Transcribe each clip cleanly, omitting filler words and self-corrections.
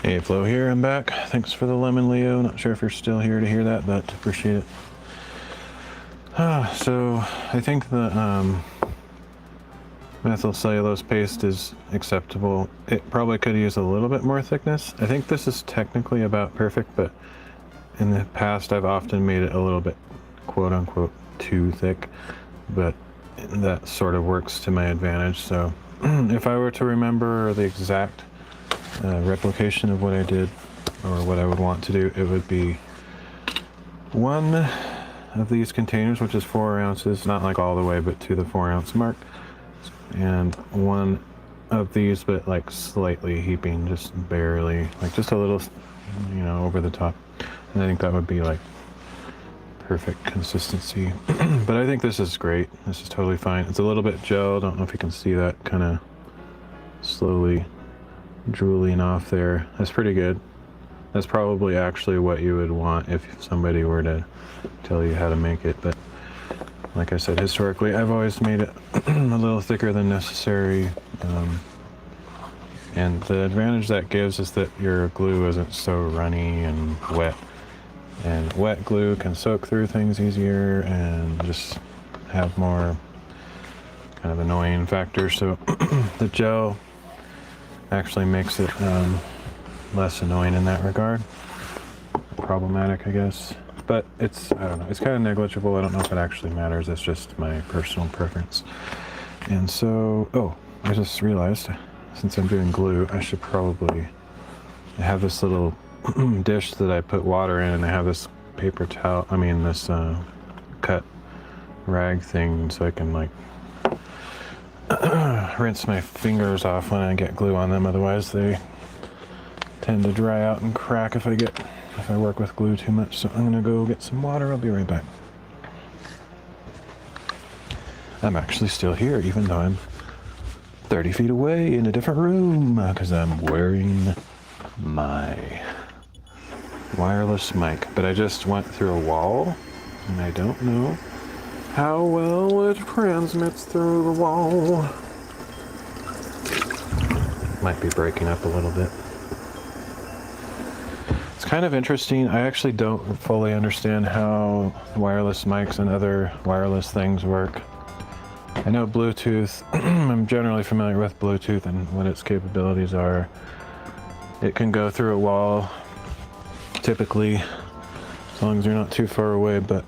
Hey Flo here, I'm back. Thanks for the lemon, Leo. Not sure if you're still here to hear that, but appreciate it. So I think the methylcellulose paste is acceptable. It probably could use a little bit more thickness. I think this is technically about perfect, but in the past I've often made it a little bit quote unquote too thick, but that sort of works to my advantage. So if I were to remember the exact replication of what I did or what I would want to do, it would be one of these containers, which is 4 ounces, not like all the way, but to the 4 ounce mark, and one of these, but like slightly heaping, just barely, like just a little, you know, over the top. And I think that would be like perfect consistency. But I think this is great. This is totally fine. It's a little bit gel. Don't know if you can see that kind of slowly drooling off there. That's pretty good. That's probably actually what you would want if somebody were to tell you how to make it. But like I said, historically, I've always made it a little thicker than necessary. And the advantage that gives is that your glue isn't so runny and wet. And wet glue can soak through things easier and just have more kind of annoying factors. So the gel actually makes it less annoying in that regard. Problematic, I guess. But it's, I don't know, it's kind of negligible. I don't know if it actually matters. It's just my personal preference. And so, oh, I just realized, since I'm doing glue, I should probably have this little dish that I put water in, and I have this paper towel, this cut rag thing, so I can like rinse my fingers off when I get glue on them. Otherwise they tend to dry out and crack if I work with glue too much. So I'm gonna go get some water. I'll be right back. I'm actually still here, even though I'm 30 feet away in a different room, because I'm wearing my wireless mic. But I just went through a wall, and I don't know how well it transmits through the wall. Might be breaking up a little bit. It's kind of interesting. I actually don't fully understand how wireless mics and other wireless things work. I know Bluetooth, I'm generally familiar with Bluetooth and what its capabilities are. It can go through a wall, typically, as long as you're not too far away, but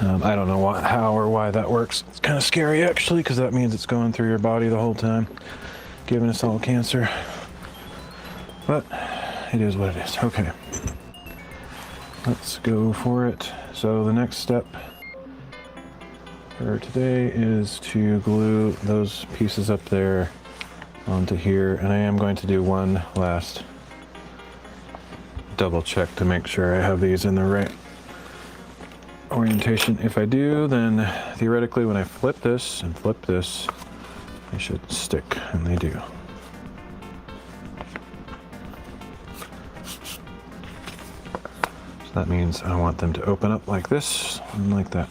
I don't know how or why that works. It's kind of scary, actually, because that means it's going through your body the whole time, giving us all cancer. But it is what it is. Okay, let's go for it. So the next step for today is to glue those pieces up there onto here, and I am going to do one last double check to make sure I have these in the right orientation. If I do, then theoretically when I flip this and flip this, they should stick, and they do. So that means I want them to open up like this and like that.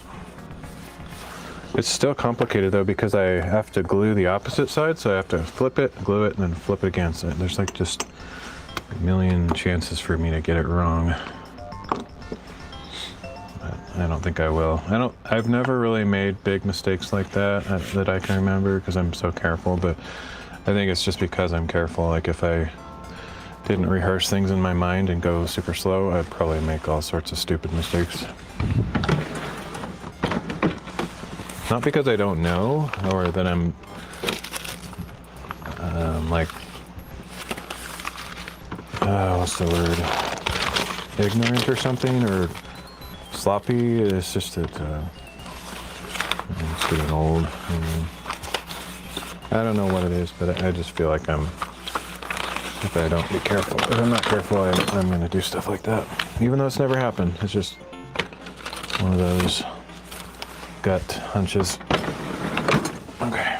It's still complicated though, because I have to glue the opposite side, so I have to flip it, glue it, and then flip it again. So there's like just a million chances for me to get it wrong. But I don't think I will. I've never really made big mistakes like that that I can remember, because I'm so careful, but I think it's just because I'm careful. Like if I didn't rehearse things in my mind and go super slow, I'd probably make all sorts of stupid mistakes. Not because I don't know, or that I'm what's the word? Ignorant or something, or sloppy. It's just that it's getting old. I don't know what it is, but I just feel like if I don't be careful, if I'm not careful, I'm gonna do stuff like that. Even though it's never happened, it's just one of those gut hunches. Okay.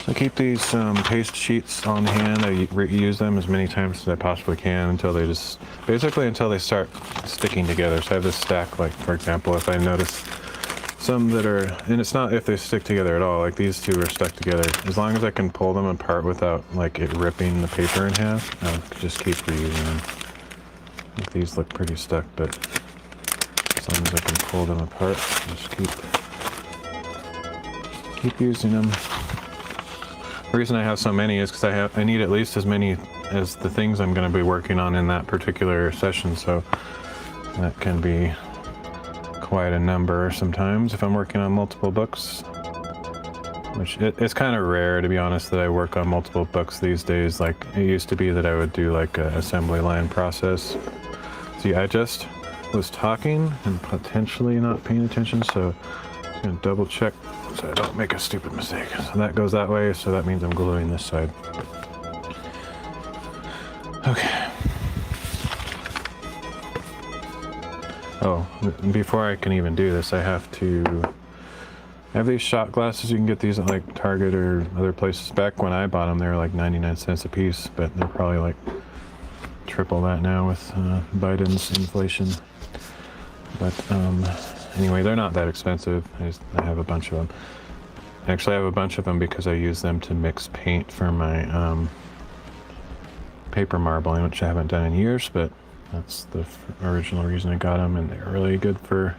So I keep these paste sheets on hand. I reuse them as many times as I possibly can until they start sticking together. So I have this stack, like for example, if I notice some that are, and it's not if they stick together at all, like these two are stuck together. As long as I can pull them apart without like it ripping the paper in half, I'll just keep reusing them. Like these look pretty stuck, but as long as I can pull them apart, just keep using them. The reason I have so many is because I need at least as many as the things I'm going to be working on in that particular session, so that can be quite a number sometimes if I'm working on multiple books, which it's kind of rare, to be honest, that I work on multiple books these days. Like it used to be that I would do like an assembly line process. See, I just was talking and potentially not paying attention, so I'm going to double check so I don't make a stupid mistake. So that goes that way, so that means I'm gluing this side. Okay. Oh, before I can even do this, I have these shot glasses. You can get these at like Target or other places. Back when I bought them, they were like 99 cents a piece, but they're probably like triple that now with Biden's inflation. But anyway, they're not that expensive. I have a bunch of them. Actually, I have a bunch of them because I use them to mix paint for my paper marbling, which I haven't done in years, but that's the original reason I got them, and they're really good for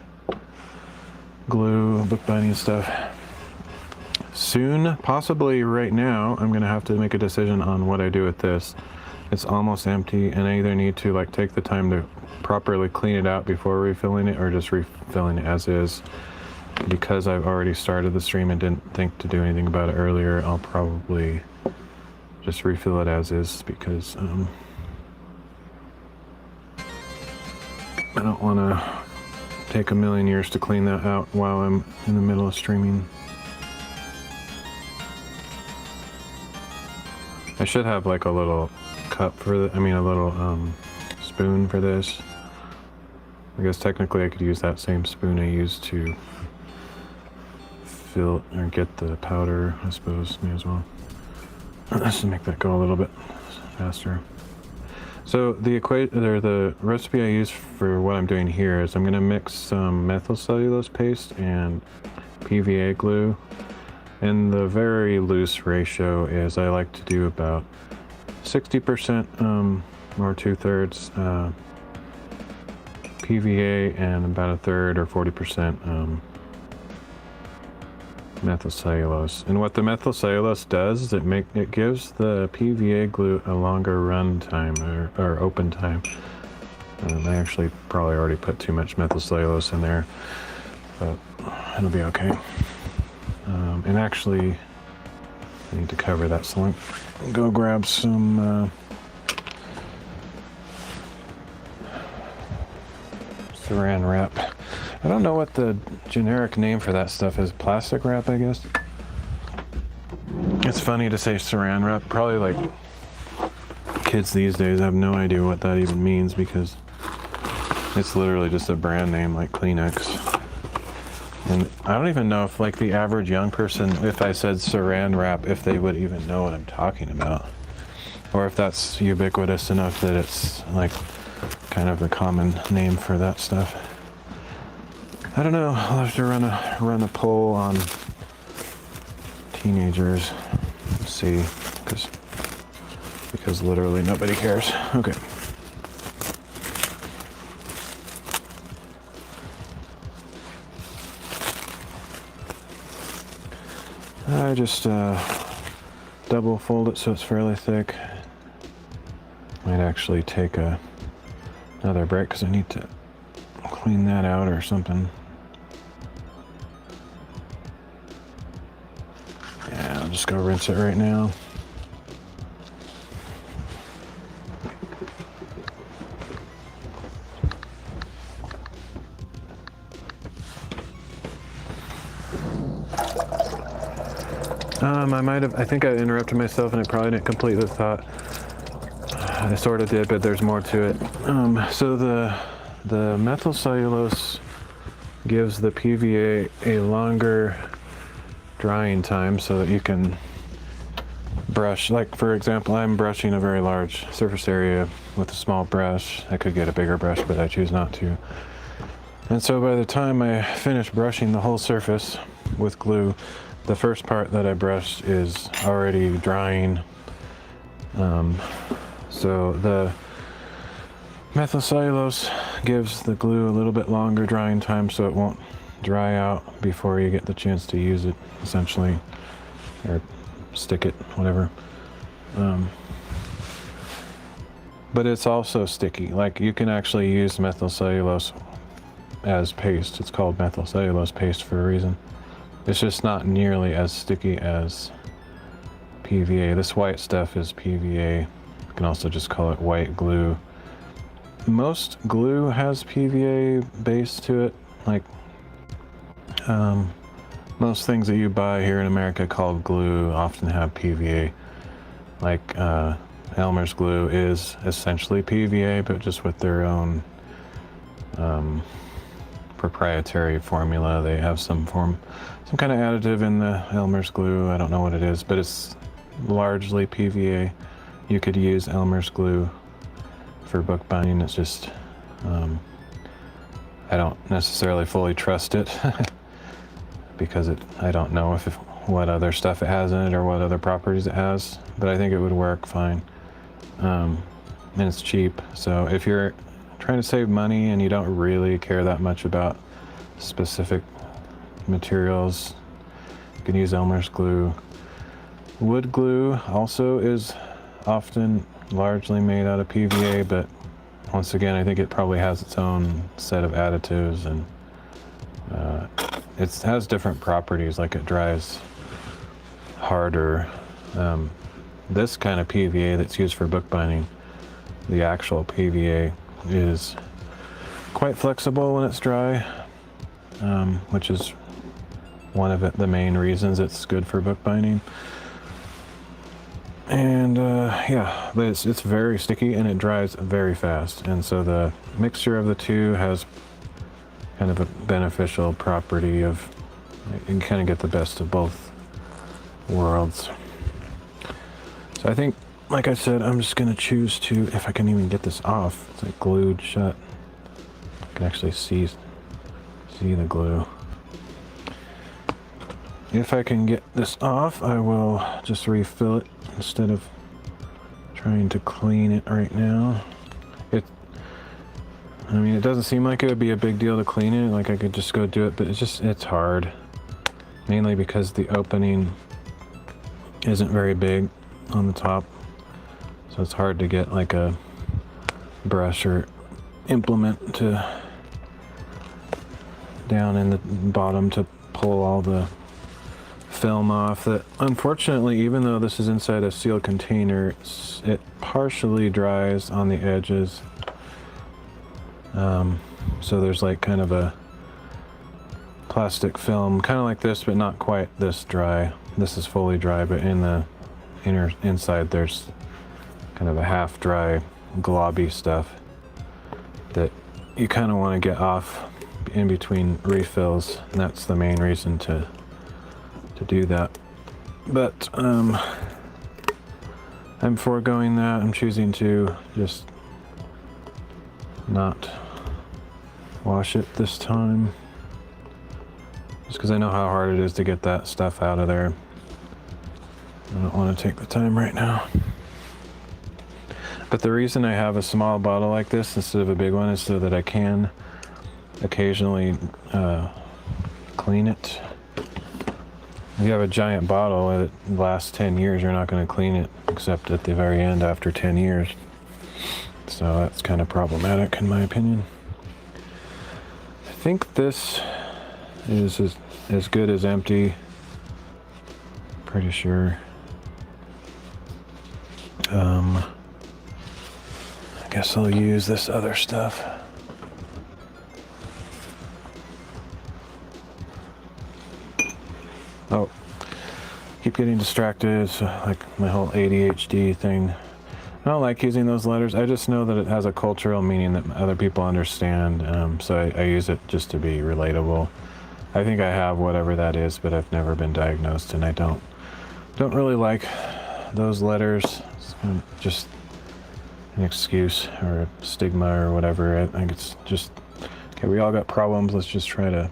glue, bookbinding stuff. Soon, possibly right now, I'm gonna have to make a decision on what I do with this. It's almost empty, and I either need to like take the time to properly clean it out before refilling it, or just refilling it as is. Because I've already started the stream and didn't think to do anything about it earlier, I'll probably just refill it as is, because I don't want to take a million years to clean that out while I'm in the middle of streaming. I should have like a little cup for a little spoon for this. I guess technically I could use that same spoon I used to fill or get the powder, I suppose, may as well. Let's just make that go a little bit faster. So the recipe I use for what I'm doing here is I'm going to mix some methylcellulose paste and PVA glue. And the very loose ratio is I like to do about 60% or 2/3 PVA and about a third or 40% methylcellulose. And what the methylcellulose does is it gives the PVA glue a longer run time or open time. I actually probably already put too much methylcellulose in there, but it'll be okay. And actually, I need to cover that, so I'll go grab some saran wrap. I don't know what the generic name for that stuff is. Plastic wrap, I guess. It's funny to say saran wrap. Probably like kids these days have no idea what that even means, because it's literally just a brand name like Kleenex. And I don't even know if like the average young person, if I said saran wrap, if they would even know what I'm talking about. Or if that's ubiquitous enough that it's like kind of the common name for that stuff. I don't know. I'll have to run a poll on teenagers. Let's see, because literally nobody cares. Okay. I just double fold it so it's fairly thick. Might actually take another break because I need to clean that out or something. Yeah, I'll just go rinse it right now. I think I interrupted myself and I probably didn't complete the thought. I sort of did, but there's more to it. So the methylcellulose gives the PVA a longer drying time so that you can brush. Like, for example, I'm brushing a very large surface area with a small brush. I could get a bigger brush, but I choose not to. And so by the time I finish brushing the whole surface with glue, the first part that I brushed is already drying. So the methylcellulose gives the glue a little bit longer drying time so it won't dry out before you get the chance to use it, essentially, or stick it, whatever. But it's also sticky. Like, you can actually use methylcellulose as paste. It's called methylcellulose paste for a reason. It's just not nearly as sticky as PVA. This white stuff is PVA. You can also just call it white glue. Most glue has PVA base to it. Like, most things that you buy here in America called glue often have PVA. Like, Elmer's glue is essentially PVA, but just with their own proprietary formula. They have some kind of additive in the Elmer's glue. I don't know what it is, but it's largely PVA. You could use Elmer's glue for bookbinding. It's just, I don't necessarily fully trust it because I don't know what other stuff it has in it or what other properties it has, but I think it would work fine. And it's cheap, so if you're trying to save money and you don't really care that much about specific materials, you can use Elmer's glue. Wood glue also is often largely made out of PVA, but once again, I think it probably has its own set of additives, and it has different properties, like it dries harder. This kind of PVA that's used for bookbinding, the actual PVA, is quite flexible when it's dry, which is one of the main reasons it's good for bookbinding. And yeah, but it's very sticky and it dries very fast, and so the mixture of the two has kind of a beneficial property of, you can kind of get the best of both worlds. So I think, like I said, I'm just going to choose to, if I can even get this off, it's like glued shut. I can actually see the glue. If I can get this off, I will just refill it instead of trying to clean it right now. I mean, it doesn't seem like it would be a big deal to clean it, like I could just go do it, but it's hard. Mainly because the opening isn't very big on the top, so it's hard to get like a brush or implement to down in the bottom to pull all the film off. That, unfortunately, even though this is inside a sealed container, it partially dries on the edges. So there's like kind of a plastic film, kind of like this, but not quite this dry. This is fully dry, but in the inside there's kind of a half dry globby stuff that you kind of want to get off in between refills, and that's the main reason to do that. But I'm foregoing that. I'm choosing to just not wash it this time, just because I know how hard it is to get that stuff out of there. I don't want to take the time right now. But the reason I have a small bottle like this instead of a big one is so that I can occasionally clean it. If you have a giant bottle that lasts 10 years, you're not going to clean it except at the very end after 10 years. So that's kind of problematic in my opinion. I think this is as good as empty. Pretty sure. I guess I'll use this other stuff. Oh, keep getting distracted. It's like my whole ADHD thing. I don't like using those letters. I just know that it has a cultural meaning that other people understand, so I use it just to be relatable. I think I have whatever that is, but I've never been diagnosed, and I don't really like those letters. It's kind of just an excuse or a stigma or whatever. I think it's just Okay, we all got problems. Let's just try to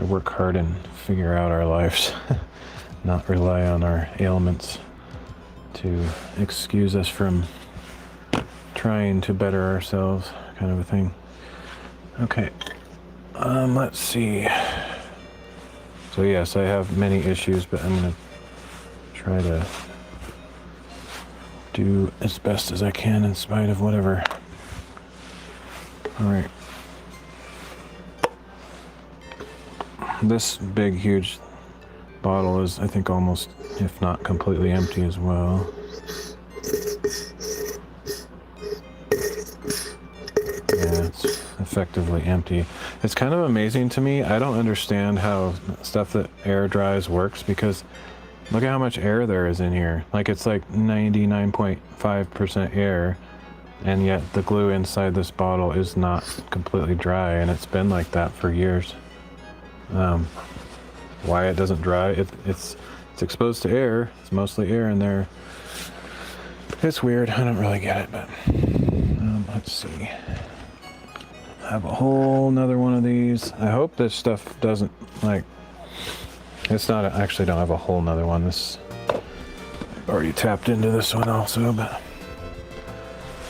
work hard and figure out our lives. Not rely on our ailments to excuse us from trying to better ourselves, kind of a thing. Okay, let's see. So yes, I have many issues, but I'm gonna try to do as best as I can in spite of whatever. All right. This big, huge bottle is, I think, almost, if not completely empty as well. Yeah, it's effectively empty. It's kind of amazing to me. I don't understand how stuff that air dries works, because look at how much air there is in here. Like, it's like 99.5% air, and yet the glue inside this bottle is not completely dry, and it's been like that for years. Why it doesn't dry? It's exposed to air. It's mostly air in there. It's weird. I don't really get it, but let's see. I have a whole nother one of these. I hope this stuff doesn't, like, it's not, I actually don't have a whole nother one. I've already tapped into this one also, but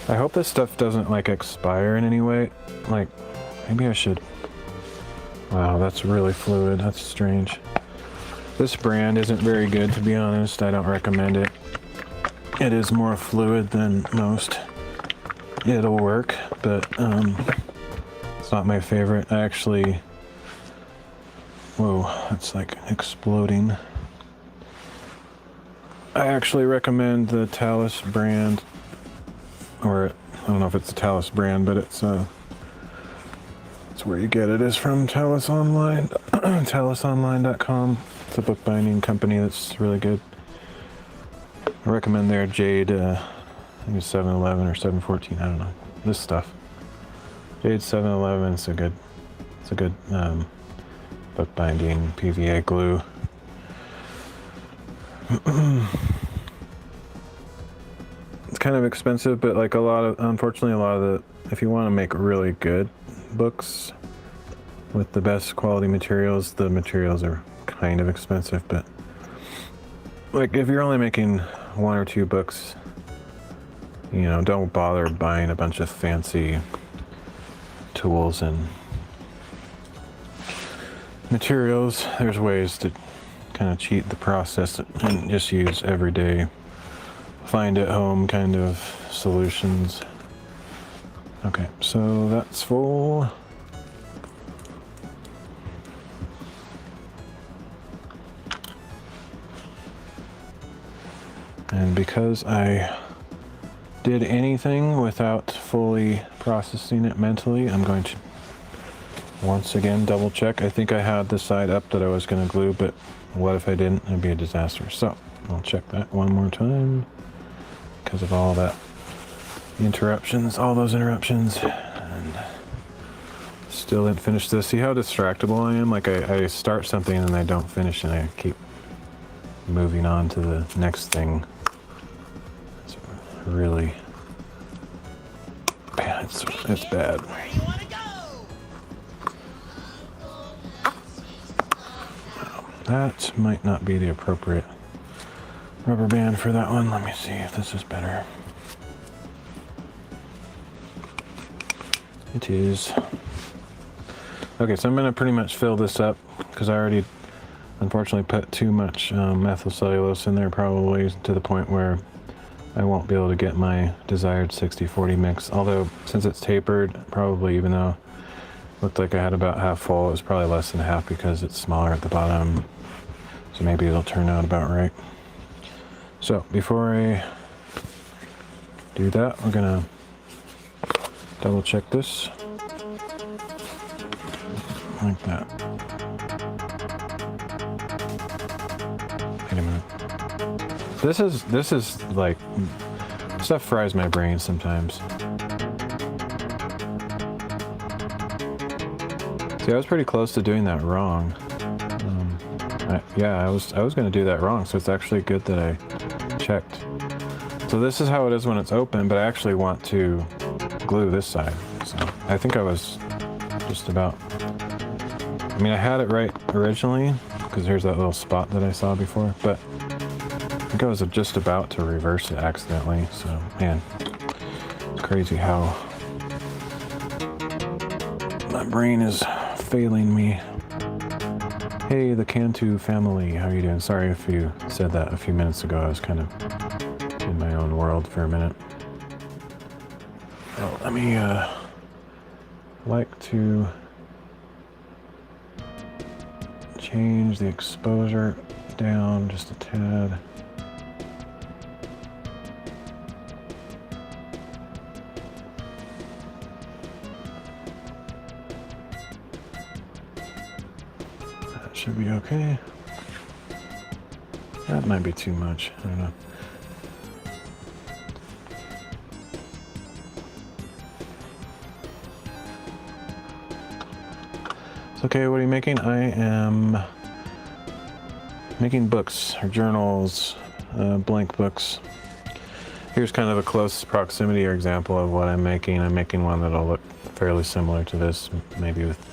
I hope this stuff doesn't, like, expire in any way. Like, maybe I should. Wow, that's really fluid. That's strange. This brand isn't very good, to be honest. I don't recommend it. It is more fluid than most. It'll work, but it's not my favorite. I actually... Whoa, that's like exploding. I actually recommend the Talus brand, or I don't know if it's a Talus brand, but it's where you get it is from Talus Online, talusonline.com. It's a bookbinding company that's really good. I recommend their Jade, I think it's 711 or 714, I don't know. This stuff. Jade 711, it's a good bookbinding PVA glue. It's kind of expensive, but like unfortunately a lot of the, if you want to make really good books with the best quality materials, the materials are kind of expensive, but like if you're only making 1 or 2 books, you know, don't bother buying a bunch of fancy tools and materials. There's ways to kind of cheat the process and just use everyday, find at home kind of solutions. Okay, so that's full. And because I did anything without fully processing it mentally, I'm going to once again double check. I think I had the side up that I was going to glue, but what if I didn't? It'd be a disaster. So I'll check that one more time because of all that interruptions, all those interruptions, and still didn't finish this. See how distractible I am? Like I start something and I don't finish, and I keep moving on to the next thing. It's really bad. It's bad. That might not be the appropriate rubber band for that one. Let me see if this is better. It is. Okay, so I'm going to pretty much fill this up because I already unfortunately put too much methylcellulose in there, probably to the point where I won't be able to get my desired 60-40 mix. Although since it's tapered, probably, even though it looked like I had about half full, it was probably less than half because it's smaller at the bottom. So maybe it'll turn out about right. So before I do that, we're gonna double check this like that. Wait a minute. This is like, stuff fries my brain sometimes. See, I was pretty close to doing that wrong. I was going to do that wrong, so it's actually good that I checked. So this is how it is when it's open, but I actually want to glue this side. So I think I was just about. I mean, I had it right originally, because here's that little spot that I saw before, but I think I was just about to reverse it accidentally, so man, it's crazy how my brain is failing me. Hey, the Cantu family, how are you doing? Sorry if you said that a few minutes ago. I was kind of in my own world for a minute. Oh, let me like to change the exposure down just a tad. That should be okay. That might be too much, I don't know. Okay, what are you making? I am making books or journals, blank books. Here's kind of a close proximity or example of what I'm making. I'm making one that'll look fairly similar to this, maybe with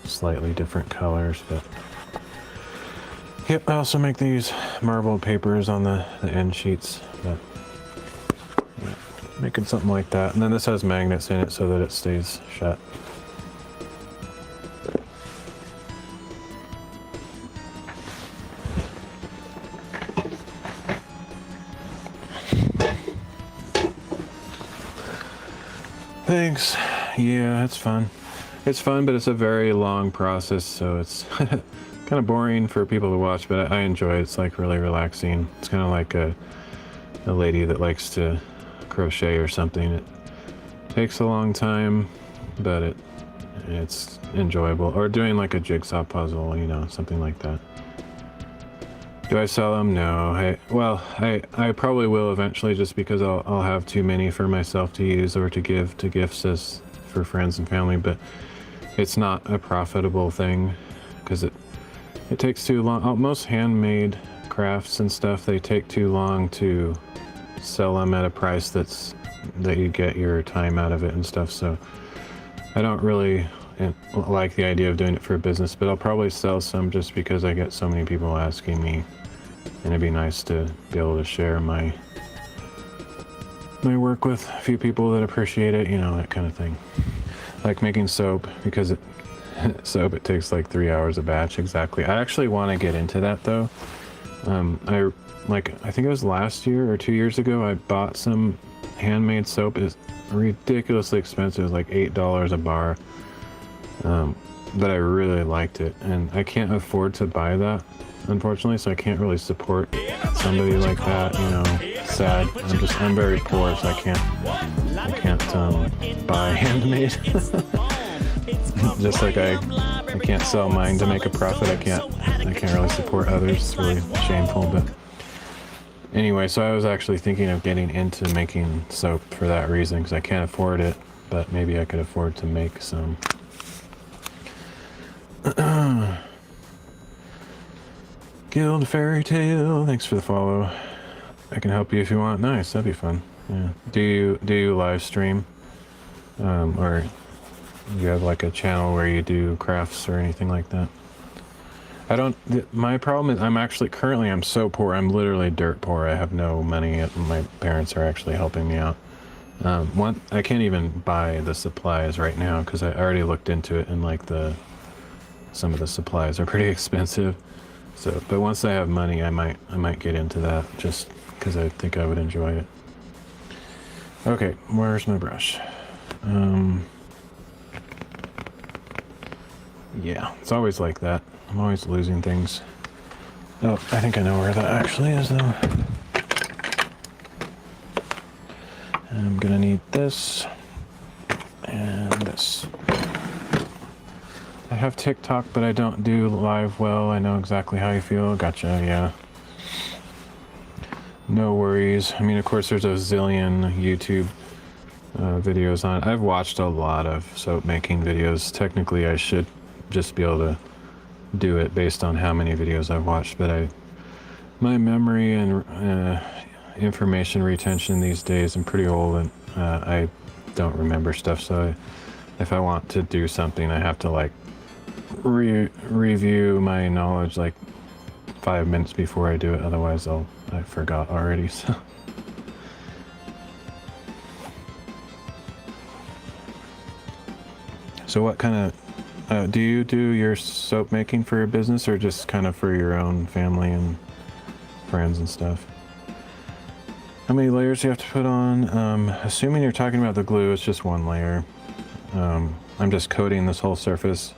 slightly different colors, but yep, I also make these marbled papers on the end sheets, but yeah, making something like that. And then this has magnets in it so that it stays shut. Thanks. Yeah, it's fun. It's fun, but it's a very long process, so it's kind of boring for people to watch, but I enjoy it. It's like really relaxing. It's kind of like a lady that likes to crochet or something. It takes a long time, but it's enjoyable. Or doing like a jigsaw puzzle, you know, something like that. Do I sell them? No. I probably will eventually, just because I'll have too many for myself to use or to give to gifts as for friends and family, but it's not a profitable thing because it takes too long. Most handmade crafts and stuff, they take too long to sell them at a price that you get your time out of it and stuff. So I don't really like the idea of doing it for a business, but I'll probably sell some just because I get so many people asking me, and it'd be nice to be able to share my work with a few people that appreciate it, you know, that kind of thing. Like making soap, because soap, it takes like 3 hours a batch exactly. I actually want to get into that though. I think it was last year or 2 years ago, I bought some handmade soap. It's ridiculously expensive, it's like $8 a bar. But I really liked it, and I can't afford to buy that, unfortunately, so I can't really support somebody like that, you know. Sad. I'm very poor, so I can't buy handmade. Just like I can't sell mine to make a profit. I can't really support others. It's really shameful, but anyway, so I was actually thinking of getting into making soap for that reason, because I can't afford it, but maybe I could afford to make some. Guild Fairy Tale, thanks for the follow. I can help you if you want. Nice, that'd be fun. Yeah. Do you live stream, or you have like a channel where you do crafts or anything like that? I don't. My problem is I'm so poor. I'm literally dirt poor. I have no money. My parents are actually helping me out. I can't even buy the supplies right now because I already looked into it, and like some of the supplies are pretty expensive. So, but once I have money, I might get into that, just because I think I would enjoy it. Okay, where's my brush? Yeah, it's always like that. I'm always losing things. Oh, I think I know where that actually is, though. I'm gonna need this and this. I have TikTok, but I don't do live well. I know exactly how you feel. Gotcha, yeah. No worries. I mean, of course, there's a zillion YouTube videos on it. I've watched a lot of soap making videos. Technically, I should just be able to do it based on how many videos I've watched, but my memory and information retention these days, I'm pretty old, and I don't remember stuff, so if I want to do something, I have to like review my knowledge like 5 minutes before I do it. Otherwise, I forgot already. So what kind of do you do your soap making for your business, or just kind of for your own family and friends and stuff? How many layers do you have to put on? Assuming you're talking about the glue, it's just one layer. I'm just coating this whole surface,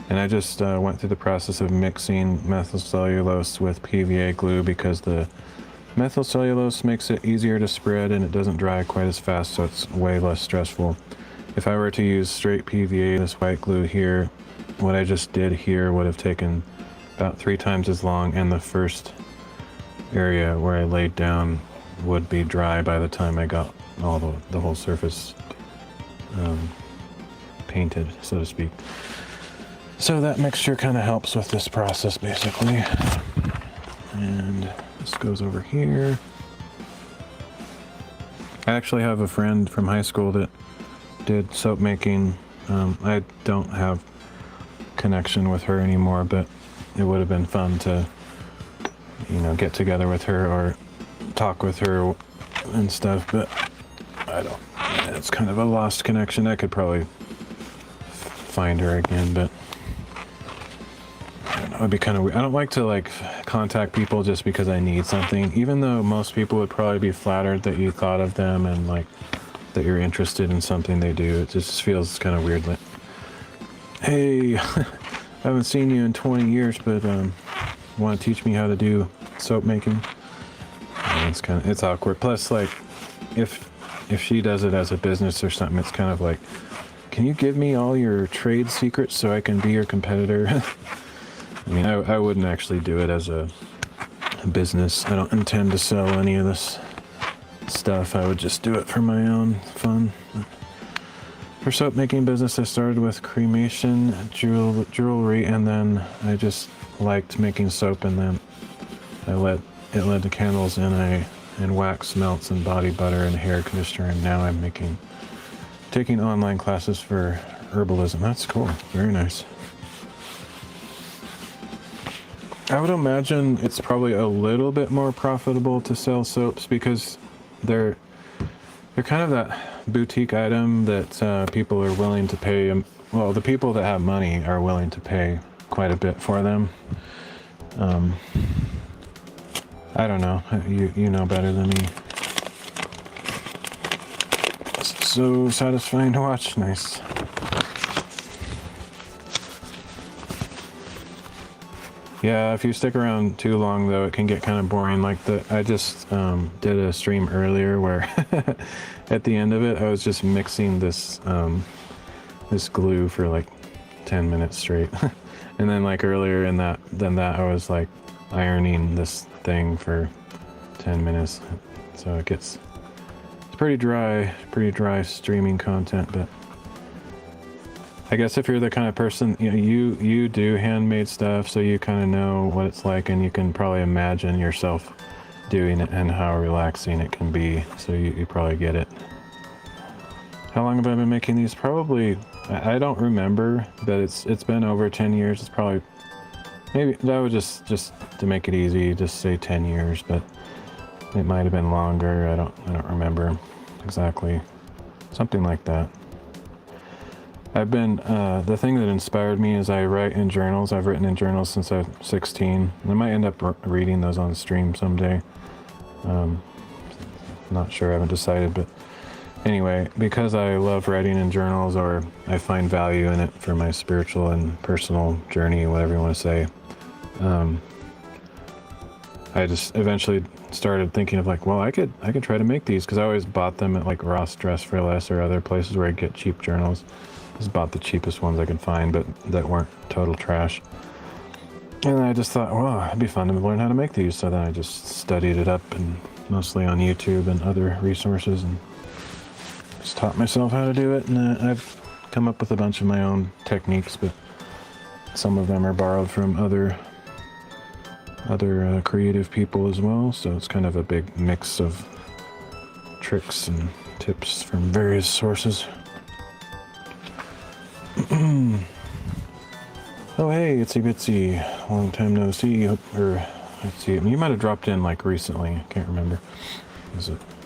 and I just went through the process of mixing methylcellulose with PVA glue because the methylcellulose makes it easier to spread and it doesn't dry quite as fast, so it's way less stressful. If I were to use straight PVA, this white glue here, what I just did here would have taken about 3 times as long, and the first area where I laid down would be dry by the time I got all the whole surface painted, so to speak. So that mixture kind of helps with this process, basically. And this goes over here. I actually have a friend from high school that did soap making. I don't have connection with her anymore, but it would have been fun to, get together with her or talk with her and stuff, but it's kind of a lost connection. I could probably find her again, but I don't know, it'd be kind of weird. I don't like to contact people just because I need something, even though most people would probably be flattered that you thought of them and that you're interested in something they do. It just feels kind of weird. Like, hey, I haven't seen you in 20 years, but want to teach me how to do soap making? And it's awkward. Plus, if she does it as a business or something, it's kind of like, can you give me all your trade secrets so I can be your competitor? I mean, I wouldn't actually do it as a business. I don't intend to sell any of this stuff. I would just do it for my own fun. For soap making business, I started with cremation, jewelry, and then I just liked making soap, and then it led to candles, and wax melts and body butter and hair conditioner, and now I'm taking online classes for herbalism. That's cool. Very nice. I would imagine it's probably a little bit more profitable to sell soaps because they're kind of that boutique item that people are willing to pay. Well, the people that have money are willing to pay quite a bit for them. I don't know. You know better than me. So satisfying to watch. Nice. Yeah, if you stick around too long, though, it can get kind of boring. I just did a stream earlier where at the end of it, I was just mixing this glue for 10 minutes straight. And then earlier than that, I was ironing this thing for 10 minutes. So it's pretty dry streaming content, but I guess if you're the kind of person, you do handmade stuff, so you kind of know what it's like, and you can probably imagine yourself doing it and how relaxing it can be, so you probably get it. How long have I been making these? Probably, I don't remember, but it's been over 10 years. It's probably, maybe, that would just to make it easy, just say 10 years, but it might have been longer. I don't remember exactly. Something like that. I've been, the thing that inspired me is I write in journals. I've written in journals since I was 16. I might end up reading those on stream someday. Not sure, I haven't decided, but anyway, because I love writing in journals, or I find value in it for my spiritual and personal journey, whatever you want to say, I just eventually started thinking of well, I could try to make these, because I always bought them at Ross Dress for Less or other places where I get cheap journals. Just bought the cheapest ones I could find, but that weren't total trash. And I just thought, well, it'd be fun to learn how to make these. So then I just studied it up, and mostly on YouTube and other resources, and just taught myself how to do it. And I've come up with a bunch of my own techniques, but some of them are borrowed from other creative people as well. So it's kind of a big mix of tricks and tips from various sources. Oh, hey, Itsy Bitsy. Long time no see. Or, let's see, you might have dropped in like recently. I can't remember.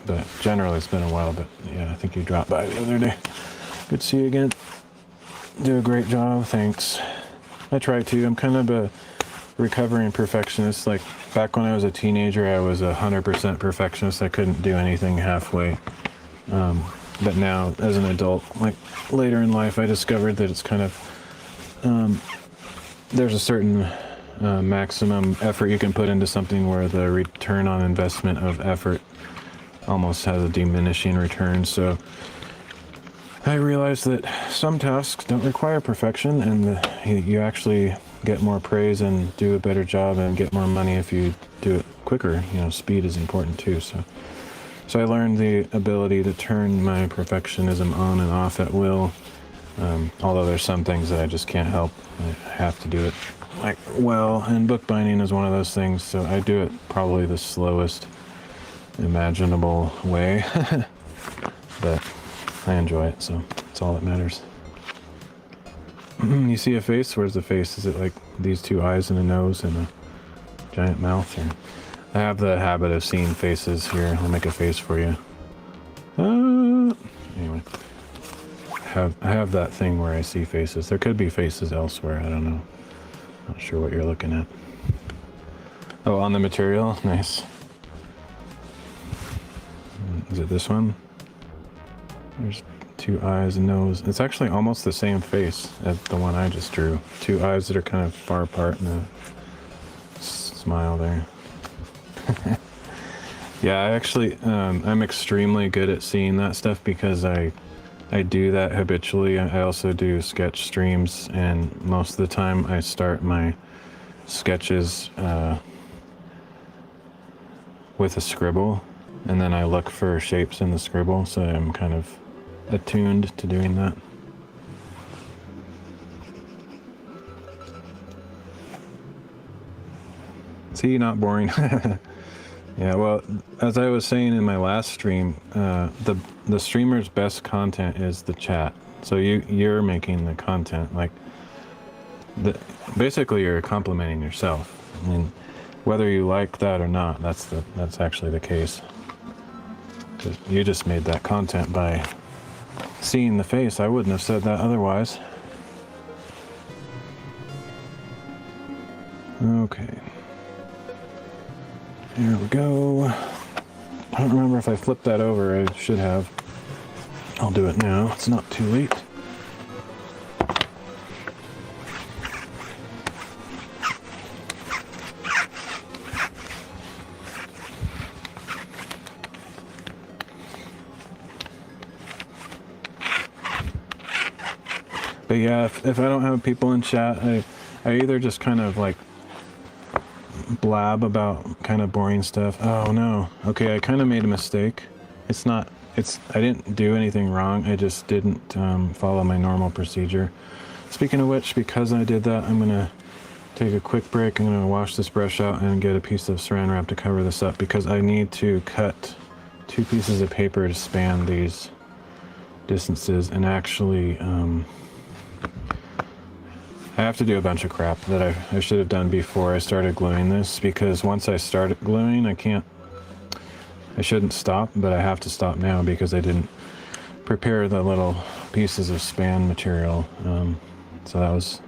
But generally it's been a while, but yeah, I think you dropped by the other day. Good to see you again. Do a great job, thanks. I try to. I'm kind of a recovering perfectionist. Like back when I was a teenager, I was 100% perfectionist. I couldn't do anything halfway. But now, as an adult, like later in life, I discovered that it's kind of there's a certain maximum effort you can put into something where the return on investment of effort almost has a diminishing return. So I realized that some tasks don't require perfection, and you actually get more praise and do a better job and get more money if you do it quicker. You know, speed is important too. So I learned the ability to turn my perfectionism on and off at will. Although there's some things that I just can't help. I have to do it like well, and bookbinding is one of those things. So I do it probably the slowest imaginable way, but I enjoy it, so it's all that matters. You see a face? Where's the face? Is it like these two eyes and a nose and a giant mouth? Or I have the habit of seeing faces here. I'll make a face for you. Anyway, I have that thing where I see faces. There could be faces elsewhere. I don't know. Not sure what you're looking at. Oh, on the material? Nice. Is it this one? There's two eyes and nose. It's actually almost the same face as the one I just drew. Two eyes that are kind of far apart and a smile there. Yeah, I actually, I'm extremely good at seeing that stuff because I do that habitually. I also do sketch streams, and most of the time I start my sketches with a scribble, and then I look for shapes in the scribble, so I'm kind of attuned to doing that. See, not boring. Yeah, well, as I was saying in my last stream, the streamer's best content is the chat. So you're making the content, like basically you're complimenting yourself. I mean, whether you like that or not, that's actually the case. 'Cause you just made that content by seeing the face. I wouldn't have said that otherwise. Okay. Here we go. I don't remember if I flipped that over. I should have. I'll do it now. It's not too late. But yeah, if I don't have people in chat, I either just kind of like blab about kind of boring stuff. Oh no. Okay, I kind of made a mistake. I didn't do anything wrong. I just didn't follow my normal procedure. Speaking of which, because I did that, I'm gonna take a quick break. I'm gonna wash this brush out and get a piece of saran wrap to cover this up because I need to cut 2 pieces of paper to span these distances, and actually I have to do a bunch of crap that I should have done before I started gluing this, because once I started gluing, I shouldn't stop, but I have to stop now because I didn't prepare the little pieces of span material. So that was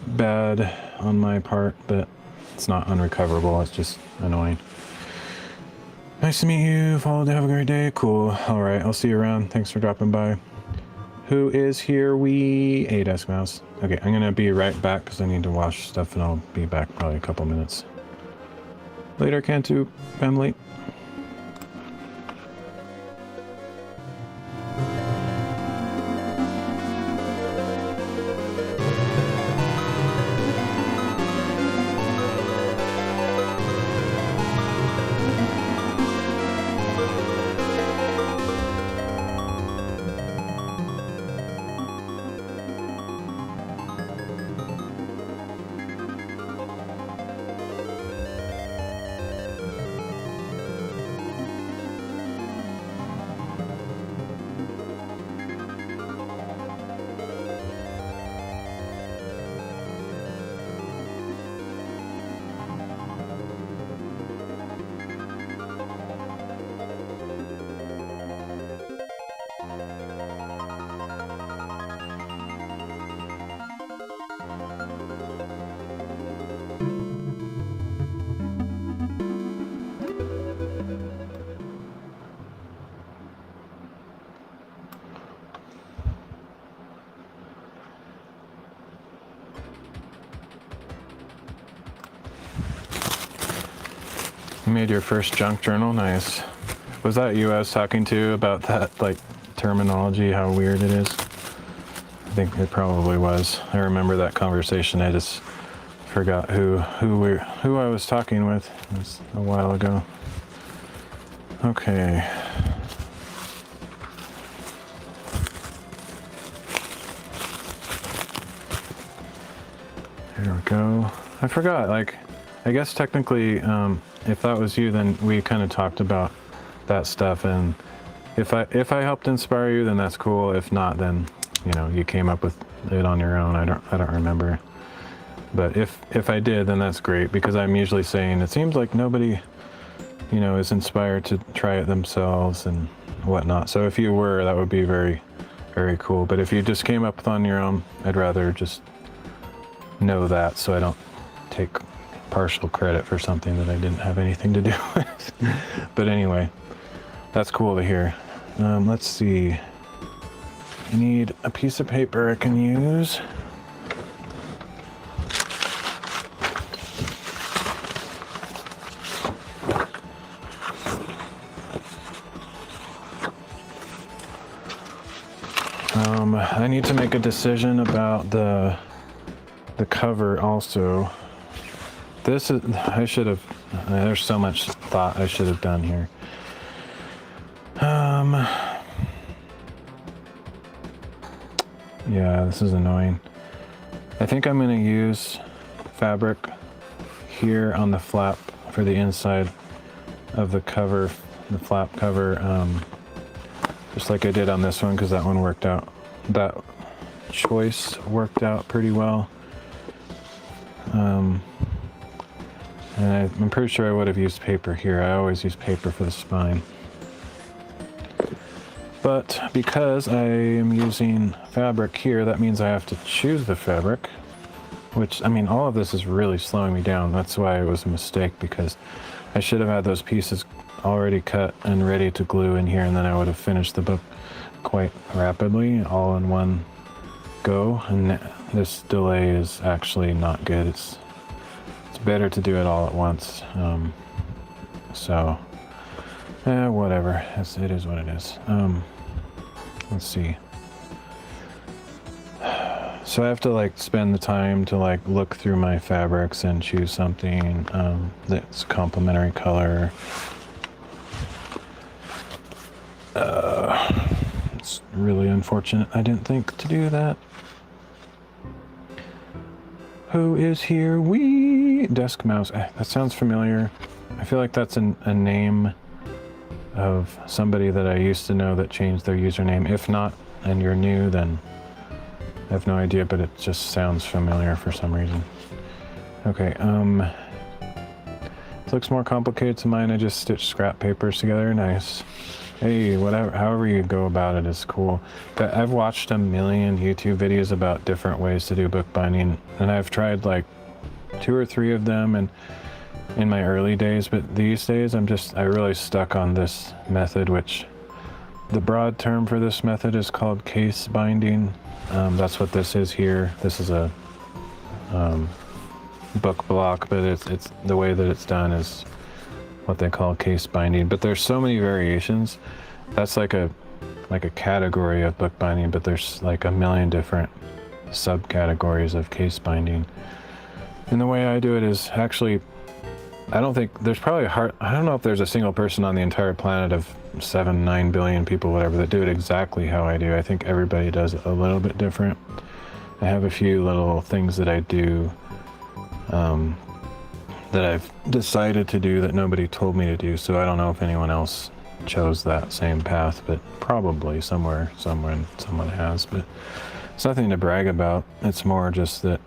bad on my part, but it's not unrecoverable. It's just annoying. Nice to meet you. Followed to have a great day. Cool. All right. I'll see you around. Thanks for dropping by. Who is here? Hey, Desk Mouse. Okay, I'm gonna be right back because I need to wash stuff, and I'll be back probably a couple minutes. Later, Cantu family. You made your first junk journal? Nice. Was that you I was talking to about that, like, terminology, how weird it is? I think it probably was. I remember that conversation. I just forgot who I was talking with. It was a while ago. Okay. There we go. I forgot, like, I guess technically, if that was you, then we kind of talked about that stuff, and if I helped inspire you, then that's cool. If not, then, you know, you came up with it on your own. I don't remember. But if I did, then that's great, because I'm usually saying it seems like nobody, you know, is inspired to try it themselves and whatnot. So if you were, that would be very, very cool. But if you just came up with on your own, I'd rather just know that, so I don't take partial credit for something that I didn't have anything to do with. But anyway, that's cool to hear. Let's see. I need a piece of paper I can use. I need to make a decision about the cover also. This is, I should have, there's so much thought I should have done here. Yeah, this is annoying. I think I'm going to use fabric here on the flap for the inside of the cover, the flap cover, just like I did on this one, because that one worked out. That choice worked out pretty well. And I'm pretty sure I would have used paper here. I always use paper for the spine. But because I am using fabric here, that means I have to choose the fabric, which, I mean, all of this is really slowing me down. That's why it was a mistake, because I should have had those pieces already cut and ready to glue in here, and then I would have finished the book quite rapidly, all in one go. And this delay is actually not good. It's better to do it all at once. Whatever. It is what it is. Let's see. So I have to like spend the time to like look through my fabrics and choose something that's complementary color. It's really unfortunate. I didn't think to do that. Who is here? We desk mouse. That sounds familiar. I feel like that's a name of somebody that I used to know that changed their username. If not, and you're new, then I have no idea, but it just sounds familiar for some reason. Okay, it looks more complicated to mine. I just stitched scrap papers together. Nice. Hey, whatever, however you go about it is cool. But I've watched a million YouTube videos about different ways to do bookbinding, and I've tried like 2 or 3 of them and in my early days, but these days I really stuck on this method, which the broad term for this method is called case binding. That's what this is here. This is a book block, but it's the way that it's done is what they call case binding. But there's so many variations. That's like a category of bookbinding, but there's like a million different subcategories of case binding. And the way I do it is actually, I don't think there's probably I don't know if there's a single person on the entire planet of 7-9 billion people, whatever, that do it exactly how I do. I think everybody does it a little bit different. I have a few little things that I do that I've decided to do that nobody told me to do, so I don't know if anyone else chose that same path, but probably somewhere someone has. But it's nothing to brag about. It's more just that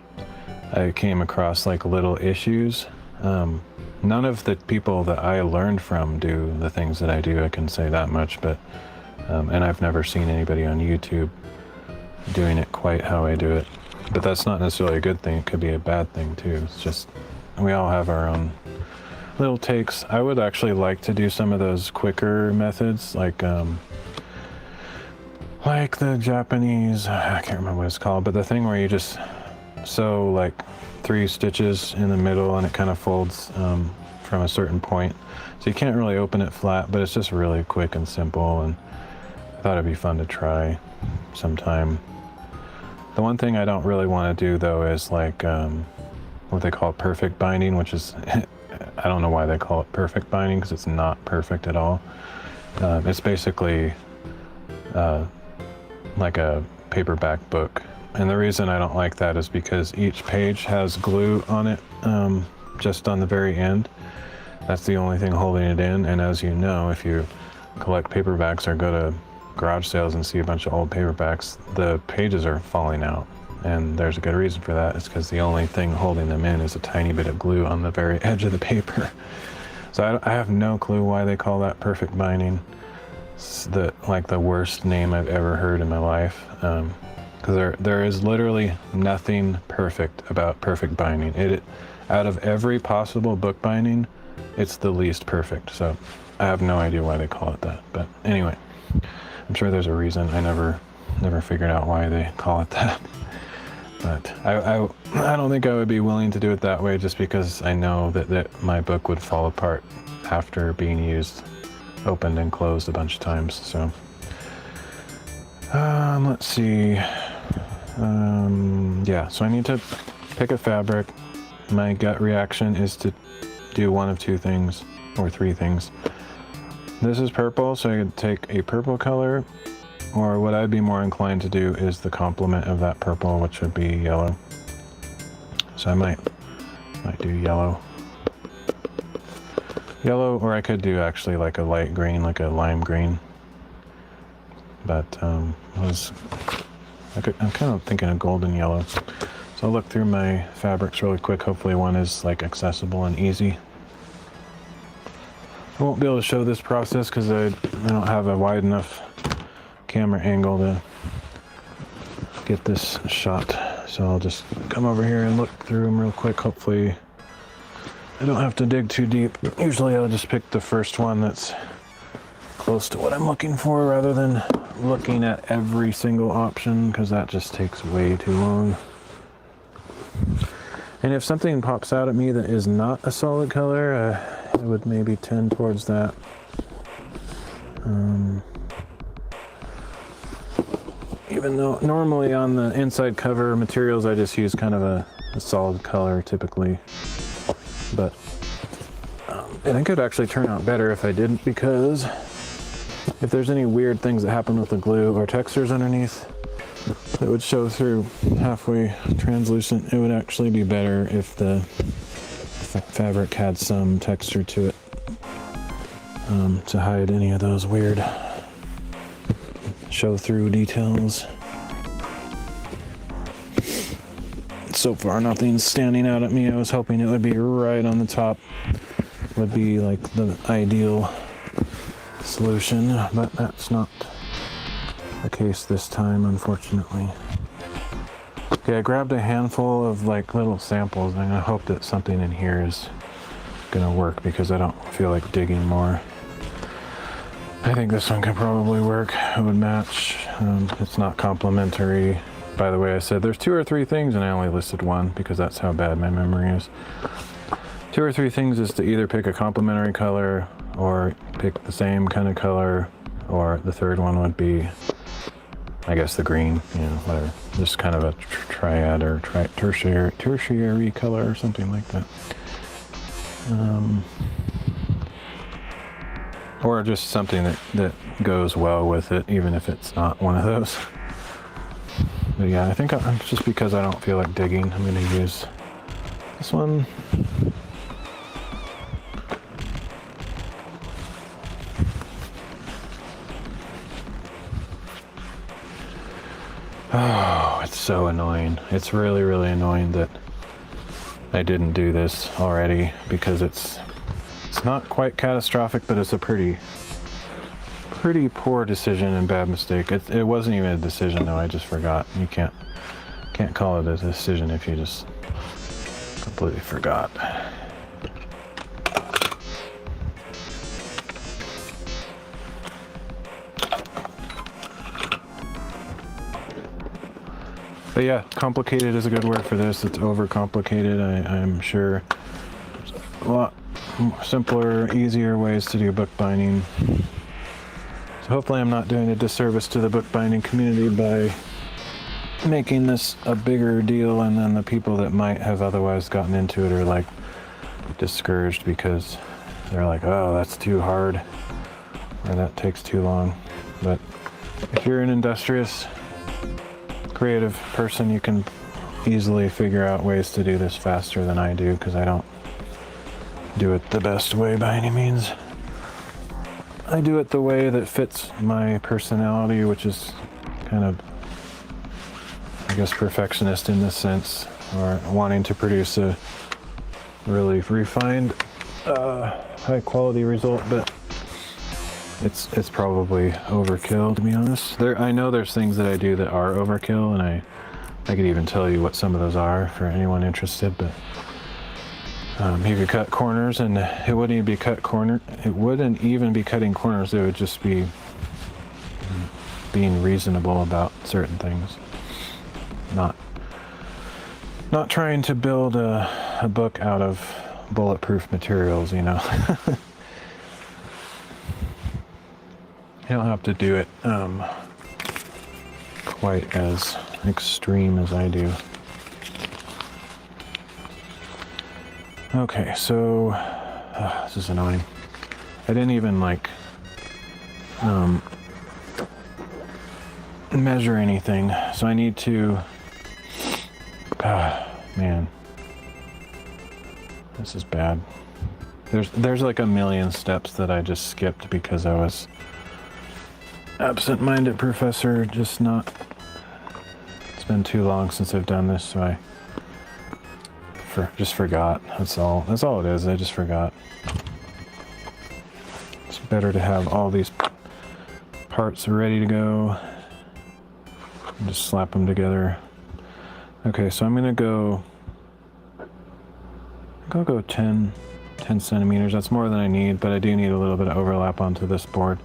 I came across like little issues. None of the people that I learned from do the things that I do, I can say that much, but and I've never seen anybody on YouTube doing it quite how I do it. But that's not necessarily a good thing. It could be a bad thing too. It's just we all have our own little takes. I would actually like to do some of those quicker methods, like the Japanese, I can't remember what it's called, but the thing where you just sew like 3 stitches in the middle and it kind of folds from a certain point. So you can't really open it flat, but it's just really quick and simple, and I thought it'd be fun to try sometime. The one thing I don't really want to do though is like what they call perfect binding, which is, I don't know why they call it perfect binding because it's not perfect at all. It's basically like a paperback book. And the reason I don't like that is because each page has glue on it, just on the very end. That's the only thing holding it in. And as you know, if you collect paperbacks or go to garage sales and see a bunch of old paperbacks, the pages are falling out. And there's a good reason for that. It's because the only thing holding them in is a tiny bit of glue on the very edge of the paper. So I have no clue why they call that perfect binding. It's like the worst name I've ever heard in my life. Because there is literally nothing perfect about perfect binding. Out of every possible book binding, it's the least perfect. So I have no idea why they call it that. But anyway, I'm sure there's a reason. I never figured out why they call it that. But I don't think I would be willing to do it that way, just because I know that my book would fall apart after being used, opened and closed a bunch of times. So let's see. Yeah, so I need to pick a fabric. My gut reaction is to do one of two things, or three things. This is purple, so I could take a purple color, or what I'd be more inclined to do is the complement of that purple, which would be yellow. So I might do yellow. Yellow, or I could do actually like a light green, like a lime green. But I'm kind of thinking of golden yellow. So I'll look through my fabrics really quick. Hopefully one is like accessible and easy. I won't be able to show this process because I don't have a wide enough camera angle to get this shot. So I'll just come over here and look through them real quick. Hopefully I don't have to dig too deep. Usually I'll just pick the first one that's close to what I'm looking for rather than looking at every single option, because that just takes way too long. And if something pops out at me that is not a solid color, I would maybe tend towards that. Even though normally on the inside cover materials I just use kind of a solid color typically. But I think it would actually turn out better if I didn't, because if there's any weird things that happen with the glue or textures underneath that would show through halfway translucent, it would actually be better if the fabric had some texture to it, to hide any of those weird show through details. So far nothing's standing out at me. I was hoping it would be right on the top, would be like the ideal solution, but that's not the case this time, unfortunately. Okay, I grabbed a handful of like little samples, and I'm gonna hope that something in here is gonna work, because I don't feel like digging more. I think this one could probably work. It would match. It's not complimentary. By the way, I said there's 2 or 3 things, and I only listed one because that's how bad my memory is. 2 or 3 things is to either pick a complementary color or pick the same kind of color, or the third one would be, I guess, the green, you know, whatever. Just kind of a triad or tertiary color or something like that. Or just something that goes well with it, even if it's not one of those. But yeah, I think just because I don't feel like digging, I'm going to use this one. Oh, it's so annoying. It's really, really annoying that I didn't do this already, because it's not quite catastrophic, but it's a pretty poor decision and bad mistake. It wasn't even a decision though, I just forgot. You can't call it a decision if you just completely forgot. But yeah, complicated is a good word for this. It's overcomplicated. I'm sure there's a lot simpler, easier ways to do bookbinding. So hopefully I'm not doing a disservice to the bookbinding community by making this a bigger deal, and then the people that might have otherwise gotten into it are like discouraged because they're like, oh, that's too hard, or that takes too long. But if you're an industrious, creative person, you can easily figure out ways to do this faster than I do, because I don't do it the best way by any means. I do it the way that fits my personality, which is kind of, I guess, perfectionist in this sense, or wanting to produce a really refined, high quality result, but it's probably overkill, to be honest. I know there's things that I do that are overkill, and I could even tell you what some of those are for anyone interested, but you could cut corners, and it wouldn't even be it wouldn't even be cutting corners. It would just be being reasonable about certain things. Not trying to build a book out of bulletproof materials, you know. You don't have to do it quite as extreme as I do. Okay, so this is annoying. I didn't even like measure anything, so I need to. Man, this is bad. There's like a million steps that I just skipped because I was absent-minded professor. It's been too long since I've done this, so I just forgot. That's all it is. I just forgot. It's better to have all these parts ready to go and just slap them together. Okay, so I'm gonna go 10 centimeters. That's more than I need, but I do need a little bit of overlap onto this board.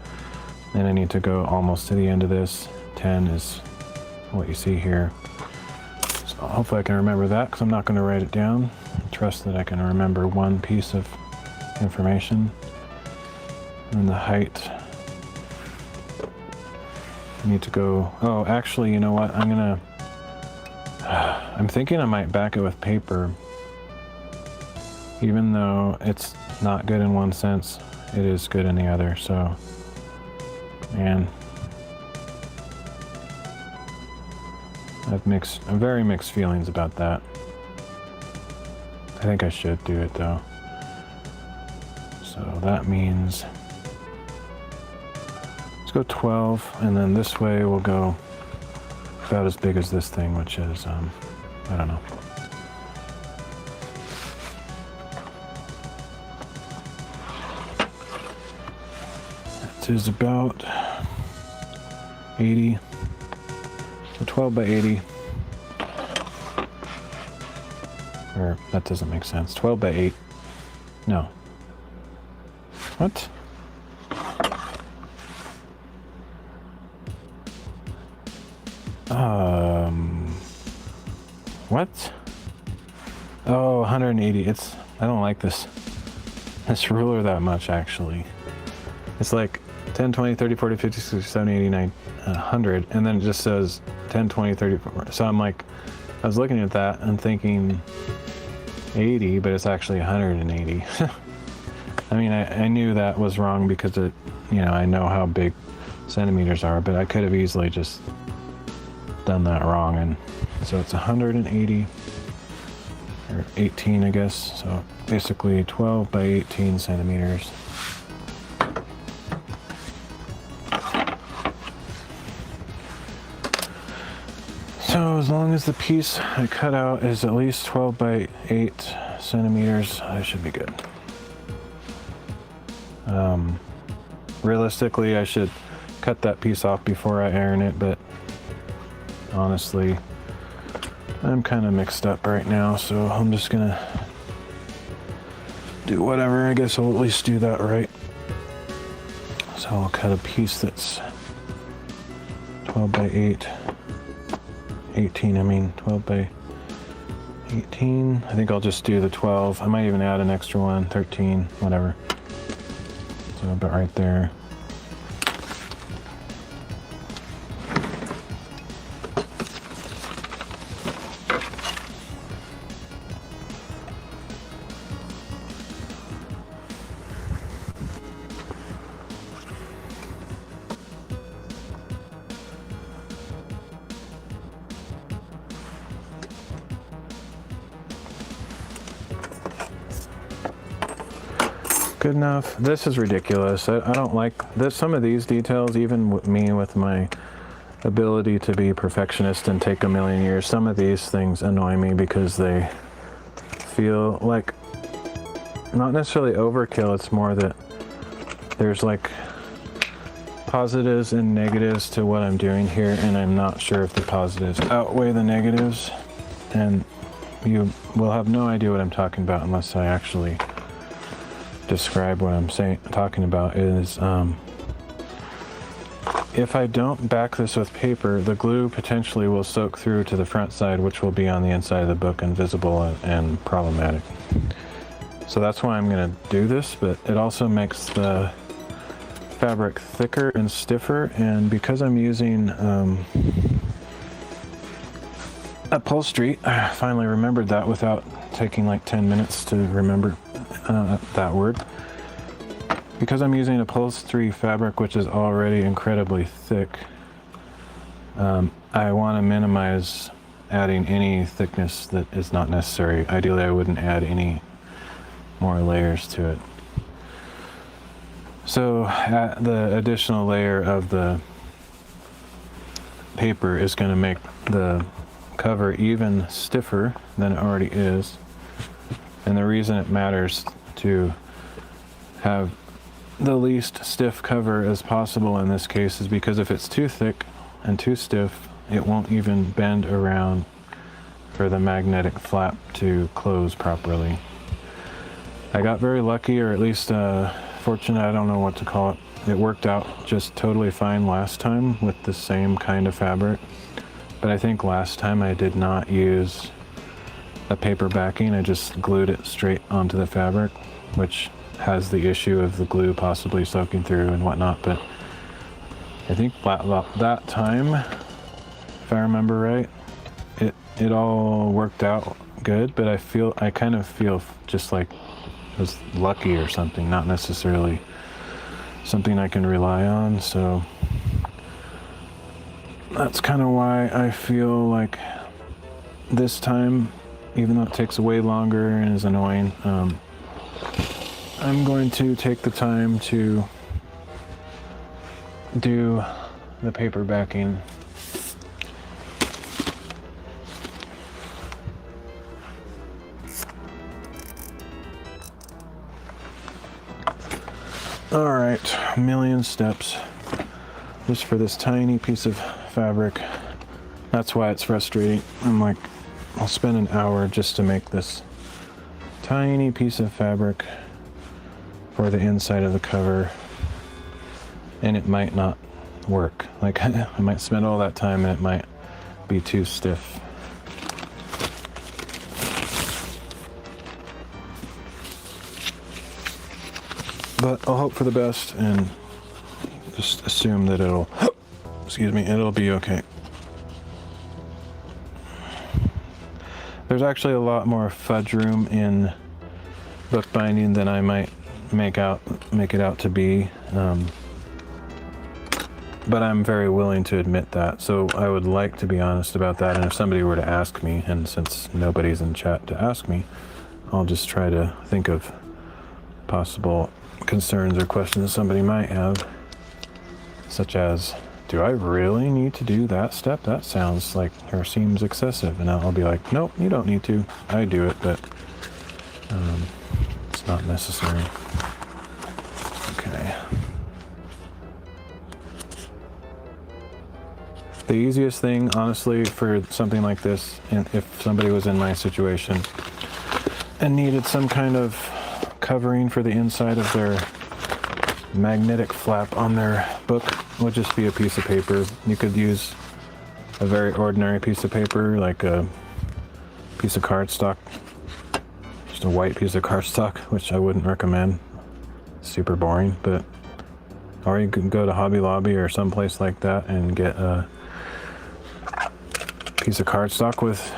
And I need to go almost to the end of this. 10 is what you see here. So hopefully I can remember that, because I'm not going to write it down. I trust that I can remember one piece of information. And the height. I need to go, oh, actually, you know what? I'm thinking I might back it with paper. Even though it's not good in one sense, it is good in the other, so, man. I have very mixed feelings about that. I think I should do it though. So that means, let's go 12, and then this way we'll go about as big as this thing, which is, I don't know. That is about 80. So 12 by 80. Or, that doesn't make sense. 12 by 8. No. What? What? Oh, 180. I don't like this ruler that much, actually. It's like 10, 20, 30, 40, 50, 60, 70, 80, 90, 100, and then it just says 10, 20, 30, 40. So I'm like, I was looking at that and thinking 80, but it's actually 180. I mean, I knew that was wrong because I know how big centimeters are, but I could have easily just done that wrong. And so it's 180, or 18, I guess. So basically 12 by 18 centimeters. So as long as the piece I cut out is at least 12 by 8 centimeters, I should be good. Realistically, I should cut that piece off before I iron it, but honestly, I'm kind of mixed up right now, so I'm just gonna do whatever. I guess I'll at least do that right. So I'll cut a piece that's 12 by 8. 18, I mean 12 by 18. I think I'll just do the 12. I might even add an extra one, 13, whatever. So about right there. Good enough. This is ridiculous. I don't like this. Some of these details, even with me with my ability to be perfectionist and take a million years, some of these things annoy me because they feel like not necessarily overkill. It's more that there's like positives and negatives to what I'm doing here, and I'm not sure if the positives outweigh the negatives, and you will have no idea what I'm talking about unless I actually describe what I'm talking about. Is if I don't back this with paper, the glue potentially will soak through to the front side, which will be on the inside of the book and visible and problematic. So that's why I'm going to do this, but it also makes the fabric thicker and stiffer, and because I'm using upholstery, I finally remembered that without taking like 10 minutes to remember that word. Because I'm using upholstery fabric, which is already incredibly thick, I want to minimize adding any thickness that is not necessary. Ideally, I wouldn't add any more layers to it. So the additional layer of the paper is going to make the cover even stiffer than it already is. And the reason it matters to have the least stiff cover as possible in this case is because if it's too thick and too stiff, it won't even bend around for the magnetic flap to close properly. I got very lucky, or at least fortunate, I don't know what to call it. It worked out just totally fine last time with the same kind of fabric. But I think last time I did not use a paper backing. I just glued it straight onto the fabric, which has the issue of the glue possibly soaking through and whatnot. But I think that time, if I remember right, it all worked out good. But I kind of feel just like I was lucky or something, not necessarily something I can rely on. So that's kind of why I feel like this time, even though it takes way longer and is annoying, I'm going to take the time to do the paper backing. All right, a million steps just for this tiny piece of fabric. That's why it's frustrating. I'm like, I'll spend an hour just to make this tiny piece of fabric for the inside of the cover, and it might not work. Like I might spend all that time and it might be too stiff. But I'll hope for the best and just assume that it'll be okay. There's actually a lot more fudge room in bookbinding than I might make it out to be. But I'm very willing to admit that. So I would like to be honest about that. And if somebody were to ask me, and since nobody's in chat to ask me, I'll just try to think of possible concerns or questions somebody might have, such as, do I really need to do that step? That sounds like or seems excessive. And I'll be like, nope, you don't need to. I do it, but it's not necessary. Okay. The easiest thing, honestly, for something like this, and if somebody was in my situation and needed some kind of covering for the inside of their magnetic flap on their book, would just be a piece of paper. You could use a very ordinary piece of paper, like a piece of cardstock, just a white piece of cardstock, which I wouldn't recommend. Super boring, but or you can go to Hobby Lobby or someplace like that and get a piece of cardstock with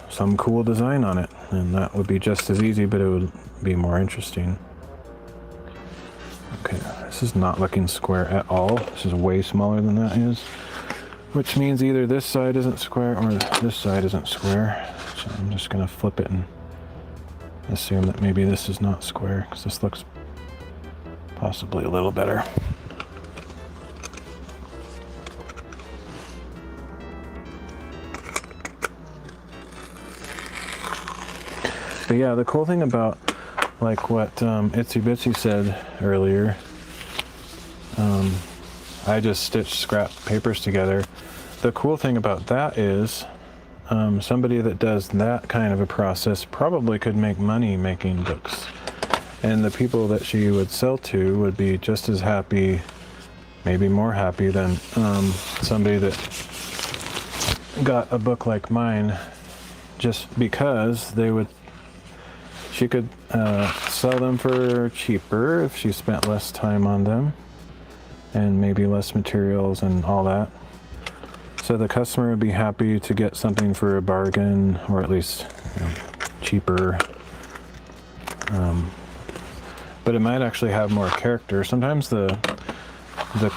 some cool design on it, and that would be just as easy, but it would be more interesting. Okay, this is not looking square at all. This is way smaller than that is, which means either this side isn't square or this side isn't square. So I'm just gonna flip it and assume that maybe this is not square, because this looks possibly a little better. But yeah, the cool thing about like what Itsy Bitsy said earlier, I just stitched scrap papers together. The cool thing about that is somebody that does that kind of a process probably could make money making books. And the people that she would sell to would be just as happy, maybe more happy than somebody that got a book like mine, just because she could sell them for cheaper if she spent less time on them and maybe less materials and all that. So the customer would be happy to get something for a bargain, or at least cheaper. But it might actually have more character. Sometimes the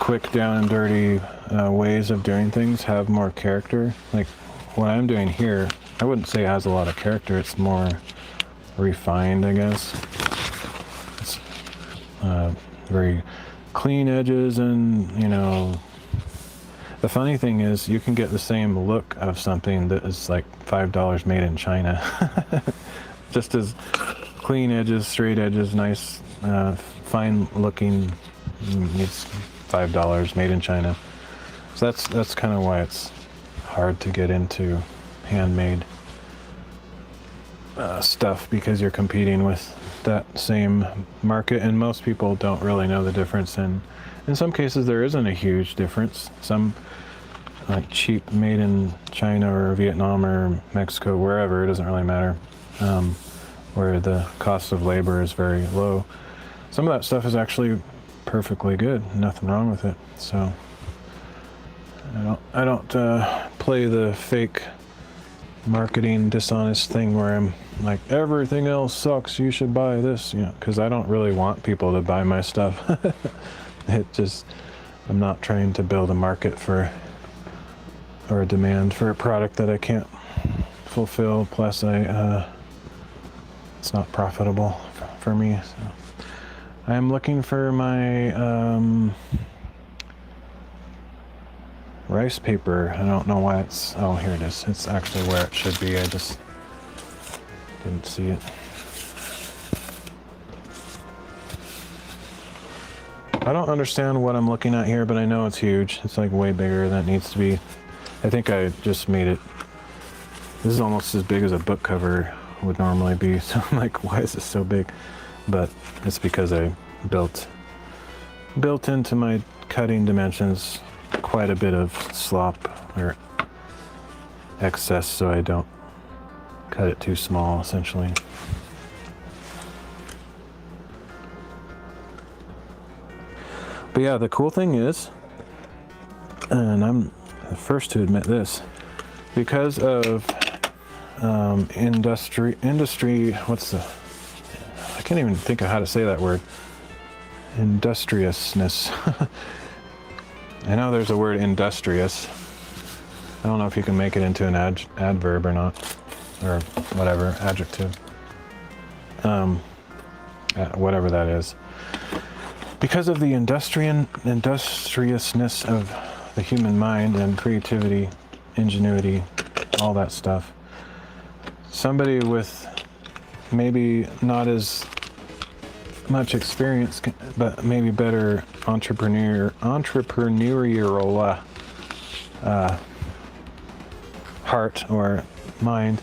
quick down and dirty ways of doing things have more character. Like what I'm doing here, I wouldn't say it has a lot of character. It's more refined, I guess. It's very clean edges, and the funny thing is you can get the same look of something that is like $5 made in China. Just as clean edges, straight edges, nice, fine looking. It's $5 made in China. So that's kind of why it's hard to get into handmade stuff, because you're competing with that same market, and most people don't really know the difference. And in some cases there isn't a huge difference. Some like cheap made in China or Vietnam or Mexico, wherever, it doesn't really matter, where the cost of labor is very low. Some of that stuff is actually perfectly good, nothing wrong with it. So I don't play the fake marketing dishonest thing where I'm like, everything else sucks, you should buy this, because I don't really want people to buy my stuff. I'm not trying to build a market for, or a demand for a product that I can't fulfill, plus it's not profitable for me. So I'm looking for my rice paper. I don't know why it's, oh, here it is. It's actually where it should be. I just didn't see it. I don't understand what I'm looking at here, but I know it's huge. It's like way bigger than it needs to be. I think I just made it. This is almost as big as a book cover would normally be. So I'm like, why is this so big? But it's because I built into my cutting dimensions quite a bit of slop or excess, so I don't cut it too small, essentially. But yeah, the cool thing is, and I'm the first to admit this, because of industry, I can't even think of how to say that word. Industriousness. I know there's a word industrious. I don't know if you can make it into an adverb or not, or whatever, adjective. Whatever that is. Because of the industriousness of the human mind and creativity, ingenuity, all that stuff, somebody with maybe not as much experience, but maybe better entrepreneurial heart or mind,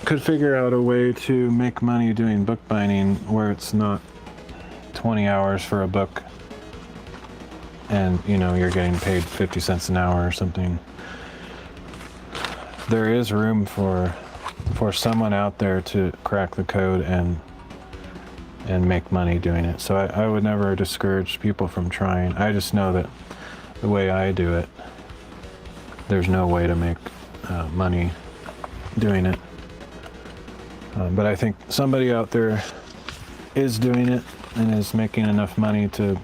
could figure out a way to make money doing bookbinding where it's not 20 hours for a book and you're getting paid 50 cents an hour or something. There is room for for someone out there to crack the code and make money doing it. So I would never discourage people from trying. I just know that the way I do it, there's no way to make money doing it. But I think somebody out there is doing it and is making enough money to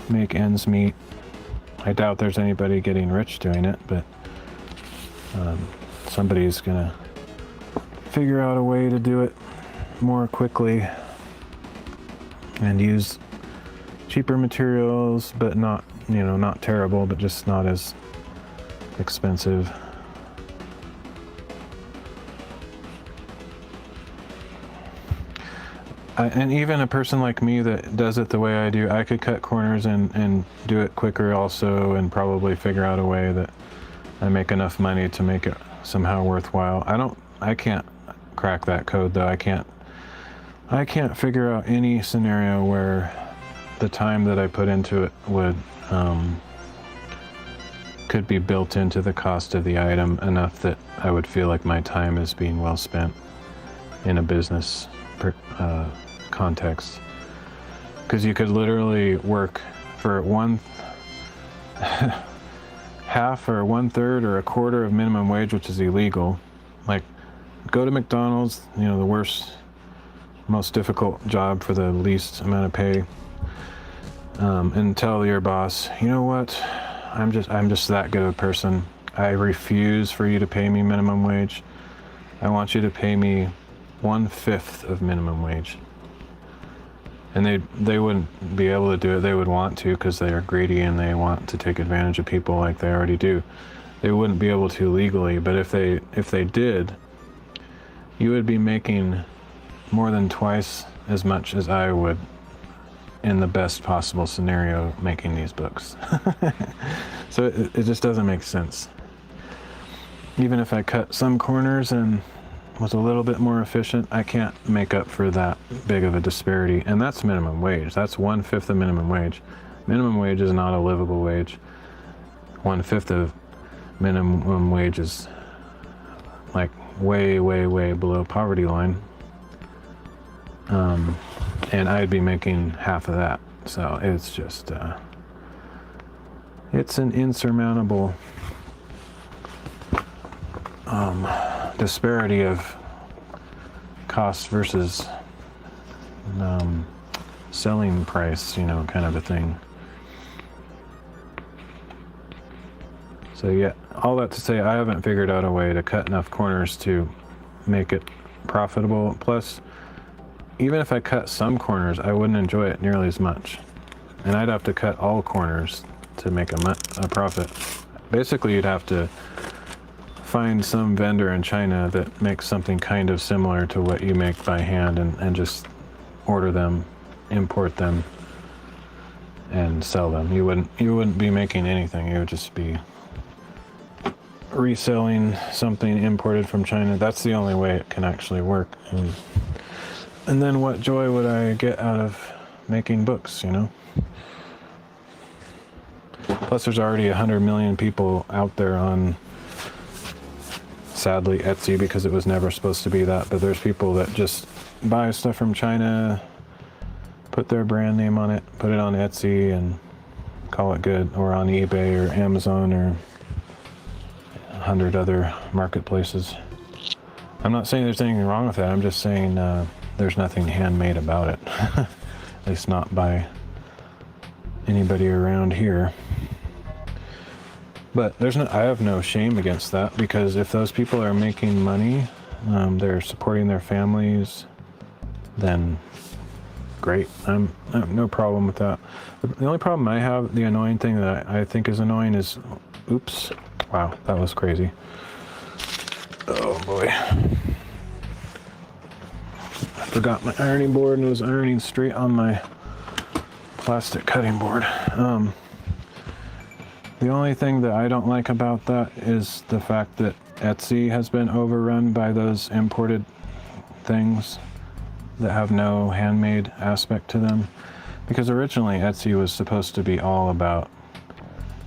make ends meet. I doubt there's anybody getting rich doing it, but somebody's gonna figure out a way to do it more quickly and use cheaper materials, but not, not terrible, but just not as expensive. And even a person like me that does it the way I do, I could cut corners and do it quicker also, and probably figure out a way that I make enough money to make it somehow worthwhile. I can't crack that code though. I can't figure out any scenario where the time that I put into it could be built into the cost of the item enough that I would feel like my time is being well spent in a business context. Because you could literally work for half or 1/3 or a quarter of minimum wage, which is illegal. Like, go to McDonald's, the worst, most difficult job for the least amount of pay, and tell your boss, you know what, I'm just that good of a person. I refuse for you to pay me minimum wage. I want you to pay me 1/5 of minimum wage. And they wouldn't be able to do it. They would want to, because they are greedy and they want to take advantage of people like they already do. They wouldn't be able to legally, but if they did, you would be making more than twice as much as I would in the best possible scenario making these books. So it just doesn't make sense. Even if I cut some corners and was a little bit more efficient, I can't make up for that big of a disparity. And that's minimum wage. That's 1/5 of minimum wage. Minimum wage is not a livable wage. 1/5 of minimum wage is like way, way, way below poverty line. And I'd be making half of that. So it's just, it's an insurmountable disparity of cost versus selling price, kind of a thing. So yeah, all that to say, I haven't figured out a way to cut enough corners to make it profitable. Plus, even if I cut some corners, I wouldn't enjoy it nearly as much. And I'd have to cut all corners to make a profit. Basically, you'd have to find some vendor in China that makes something kind of similar to what you make by hand and just order them, import them, and sell them. You wouldn't be making anything. You would just be reselling something imported from China. That's the only way it can actually work. And then what joy would I get out of making books, Plus there's already 100 million people out there on, sadly, Etsy, because it was never supposed to be that, but there's people that just buy stuff from China, put their brand name on it, put it on Etsy, and call it good, or on eBay or Amazon or 100 other marketplaces. I'm not saying there's anything wrong with that. I'm just saying there's nothing handmade about it, at least not by anybody around here. But I have no shame against that, because if those people are making money, they're supporting their families, then great. I have no problem with that. The only problem I have, the annoying thing that I think is annoying is, oops, wow, that was crazy. Oh boy. I forgot my ironing board and was ironing straight on my plastic cutting board. The only thing that I don't like about that is the fact that Etsy has been overrun by those imported things that have no handmade aspect to them. Because originally Etsy was supposed to be all about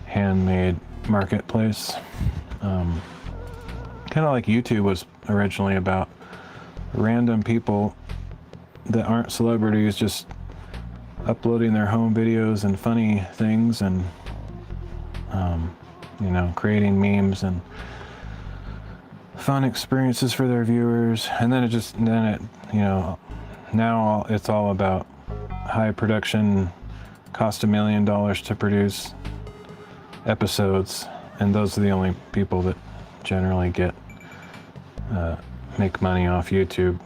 handmade marketplace. Kind of like YouTube was originally about random people that aren't celebrities just uploading their home videos and funny things and you know, creating memes and fun experiences for their viewers. And then you know, now it's all about high production, cost $1 million to produce episodes, and those are the only people that generally make money off YouTube.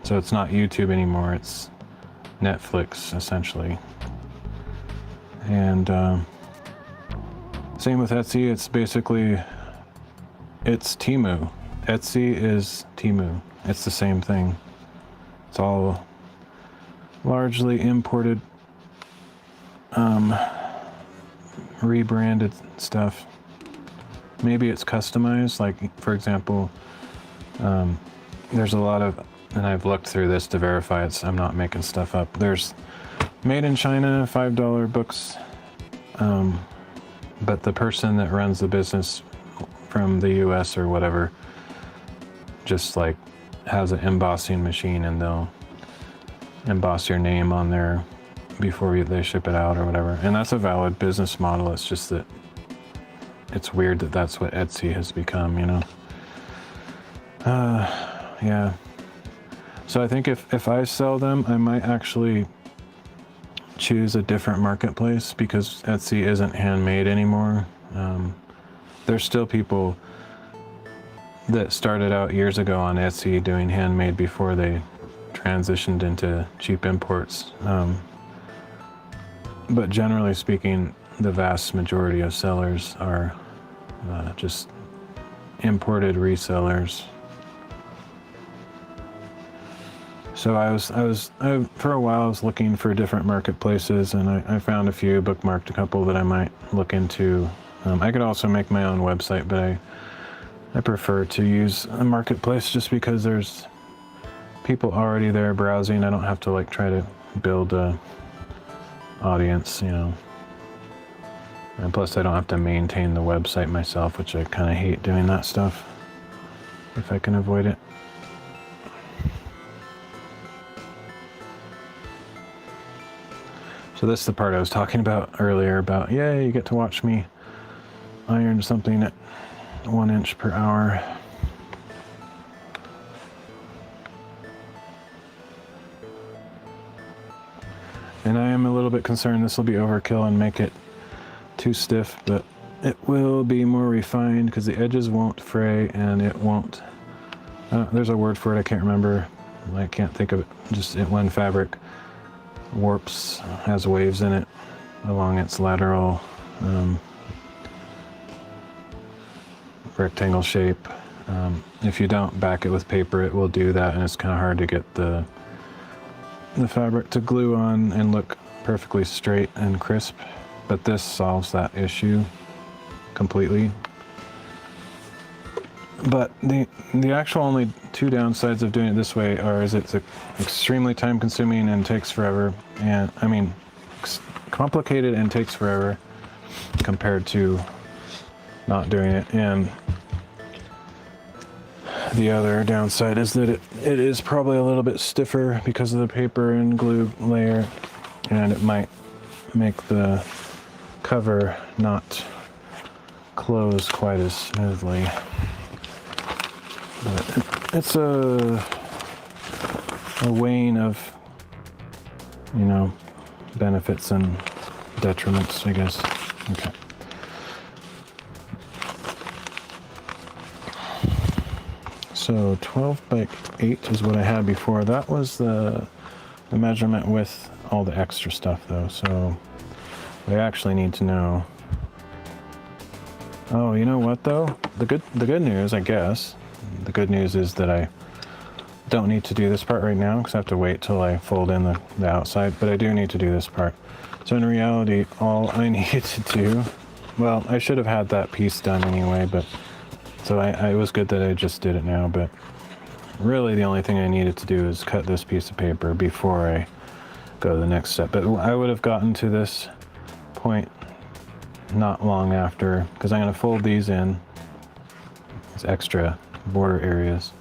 So it's not YouTube anymore, it's Netflix essentially. And same with Etsy, it's Temu. Etsy is Temu. It's the same thing. It's all largely imported, rebranded stuff. Maybe it's customized, like for example, there's a lot of, and I've looked through this to verify I'm not making stuff up. There's made in China, $5 books, but the person that runs the business from the US or whatever just like has an embossing machine, and they'll emboss your name on there before they ship it out or whatever. And that's a valid business model. It's just that it's weird that that's what Etsy has become, you know? Yeah. So I think if I sell them, I might actually choose a different marketplace, because Etsy isn't handmade anymore. There's still people that started out years ago on Etsy doing handmade before they transitioned into cheap imports. But generally speaking, the vast majority of sellers are just imported resellers. So for a while I was looking for different marketplaces, and I found a few, bookmarked a couple that I might look into. I could also make my own website, but I prefer to use a marketplace just because there's people already there browsing. I don't have to like try to build a audience, you know. And plus I don't have to maintain the website myself, which I kind of hate doing that stuff if I can avoid it. So this is the part I was talking about earlier about, yay, you get to watch me iron something at 1 inch per hour. And I am a little bit concerned this will be overkill and make it too stiff, but it will be more refined because the edges won't fray and it won't, there's a word for it, I can't remember. I can't think of it. Just when fabric warps, has waves in it along its lateral rectangle shape. If you don't back it with paper, it will do that, and it's kind of hard to get the fabric to glue on and look perfectly straight and crisp, but this solves that issue completely. But the actual only two downsides of doing it this way is it's extremely time consuming and takes forever, and I mean complicated and takes forever compared to not doing it. And the other downside is that it is probably a little bit stiffer because of the paper and glue layer, and it might make the cover not close quite as smoothly. But it's a weighing of, you know, benefits and detriments, I guess. Okay. So 12 by 8 is what I had before. That was the measurement with all the extra stuff though, so I actually need to know. Oh, you know what though? The good news, I guess, the good news is that I don't need to do this part right now because I have to wait till I fold in the outside, but I do need to do this part. So in reality, all I needed to do, well, I should have had that piece done anyway, but so it was good that I just did it now, but really the only thing I needed to do is cut this piece of paper before I go to the next step. But I would have gotten to this point not long after, because I'm going to fold these in. It's extra border areas.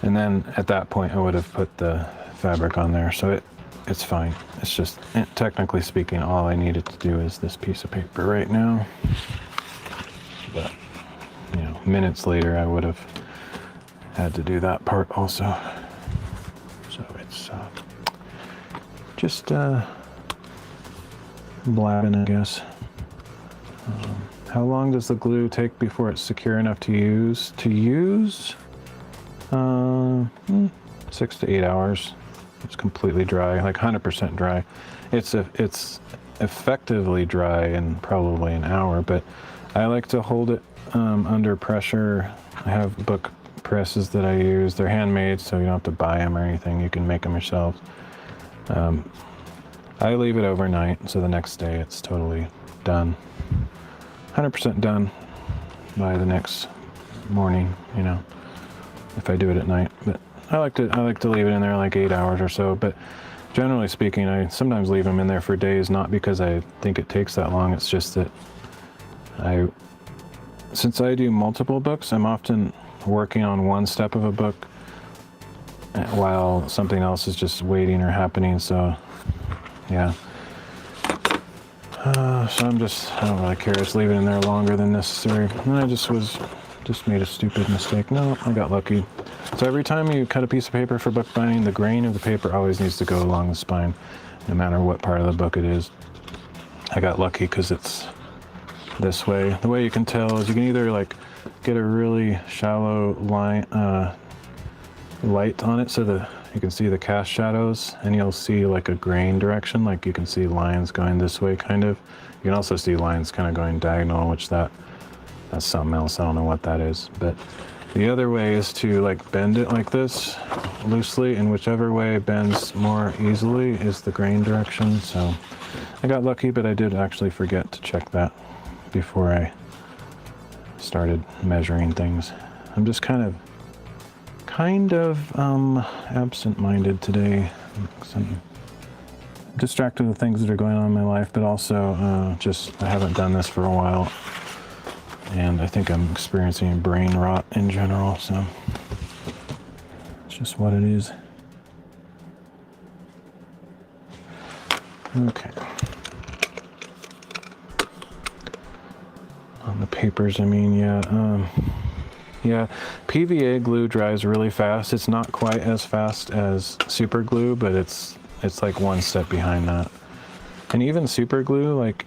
And then at that point I would have put the fabric on there, so it's fine. It's just, technically speaking, all I needed to do is this piece of paper right now. But, you know, minutes later I would have had to do that part also. So it's just blabbing, I guess. How long does the glue take before it's secure enough to use? 6 to 8 hours. It's completely dry, like 100% dry. It's effectively dry in probably an hour, but I like to hold it under pressure. I have book presses that I use. They're handmade, so you don't have to buy them or anything. You can make them yourself. I leave it overnight, so the next day it's totally done. 100% done by the next morning, you know, if I do it at night. But I like to leave it in there like 8 hours or so. But generally speaking, I sometimes leave them in there for days, not because I think it takes that long. It's just that since I do multiple books, I'm often working on one step of a book while something else is just waiting or happening. So yeah. So I don't really care. Just leave it in there longer than necessary. And I just made a stupid mistake. No, I got lucky. So every time you cut a piece of paper for bookbinding, the grain of the paper always needs to go along the spine, no matter what part of the book it is. I got lucky because it's this way. The way you can tell is you can either like get a really shallow line, light on it so that you can see the cast shadows, and you'll see like a grain direction, like you can see lines going this way kind of. You can also see lines kind of going diagonal, which that's something else. I don't know what that is. But the other way is to like bend it like this loosely, and whichever way bends more easily is the grain direction. So I got lucky, but I did actually forget to check that before I started measuring things. I'm just kind of absent-minded today. I'm distracted with things that are going on in my life, but also I haven't done this for a while, and I think I'm experiencing brain rot in general, so it's just what it is. Okay. On the papers, I mean, yeah, PVA glue dries really fast. It's not quite as fast as super glue, but it's like one step behind that. And even super glue, like,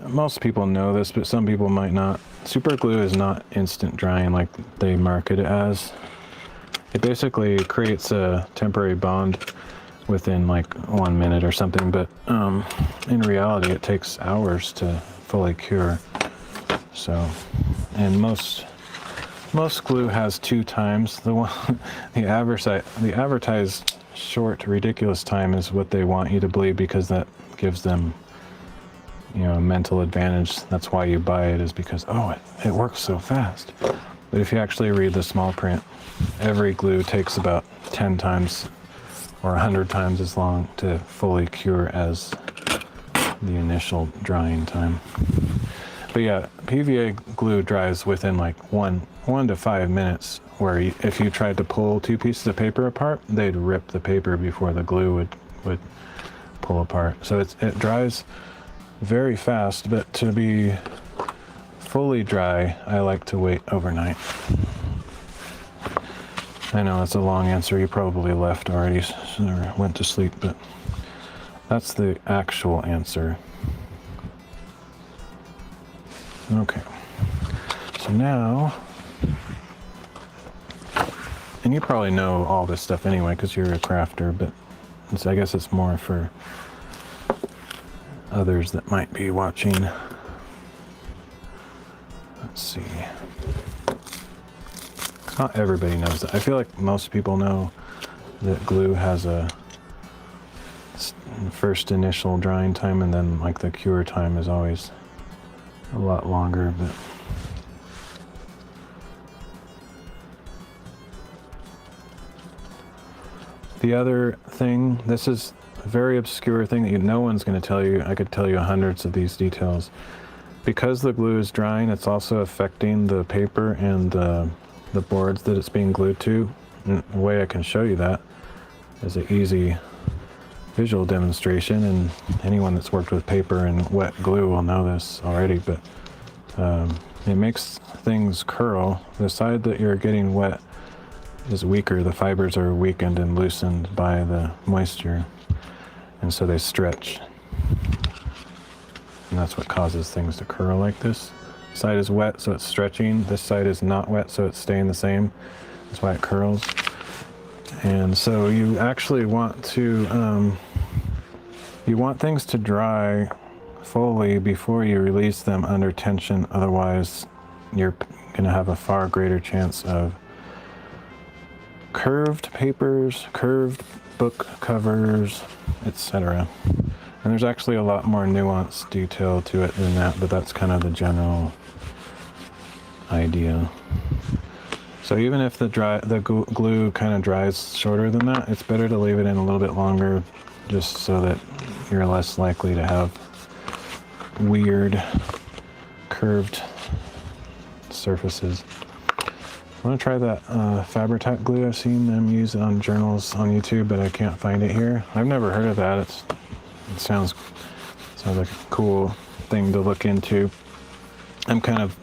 most people know this, but some people might not. Super glue is not instant drying like they market it as. It basically creates a temporary bond within like 1 minute or something, but in reality it takes hours to fully cure. So, and most glue has 2 times. The advertised short, ridiculous time is what they want you to believe, because that gives them, you know, a mental advantage. That's why you buy it, is because, oh, it works so fast. But if you actually read the small print, every glue takes about 10 times or 100 times as long to fully cure as the initial drying time. But yeah, PVA glue dries within like 1 to 5 minutes, where if you tried to pull 2 pieces of paper apart, they'd rip the paper before the glue would pull apart. So it dries very fast, but to be fully dry, I like to wait overnight. I know that's a long answer. You probably left already or went to sleep, but that's the actual answer. Okay, so now, and you probably know all this stuff anyway because you're a crafter, but I guess it's more for others that might be watching. Let's see. Not everybody knows that. I feel like most people know that glue has a first initial drying time, and then like the cure time is always a lot longer, but the other thing, this is a very obscure thing that no one's going to tell you. I could tell you hundreds of these details. because the glue is drying, it's also affecting the paper and the boards that it's being glued to. And the way I can show you that is an easy visual demonstration, and anyone that's worked with paper and wet glue will know this already, but it makes things curl. The side that you're getting wet is weaker. The fibers are weakened and loosened by the moisture, and so they stretch. And that's what causes things to curl like this. This side is wet, so it's stretching. This side is not wet, so it's staying the same. That's why it curls. And so you actually want to, you want things to dry fully before you release them under tension. Otherwise, you're going to have a far greater chance of curved papers, curved book covers, etc. And there's actually a lot more nuanced detail to it than that, but that's kind of the general idea. So even if the glue kind of dries shorter than that, it's better to leave it in a little bit longer, just so that you're less likely to have weird curved surfaces. I want to try that Fabri-Tac glue. I've seen them use it on journals on YouTube, but I can't find it here. I've never heard of that. It sounds like a cool thing to look into. I'm kind of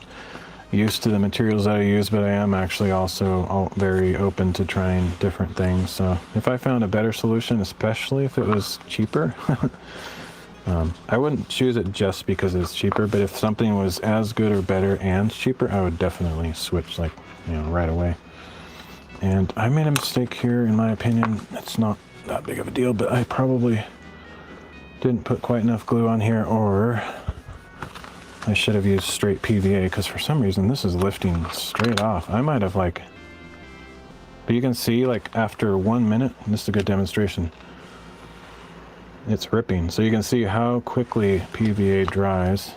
used to the materials that I use, but I am actually also very open to trying different things. So if I found a better solution, especially if it was cheaper, I wouldn't choose it just because it's cheaper, but if something was as good or better and cheaper, I would definitely switch, like, right away. And I made a mistake here, in my opinion. It's not that big of a deal, but I probably didn't put quite enough glue on here, or I should have used straight PVA, because for some reason this is lifting straight off. I might have but you can see, after 1 minute, this is a good demonstration, it's ripping. So you can see how quickly PVA dries.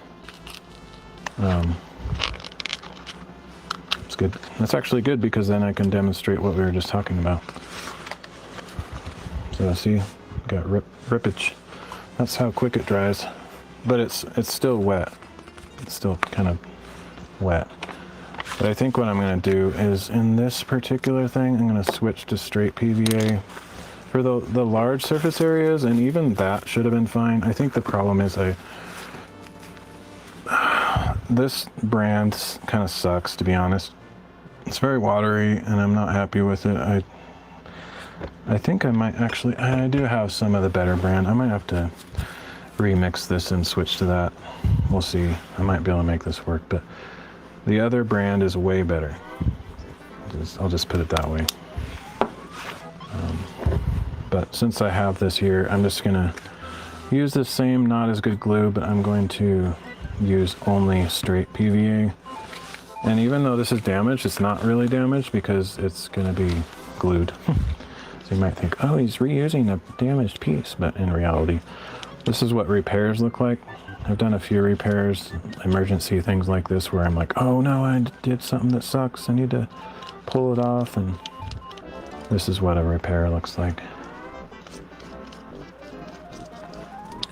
It's good. That's actually good, because then I can demonstrate what we were just talking about. So see, got rippage. That's how quick it dries, but it's still wet. It's still kind of wet. But I think what I'm going to do is, in this particular thing, I'm going to switch to straight PVA for the large surface areas, and even that should have been fine. I think the problem is this brand kind of sucks, to be honest. It's very watery, and I'm not happy with it. I think I might actually, I do have some of the better brand. I might have to remix this and switch to that. We'll see. I might be able to make this work, but the other brand is way better. I'll just put it that way. But since I have this here, I'm just gonna use the same not as good glue, but I'm going to use only straight PVA. And even though this is damaged, it's not really damaged, because it's gonna be glued. So you might think, oh, he's reusing a damaged piece, but in reality, this is what repairs look like. I've done a few repairs, emergency things like this, where I'm like, oh no, I did something that sucks, I need to pull it off, and this is what a repair looks like.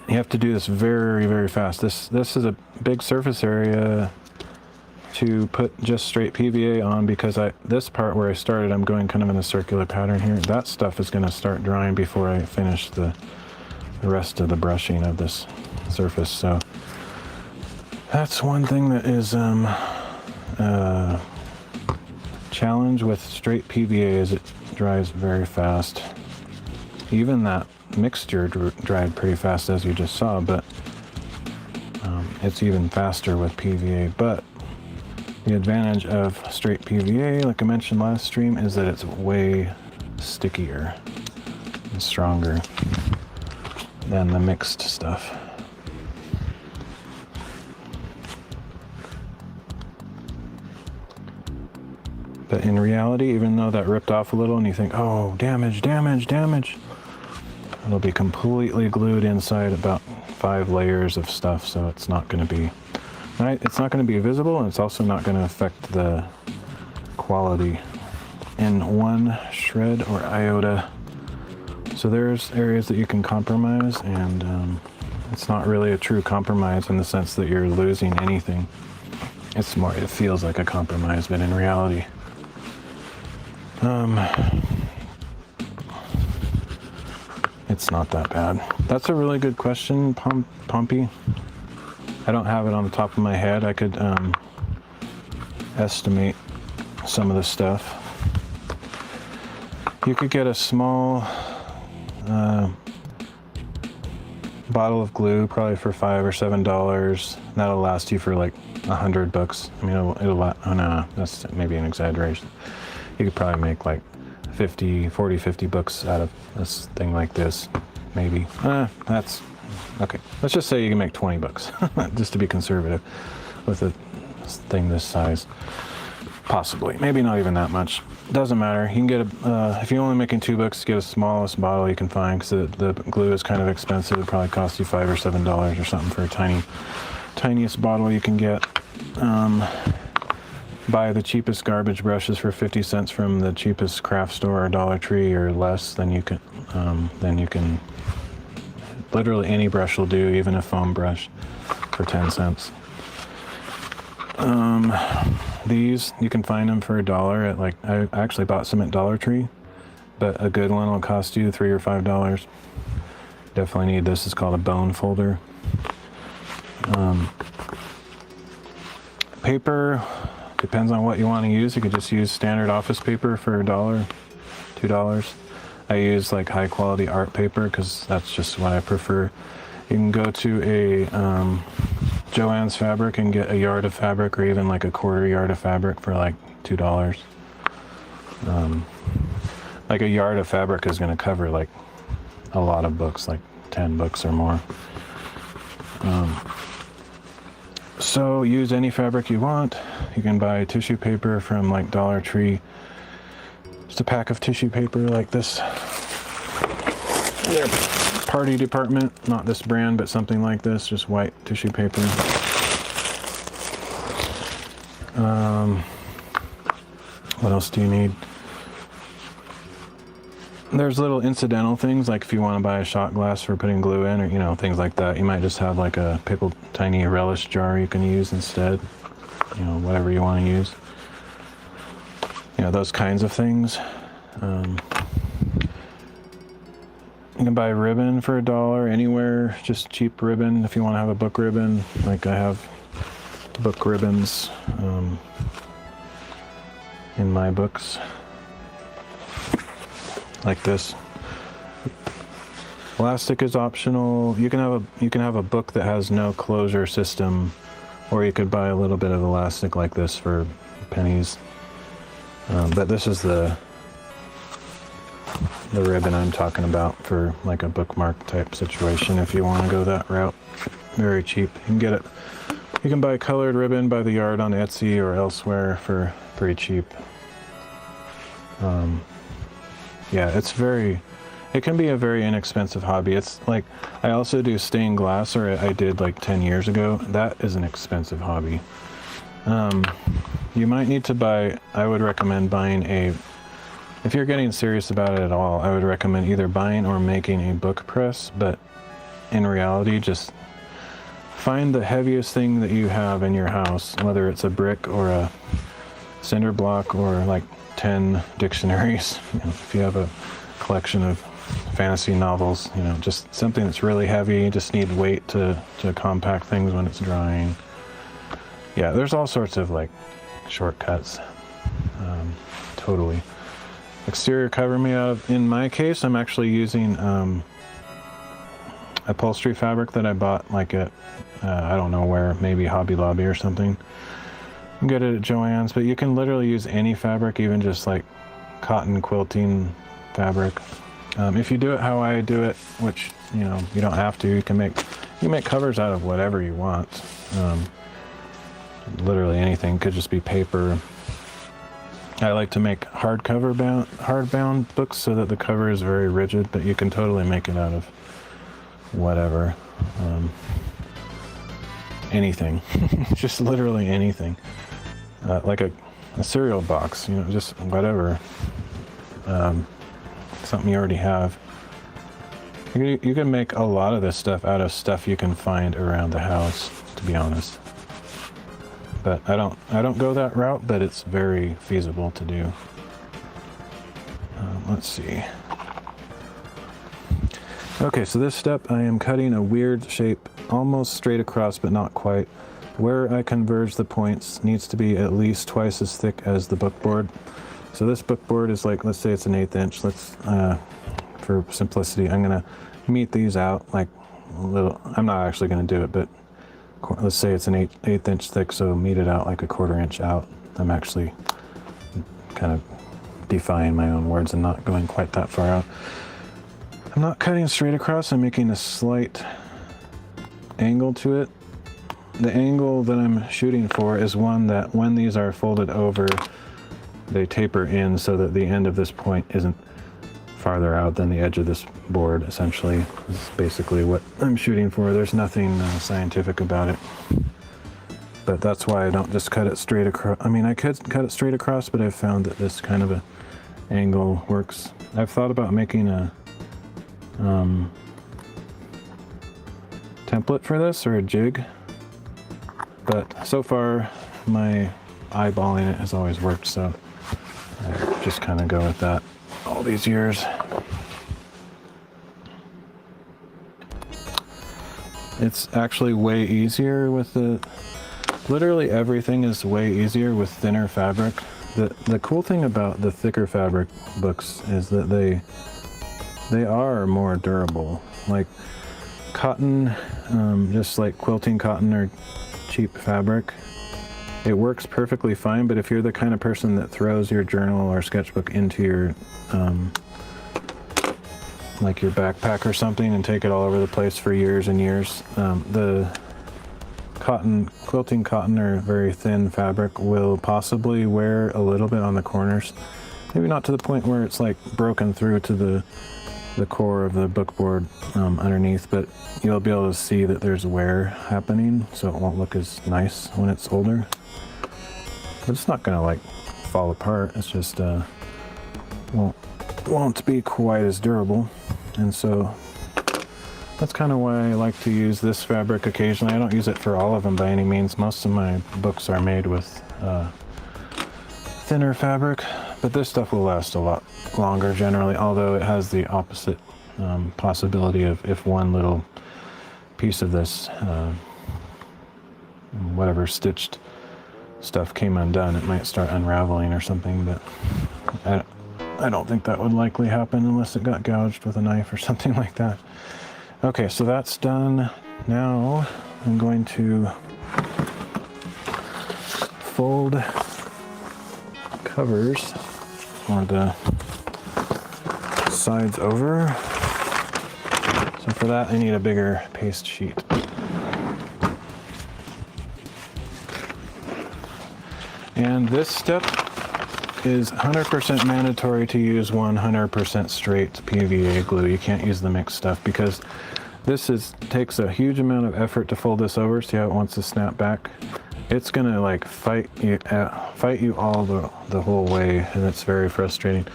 You have to do this very, very fast. This is a big surface area to put just straight PVA on, because this part where I started, I'm going kind of in a circular pattern here. That stuff is going to start drying before I finish the rest of the brushing of this surface. So that's one thing that is challenge with straight PVA, is it dries very fast. Even that mixture dried pretty fast, as you just saw, but it's even faster with PVA. But the advantage of straight PVA, like I mentioned last stream, is that it's way stickier and stronger than the mixed stuff. But in reality, even though that ripped off a little and you think, oh, damage, damage, damage, it'll be completely glued inside about 5 layers of stuff, so it's not going to be visible, and it's also not going to affect the quality in one shred or iota. So there's areas that you can compromise, and It's not really a true compromise in the sense that you're losing anything. It's more, it feels like a compromise, but in reality, it's not that bad. That's a really good question, Pompey. I don't have it on the top of my head. I could estimate some of the stuff. You could get a small bottle of glue, probably for $5 or $7. That'll last you for like $100. I mean, oh no, that's maybe an exaggeration. You could probably make like 40, 50 books out of this thing like this, maybe. That's okay. Let's just say you can make 20 books, just to be conservative, with a thing this size. Possibly, maybe not even that much. Doesn't matter. You can get if you're only making 2 books, get a smallest bottle you can find, because the glue is kind of expensive. It probably costs you $5 or $7 or something for a tiniest bottle you can get. Buy the cheapest garbage brushes for 50 cents from the cheapest craft store or Dollar Tree or less. Then you can literally any brush will do, even a foam brush for 10 cents. These, you can find them for $1 at, like, I actually bought some at Dollar Tree, but a good one will cost you $3 or $5. Definitely need this. It's called a bone folder. Paper, depends on what you want to use. You could just use standard office paper for $1, $2. I use like high quality art paper because that's just what I prefer. You can go to a Joann's Fabric and get a yard of fabric, or even like a quarter yard of fabric for like $2. Like a yard of fabric is going to cover like a lot of books, like 10 books or more. So use any fabric you want. You can buy tissue paper from like Dollar Tree. Just a pack of tissue paper like this. Their party department, not this brand, but something like this, just white tissue paper. What else do you need? There's little incidental things, like if you want to buy a shot glass for putting glue in, or things like that. You might just have like a pickled tiny relish jar you can use instead. Whatever you want to use. Those kinds of things. You can buy ribbon for $1 anywhere, just cheap ribbon if you want to have a book ribbon. Like I have book ribbons in my books. Like this. Elastic is optional. You can have a book that has no closure system, or you could buy a little bit of elastic like this for pennies. But this is the ribbon I'm talking about for like a bookmark type situation. If you want to go that route, very cheap. You can get it. You can buy colored ribbon by the yard on Etsy or elsewhere for pretty cheap. Yeah, it can be a very inexpensive hobby. It's like, I also do stained glass, or I did like 10 years ago. That is an expensive hobby. You might need to buy, I would recommend buying if you're getting serious about it at all, I would recommend either buying or making a book press, but in reality, just find the heaviest thing that you have in your house, whether it's a brick or a cinder block or like 10 dictionaries. If you have a collection of fantasy novels, just something that's really heavy. You just need weight to compact things when it's drying. Yeah, there's all sorts of like shortcuts. Totally. Exterior cover made out of, in my case, I'm actually using upholstery fabric that I bought like at, I don't know where, maybe Hobby Lobby or something. You can get it at Joann's, but you can literally use any fabric, even just like cotton quilting fabric. If you do it how I do it, which, you don't have to, you can make covers out of whatever you want. Literally anything. Could just be paper. I like to make hardbound books so that the cover is very rigid, but you can totally make it out of whatever. Anything. Just literally anything. Like a cereal box, just whatever. Something you already have. You can make a lot of this stuff out of stuff you can find around the house, to be honest. But I don't go that route, but it's very feasible to do. Let's see. Okay, so this step I am cutting a weird shape, almost straight across, but not quite. Where I converge the points needs to be at least twice as thick as the bookboard. So this bookboard is like, let's say it's an 1/8 inch. Let's, for simplicity, I'm gonna meet these out like a little. I'm not actually gonna do it, but let's say it's an 1/8 inch thick, so meet it out like a 1/4 inch out. I'm actually kind of defying my own words and not going quite that far out. I'm not cutting straight across, I'm making a slight angle to it. The angle that I'm shooting for is one that when these are folded over, they taper in so that the end of this point isn't farther out than the edge of this board, essentially. This is basically what I'm shooting for. There's nothing scientific about it. But that's why I don't just cut it straight across. I mean, I could cut it straight across, but I've found that this kind of a angle works. I've thought about making a template for this, or a jig, but so far my eyeballing it has always worked, so I just kind of go with that all these years. It's actually way easier with literally everything is way easier with thinner fabric. The cool thing about the thicker fabric books is that they are more durable. Like cotton, just like quilting cotton or cheap fabric, it works perfectly fine, but if you're the kind of person that throws your journal or sketchbook into your like your backpack or something and take it all over the place for years and years, the quilting cotton or very thin fabric will possibly wear a little bit on the corners. Maybe not to the point where it's like broken through to the core of the bookboard underneath, but you'll be able to see that there's wear happening, so it won't look as nice when it's older. But it's not gonna like fall apart, it's just won't be quite as durable. And so that's kind of why I like to use this fabric occasionally. I don't use it for all of them by any means. Most of my books are made with thinner fabric, but this stuff will last a lot longer generally, although it has the opposite possibility of if one little piece of this whatever stitched stuff came undone, it might start unraveling or something, but I don't think that would likely happen unless it got gouged with a knife or something like that. Okay, so that's done. Now I'm going to fold covers or the sides over. So for that I need a bigger paste sheet. And this step is 100% mandatory to use 100% straight PVA glue. You can't use the mixed stuff because this takes a huge amount of effort to fold this over. See how it wants to snap back? It's gonna like fight you all the whole way, and it's very frustrating.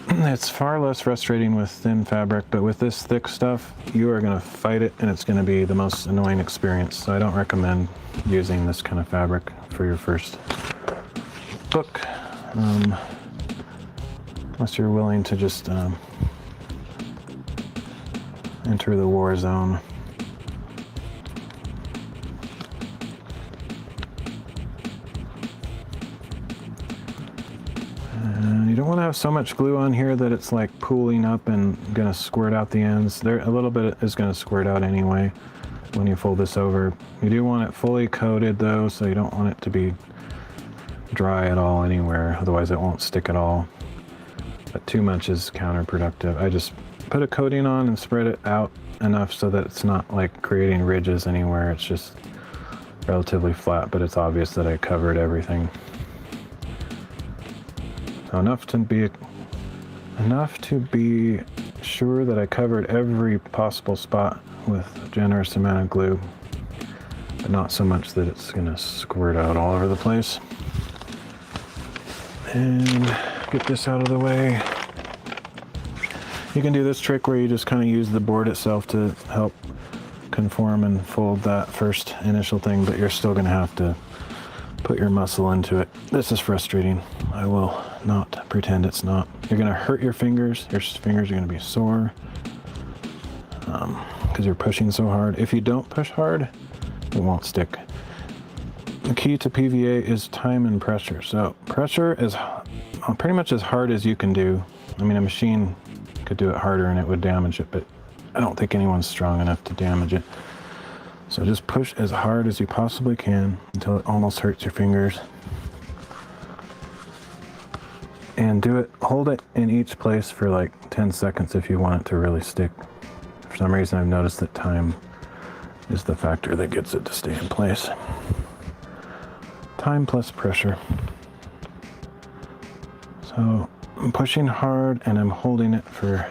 It's far less frustrating with thin fabric, but with this thick stuff, you are gonna fight it, and it's gonna be the most annoying experience. So I don't recommend using this kind of fabric for your first book, unless you're willing to just enter the war zone. And you don't want to have so much glue on here that it's like pooling up and gonna squirt out the ends. There, a little bit is gonna squirt out anyway when you fold this over. You do want it fully coated though, so you don't want it to be dry at all anywhere, otherwise it won't stick at all. But too much is counterproductive. I just put a coating on and spread it out enough so that it's not like creating ridges anywhere. It's just relatively flat, but it's obvious that I covered everything. So enough to be sure that I covered every possible spot with a generous amount of glue, but not so much that it's gonna squirt out all over the place. And get this out of the way. You can do this trick where you just kind of use the board itself to help conform and fold that first initial thing, but you're still going to have to put your muscle into it. This is frustrating. I will not pretend it's not. You're going to hurt your fingers. Your fingers are going to be sore because you're pushing so hard. If you don't push hard, it won't stick. The key to PVA is time and pressure. So pressure is pretty much as hard as you can do. I mean, a machine could do it harder and it would damage it, but I don't think anyone's strong enough to damage it. So just push as hard as you possibly can until it almost hurts your fingers. And hold it in each place for like 10 seconds if you want it to really stick. For some reason I've noticed that time is the factor that gets it to stay in place. Time plus pressure. So I'm pushing hard and I'm holding it for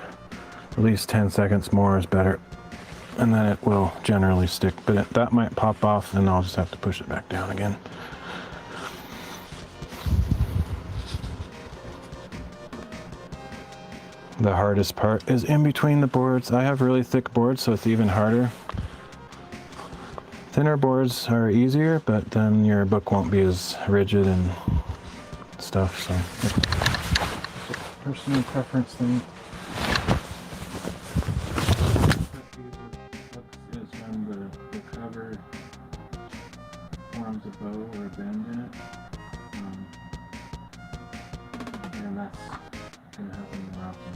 at least 10 seconds more is better. And then it will generally stick, but that might pop off and I'll just have to push it back down again. The hardest part is in between the boards. I have really thick boards, so it's even harder. Thinner boards are easier, but then your book won't be as rigid and stuff, so. Personal preference thing. Is when the cover forms a bow or a bend in it. And that's going to happen more often.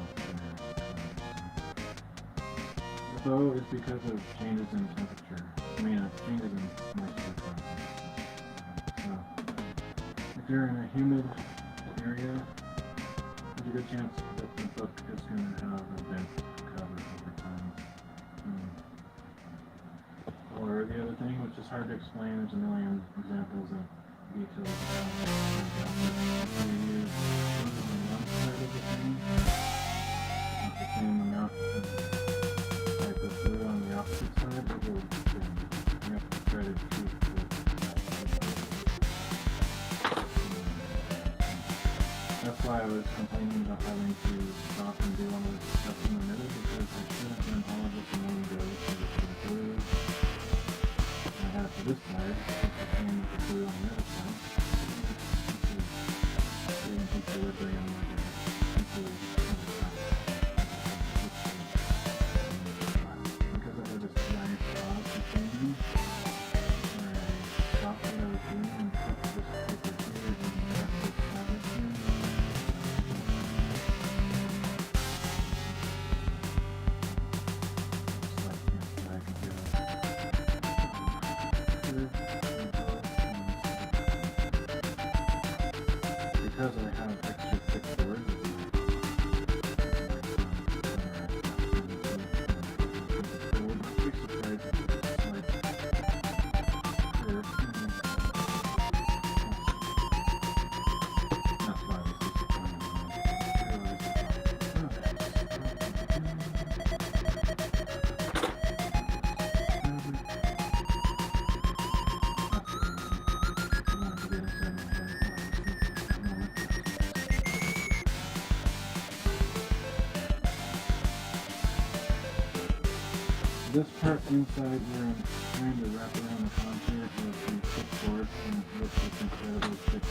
The bow is because of changes in temperature. I mean, changes in moisture content. So, if you're in a humid area, there's a good chance that the book is going to have a bent cover over time. Or the other thing, which is hard to explain, there's a million examples of details of how it you use glue on one side of the thing, not the same amount of type of glue on the opposite side, but you have to try to keep that's why I was complaining about having to stop and do one of the stuff in the middle, because I shouldn't have done all of this in one go for the glue. I have to this side, it's the same with the glue on the other side. Getting equilibrium like because I had this giant pause between them, where I stopped what I was doing and put this paper here and left this fabric here. Because I have extra thick boards with this part inside where I'm trying to wrap around the contour of the thick board and with this incredibly thick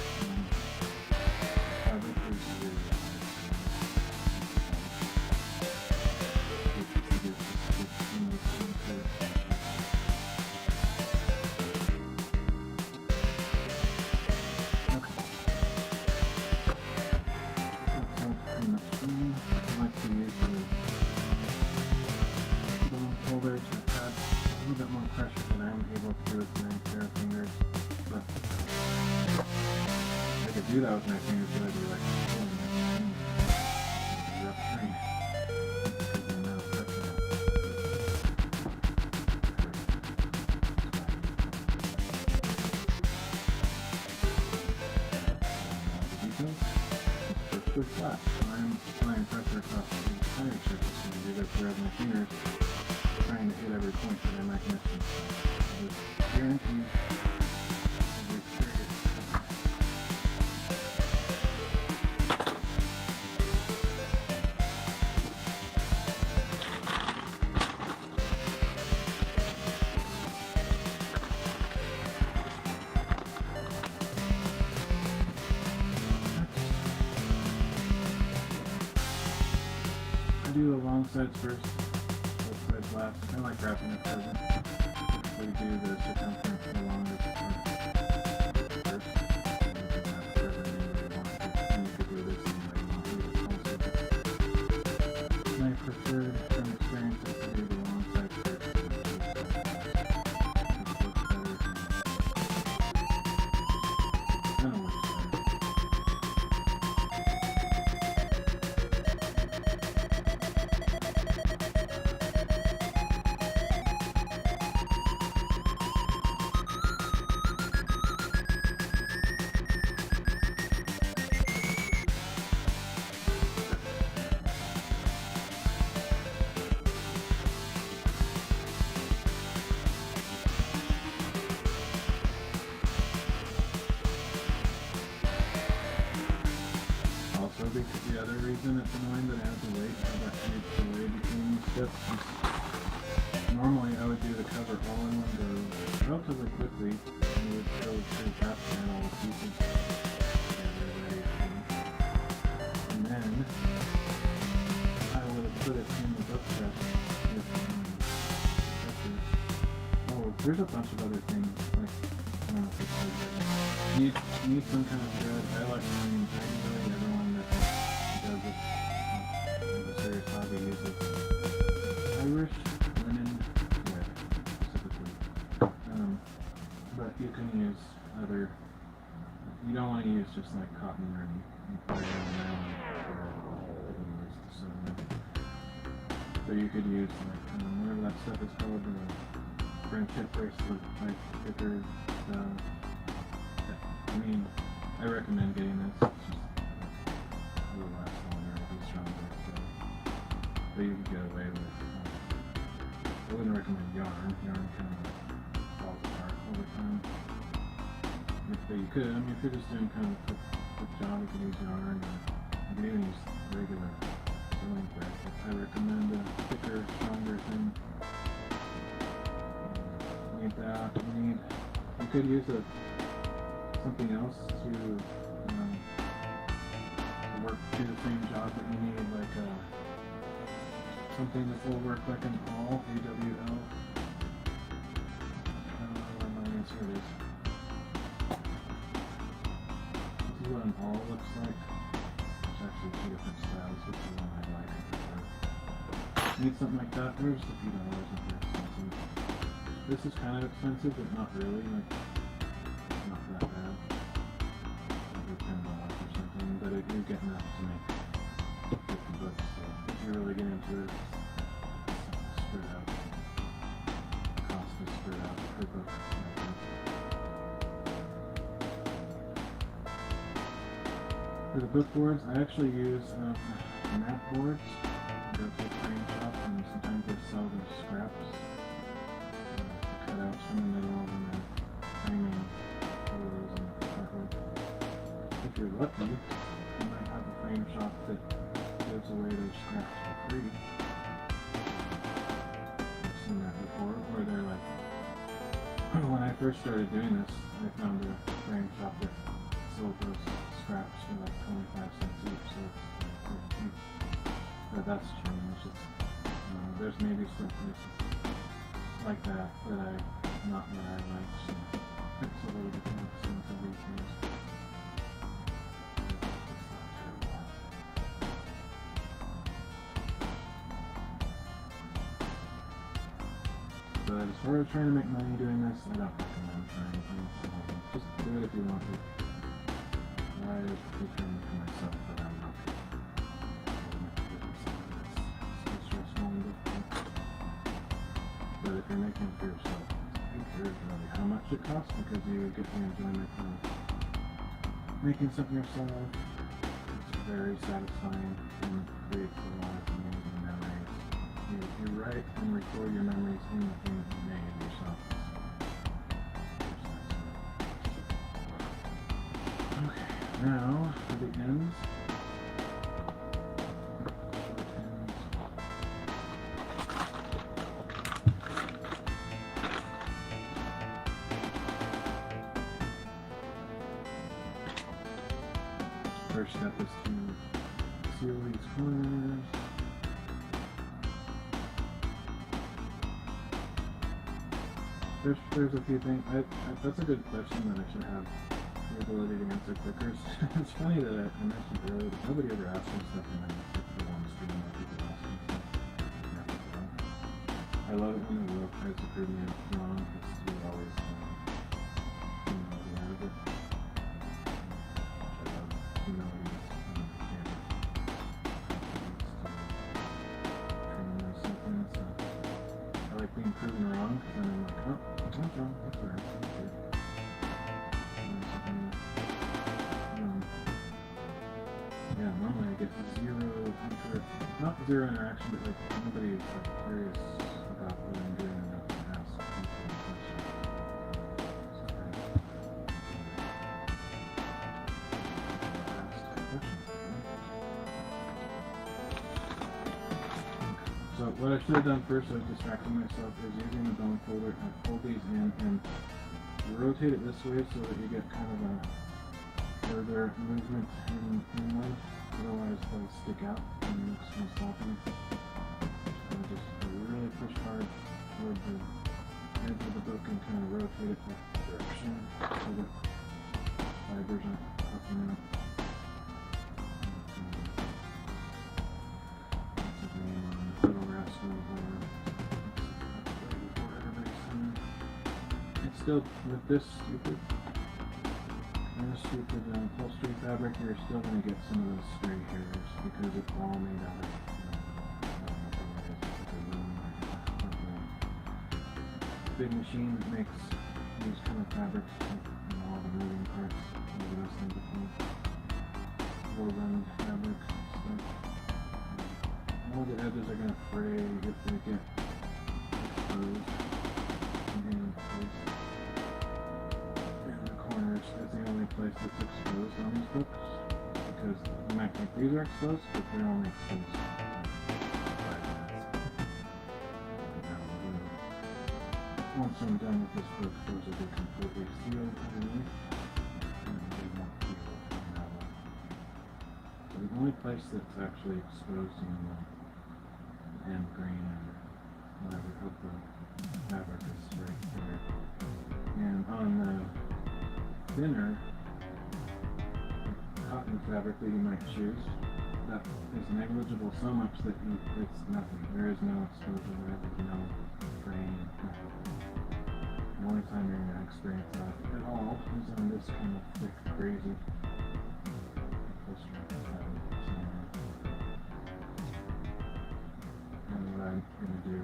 fabric is the holder to add a little bit more pressure than I'm able to do with my pair of fingers. But I could do that with my fingers, but I'd be like pulling my fingers. It's a rough thing. Because of the amount of pressure. It's perfectly flat. So I'm applying pressure across the entire surface and I do that throughout my fingers, trying to hit every point that I might miss. I would guarantee every period. do the long sides first, both sides last. Kind of like wrapping a present. So you do the circumference the longest part first. And you can wrap the present any way you want to. And you could do this any way you want to also. My preferred from experience is to do the long sides first. And the both sides last. It looks better. Kind of works better. Also, because the other reason it's annoying that it has to wait, or that needs to delay between steps, is normally I would do the cover all in one go relatively quickly, and you would go pretty fast and all the pieces together ready to finish. And then I would have put it in the book press with pressures. Oh, there's a bunch of other things, like, I don't know if it's like you need some kind of thread. I like using really everyone that does it as a serious hobby uses Irish linen thread specifically. But you can use other, you don't want to use just like cotton or any nylon so you could use like whatever that stuff is called, the French hip bracelet, like thicker stuff. I mean, I recommend getting this. It's just a little less longer, it'll be stronger. So. But you can get away with. I wouldn't recommend yarn. Yarn kind of falls apart over time. But you could. I mean, if you're just doing kind of a quick job, you can use yarn. Or you can even use regular sewing thread. I recommend a thicker, stronger thing. Need that. You could use something else to work do the same job, but you need like something that will work like an awl, AWL. My answer is this is what an awl looks like. There's actually two different styles, which is one I like. Need something like that. They're just a few dollars if they're expensive. This is kind of expensive, but not really. Like, not that bad. Maybe $10 or something, but you're getting enough to make 50 books. So if you really get into it, it's spread out. The cost is spread out per book. For the book boards, I actually use mat boards. I go to a frame shop, and sometimes they sell their scraps. Cutouts from the middle and then framing photos and artwork. If you're lucky, you might have a frame shop that gives away those scraps for free. I've seen that before, where they're like, when I first started doing this, I found a frame shop that sold those scraps for like 25 cents each, so it's like cheap. But that's changed. There's maybe some places like that not that I like, so it's a little bit more expensive these days. But as far as trying to make money doing this, I don't recommend trying to. Just do it if you want to. I determined for myself that I'm not going to do this. It's stressful and difficult. But if you're making it for yourself, who cares really how much it costs, because you get the enjoyment of making something yourself. It's very satisfying and creates a lot of amazing memories. You write and record your memories in the things you made yourself. Okay, now for the ends. First step is to seal these corners. there's a few things. That's a good question that I should have the ability to answer quicker. It's funny that I mentioned earlier that nobody ever asked me stuff, and then it's the one stream that people ask me stuff. I love it when the world tries to prove me wrong, because we always humility out of it. I love humility and something, so I like being proven wrong, because then I'm like, oh, that's wrong, that's alright, that's good. Yeah, normally I get not zero interaction, but like nobody is like curious about what I'm doing enough to ask people questions. So what I should have done first, I was distracting myself, is using the bone folder and fold these in and rotate it this way so that you get kind of a further movement inward. Otherwise they'll stick out and it looks kind of sloppy. So just really push hard toward the edge of the book and kind of rotate it that direction so that fibers aren't popping out. It's still, with this stupid upholstery fabric, you're still going to get some of those stray hairs because it's all made out of big machine that makes these kind of fabrics, all the moving parts, all the rest of the woven fabric stuff. All the edges are going to fray if they get exposed in place. And the corners is the only place that's exposed on these books, because you might think these are exposed, but they're only exposed 5 minutes. Once I'm done with this book, those will be completely sealed underneath, and they won't peel from that one. So the only place that's actually exposed in the end grain or whatever of the fabric is right there. And on the thinner cotton fabric that you might choose, that is negligible so much that it's nothing. There is no exposure there, there's no grain, nothing. The only time you're going to experience that at all is on this kind of thick, crazy upholstery fabric. And what I'm going to do,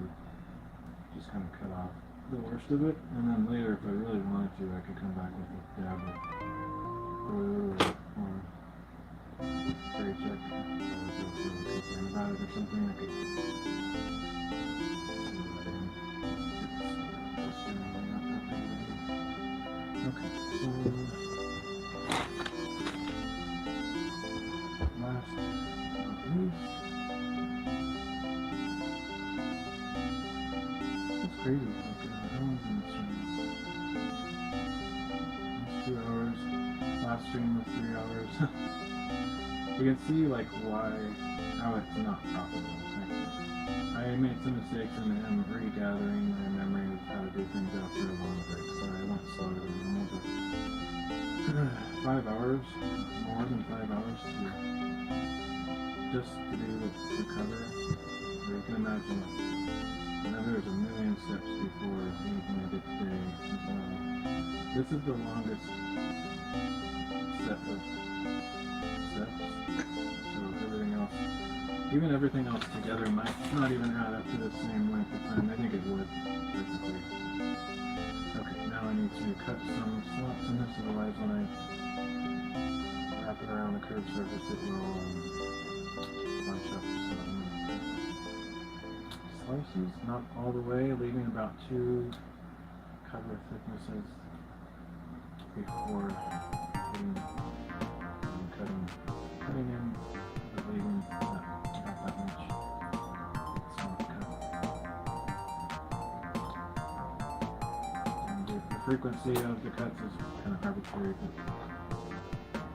just kind of cut off the worst of it, and then later, if I really wanted to, I could come back with a dab of glue or spray check, about it or something. I could seal that in. Okay, so last but not least, it's crazy. How long is this stream? It's 2 hours. Last stream was 3 hours. You can see like how it's not profitable. I made some mistakes and I'm regathering my memory of how to do things after a long break, so I went slower than normal, but 5 hours, more than 5 hours just to do the cover. So you can imagine, there's a million steps before anything I did today as well. This is the longest set of steps, so even everything else together might not even add up to the same length of time. I think it would, technically. Okay, now I need to cut some slots in this, otherwise when I wrap it around the curved surface it will bunch up some slices, not all the way, leaving about 2 cover thicknesses before cutting in, but leaving not that much. It's not cut. And the frequency of the cuts is kind of arbitrary, but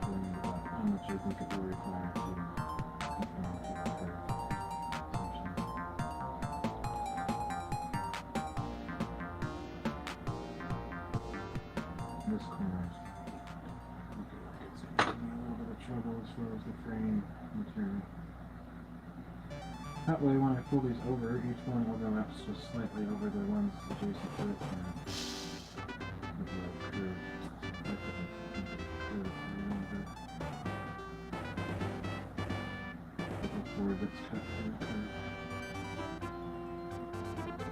how much I think it will require to conform to the curve. That way when I pull these over, each one overlaps just slightly over the ones adjacent to it. With a curve. Before it's cut through the curve.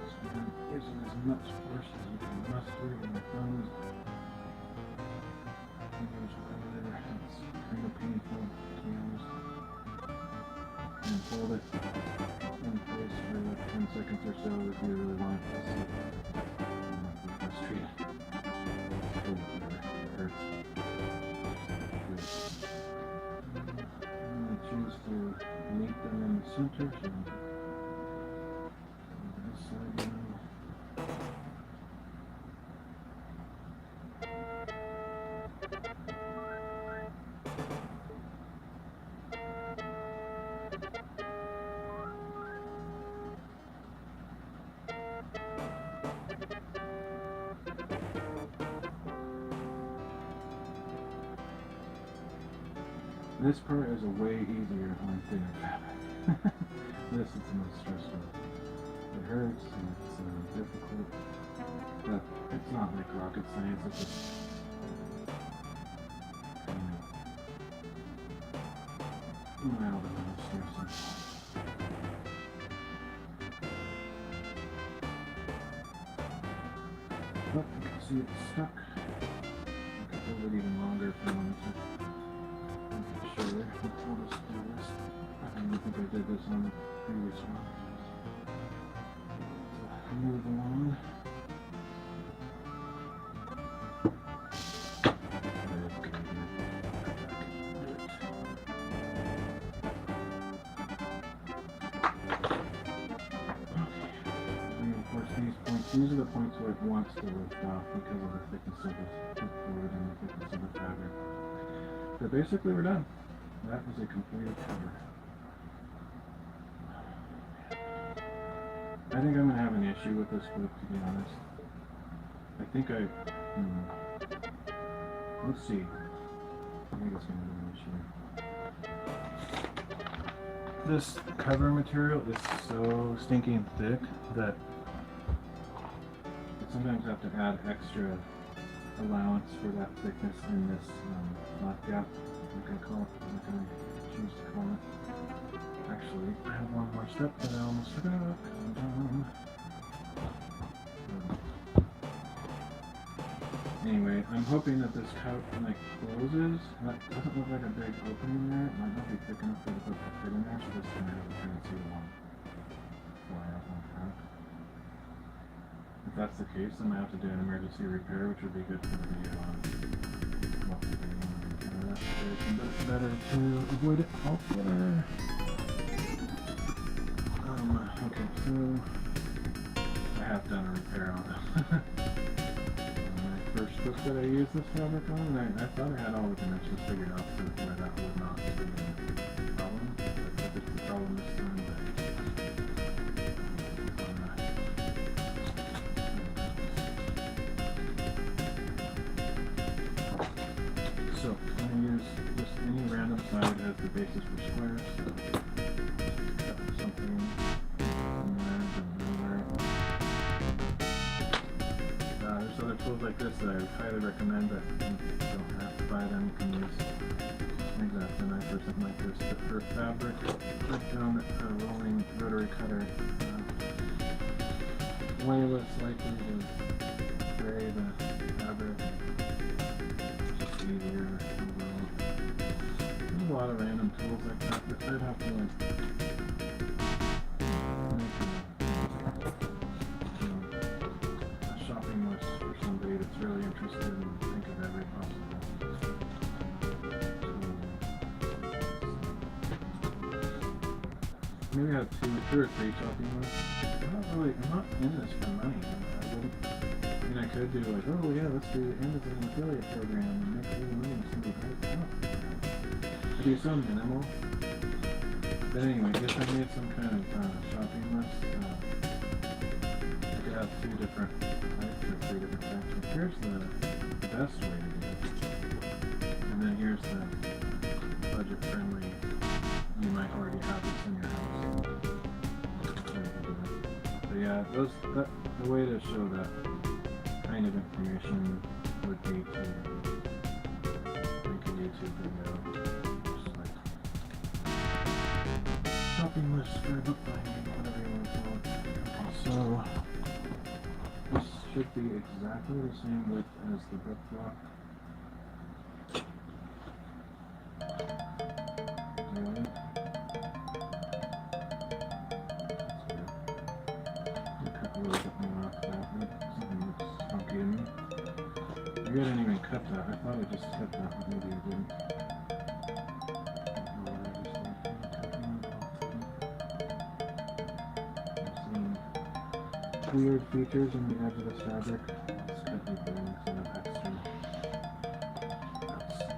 So I'm using as much force as you can muster in your thumbs. Fingers over. It's kind of painful, to be honest. And hold it in place for like 10 seconds or so if you really want to see it. Not be frustrated. It hurts. I'm going to choose to meet them in the center. So this side now. This part is a way easier on thinner fabric. This is the most stressful. It hurts and it's difficult, but it's not like rocket science. It's just kind of mild amount of stress. But you can see it's stuck. I could hold it even longer if I wanted to. Sure, I'll just do this. I don't think I did this on the previous one. So move along. Reinforce these points. These are the points where it wants to lift off because of the thickness of the fluid and the thickness of the fabric. So basically we're done. That is a completed cover. I think I'm going to have an issue with this book, to be honest. I think let's see. I think it's going to be an issue. This cover material is so stinking thick that I sometimes have to add extra allowance for that thickness in this flat gap, like I call it, like I choose to call it. Actually, I have one more step that I almost forgot. Calm down. Anyway, I'm hoping that this coat like closes. That doesn't look like a big opening there. It might not be thick enough for the book to fit in there, so this is going to have a tendency to want to fly out like that. If that's the case, then I have to do an emergency repair, which would be good for the video on what to do when we encounter that situation, but it's better to avoid it altogether. Okay, so I have done a repair on it. My first book that I used this fabric on, I thought I had all the dimensions figured out for where that would not be a problem, but if it's a problem this time, so I'm going to use just any random side as the basis for squares. So cut something from there to nowhere. There's other tools like this that I would highly recommend, but you don't have to buy them. You can use an X-Acto knife or something like this. But for fabric, I found a rolling rotary cutter way less likely to fray the fabric. Just easier overall. There's a lot of random tools like that, but I'd have to like make a shopping list for somebody that's really interested and think of every possible tool. Maybe I have 2 or 3 shopping lists. I'm not in this for money. I mean, I could do like, oh yeah, let's do the Amazon affiliate program and make a little money and somebody buys it. I'd be so minimal. But anyway, if I made some kind of shopping list, I could have 2 different types or 3 different sections. Here's the best way to do it. And then here's the budget friendly. You might already have this in your house. yeah, the way to show that kind of information would be to make a YouTube video, just like shopping list for bookbinding, whatever you want to call it. So this should be exactly the same width as the book block. Really? Cut a little bit more off that. Something looks funky to me. Maybe I didn't even cut that. I thought I just cut that, but maybe I didn't. I'm seeing weird features on the edge of the fabric. This could be doing some extra.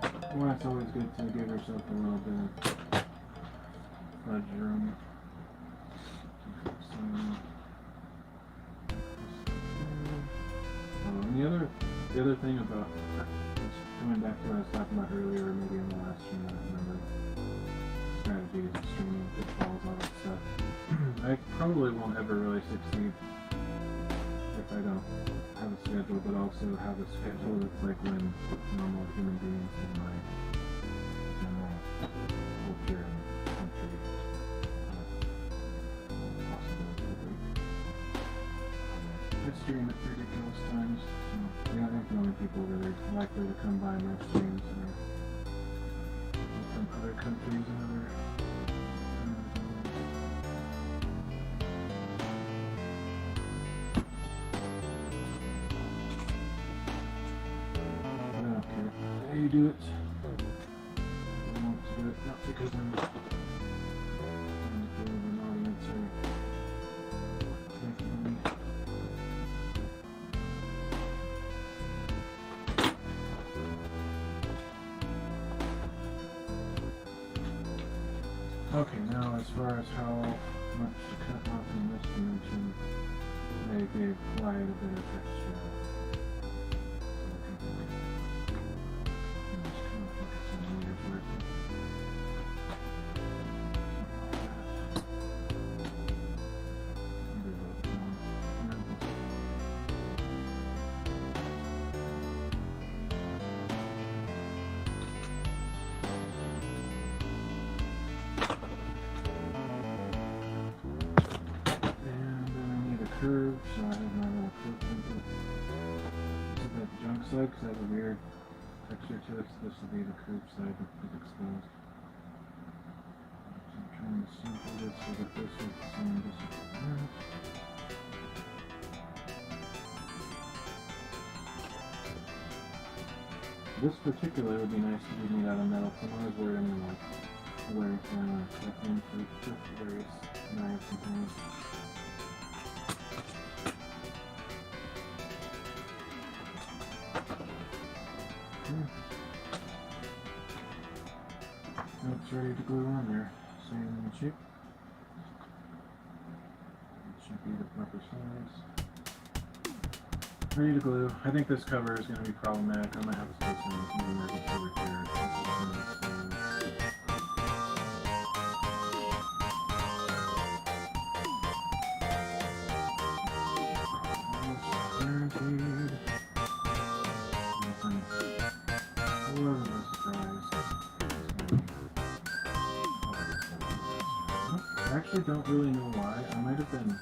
That's why it's always good to give yourself a little bit of fudge room. And the other thing about, going back to what I was talking about earlier, or maybe in the last stream, I don't remember, strategies, streaming, pitfalls, all that stuff. I probably won't ever really succeed if I don't have a schedule, but also have a schedule that's like when normal human beings in my general culture and country possibility of week. I stream at ridiculous times, so yeah, I think the only people that are likely to come by my streams are from other countries and other I don't care how you do it. I want to do it not because I'm trying to build an audience or make money. Okay, now as far as how much to cut off in this dimension, they gave quite a bit of extra. Curve, so I have my little curve template. This is the junk side because I have a weird texture to it, so this will be the curved side that is exposed. So I'm trying to sample this so that this is the same distance as that. This particular would be nice to be made out of metal, so I'm always worried I'm going to wear it down or cut into various knives and things. It's ready to glue on there. Same shape. It should be the proper size. Ready to glue. I think this cover is going to be problematic. I might have to do some emergency repair. Guaranteed. I actually don't really know why. I might have been.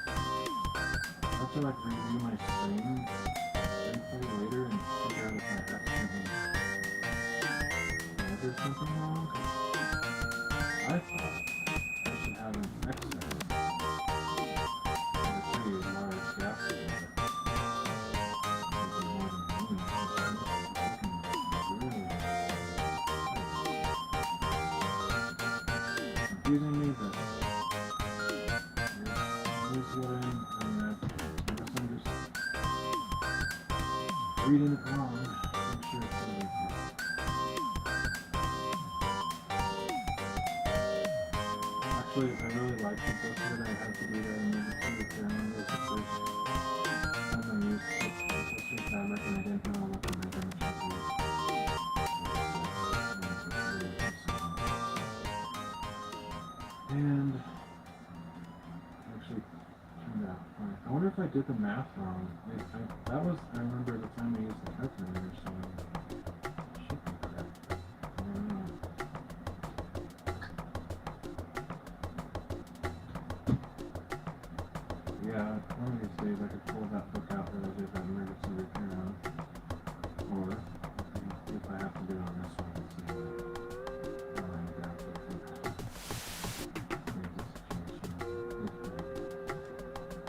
I have to like review my stream briefly later and figure out if I accidentally did something wrong. I thought I should have an excess. A pretty large gap there. Maybe more than me. Confusing me, but here's what I guess I'm just reading it wrong. I'm sure it's going to be fine. Actually, I really like the book that I had to do that emergency repair. I remember it was the first time I used this fabric and I didn't know what the measurements would be. And actually turned out fine. I if I did the math wrong. That was, I remember the time I used the calculator, so it should be correct. I don't know. Yeah, one of these days I could pull that book out that I did that emergency repair on. Or, if I have to do it on this one, it's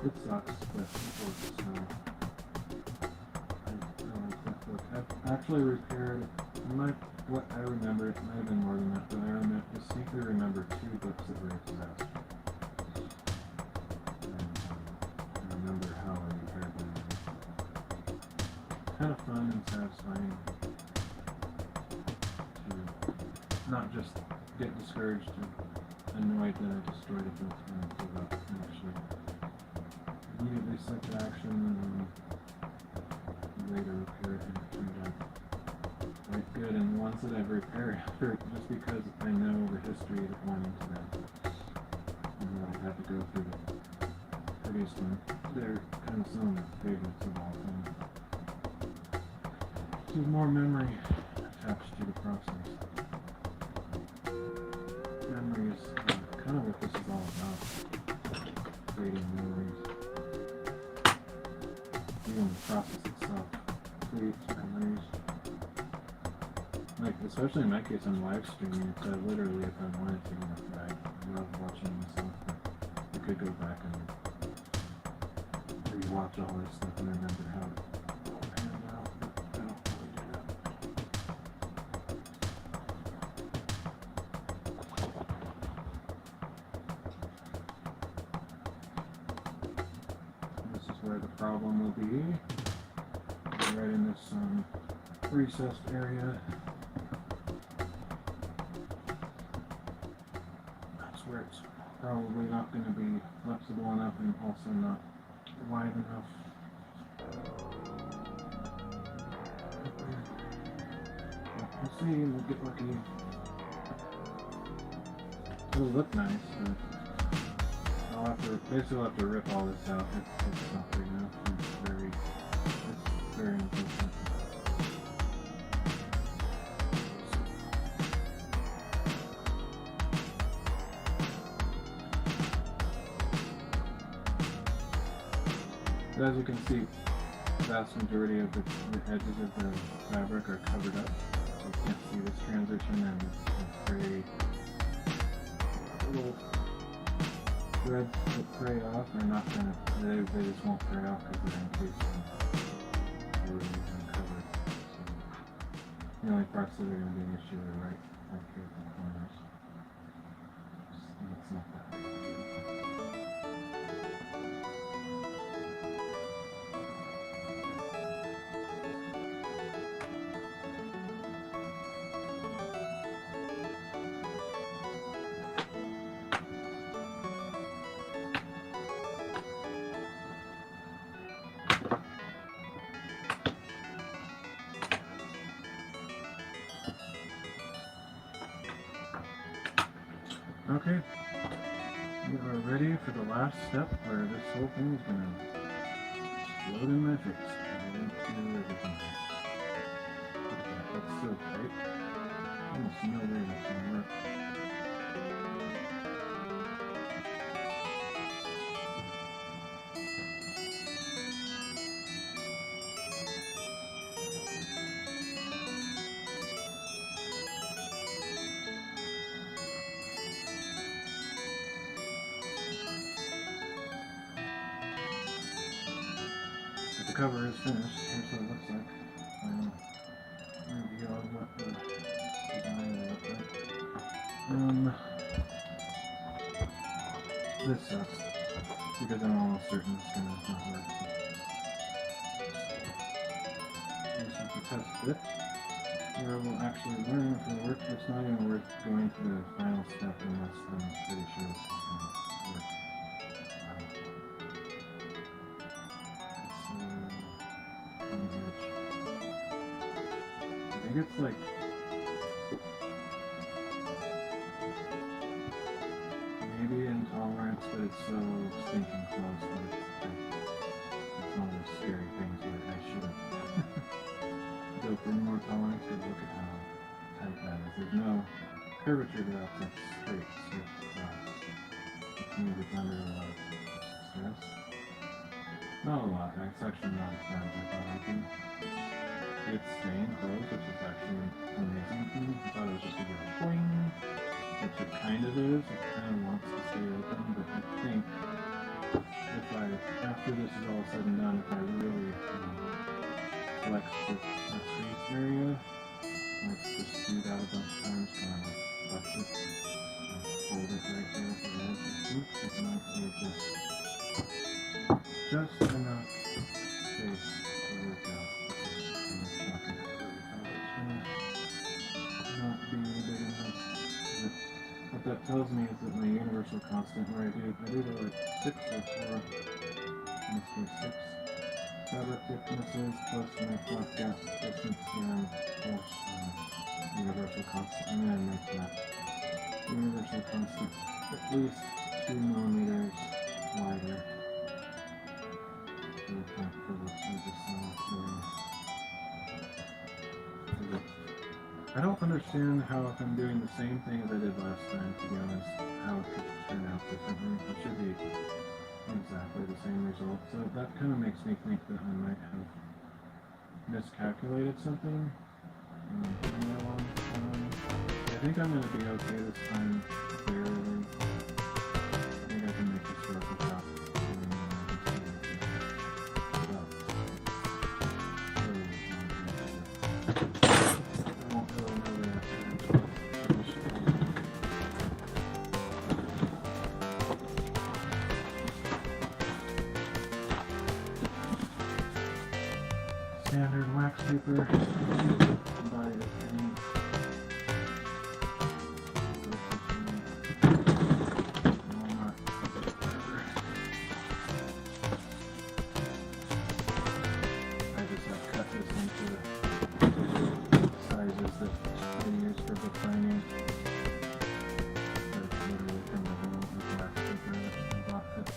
it sucks, but it works, so I like that book. I've actually repaired, what I remember, it might have been more than that, but I distinctly remember 2 books that were a disaster. And I remember how I repaired them. Kind of fun and satisfying to not just get discouraged and annoyed that I destroyed a book and give up and actually immediately set to action and later repair it, and it turned out quite good. And the ones that I've repaired just because I know the history that went into them and what I had to go through to produce them, they're kind of some of my favorites of all time. There's more memory attached to the process. Memory is kind of what this is all about, creating memories. Even the process itself creates memories. Like, especially in my case, I'm live streaming. It's literally, if I wanted to, I love watching myself. I could go back and rewatch all this stuff and remember how it panned out, but I don't really do that. This is where the problem will be. Right in this recessed area. That's where it's probably not going to be flexible enough and also not wide enough. We'll see, we'll get lucky. It'll look nice, but I'll have to rip all this out. It's not big enough. It's very important. But as you can see, the vast majority of the edges of the fabric are covered up. So you can't see this transition, and the fray, little threads that fray off are not going to, they just won't fray off because they're encased in covered. So the only parts that are going to be an issue are right here at the corners. It's not that big. Okay, we are ready for the last step where this whole thing is going to explode in my face. I didn't do everything. Look at that, that's so tight. Almost no way that's going to work. The cover is finished. Here's what it looks like. Review on what the design will look like. This sucks because I'm almost certain it's gonna not work. You just have to test it. Where we'll actually learn if it works. It's not even worth going to the final step unless I'm pretty sure this is gonna work. I think it's like maybe intolerance, but it's so stinking close that it's more tolerance, but look at how tight that is. There's no curvature to that, that's straight across. Which means it's under a lot of stress. Not a lot, it's actually not as bad as I thought it would be. It's staying closed, which is actually amazing to me. I thought it was just a little boing, which it kind of is. It kind of wants to stay open, but I think if after this is all said and done, if I really flex this crease area, like just do that a bunch of times, kind of flex it, and hold it right there for the edge. Oops, it might be just enough space to work out. I'm shocking not being big enough. But what that tells me is that my universal constant, where I do the like 6 or 4, in this case 6 fabric thicknesses plus my flat gap distance and plus universal constant, and then make that universal constant at least 2 millimeters wider. To account for the I don't understand how, if I'm doing the same thing as I did last time, to be honest, how it could turn out differently. It should be exactly the same result. So that kind of makes me think that I might have miscalculated something. I think I'm going to be okay this time, barely. I think I can make this work without standard wax paper by a penny. I just have cut this into sizes that I use for bookbinding. That's literally from the whole wax paper that I bought it.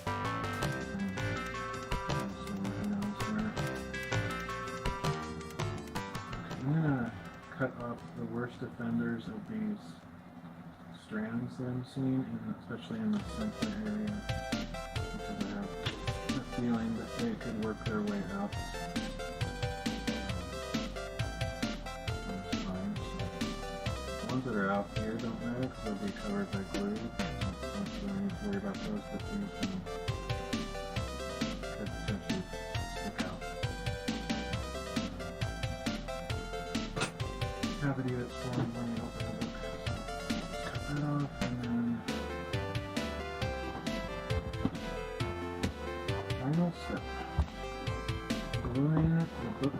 I'm gonna cut off the worst offenders of these strands that I'm seeing, and especially in the center area, because I have a feeling that they could work their way out. That's fine. So the ones that are out here don't matter because they'll be covered by glue. So I don't need to worry about those, but these ones could potentially stick out. Cavity that's formed when you open the book. So cut that off, and then final step. Gluing the book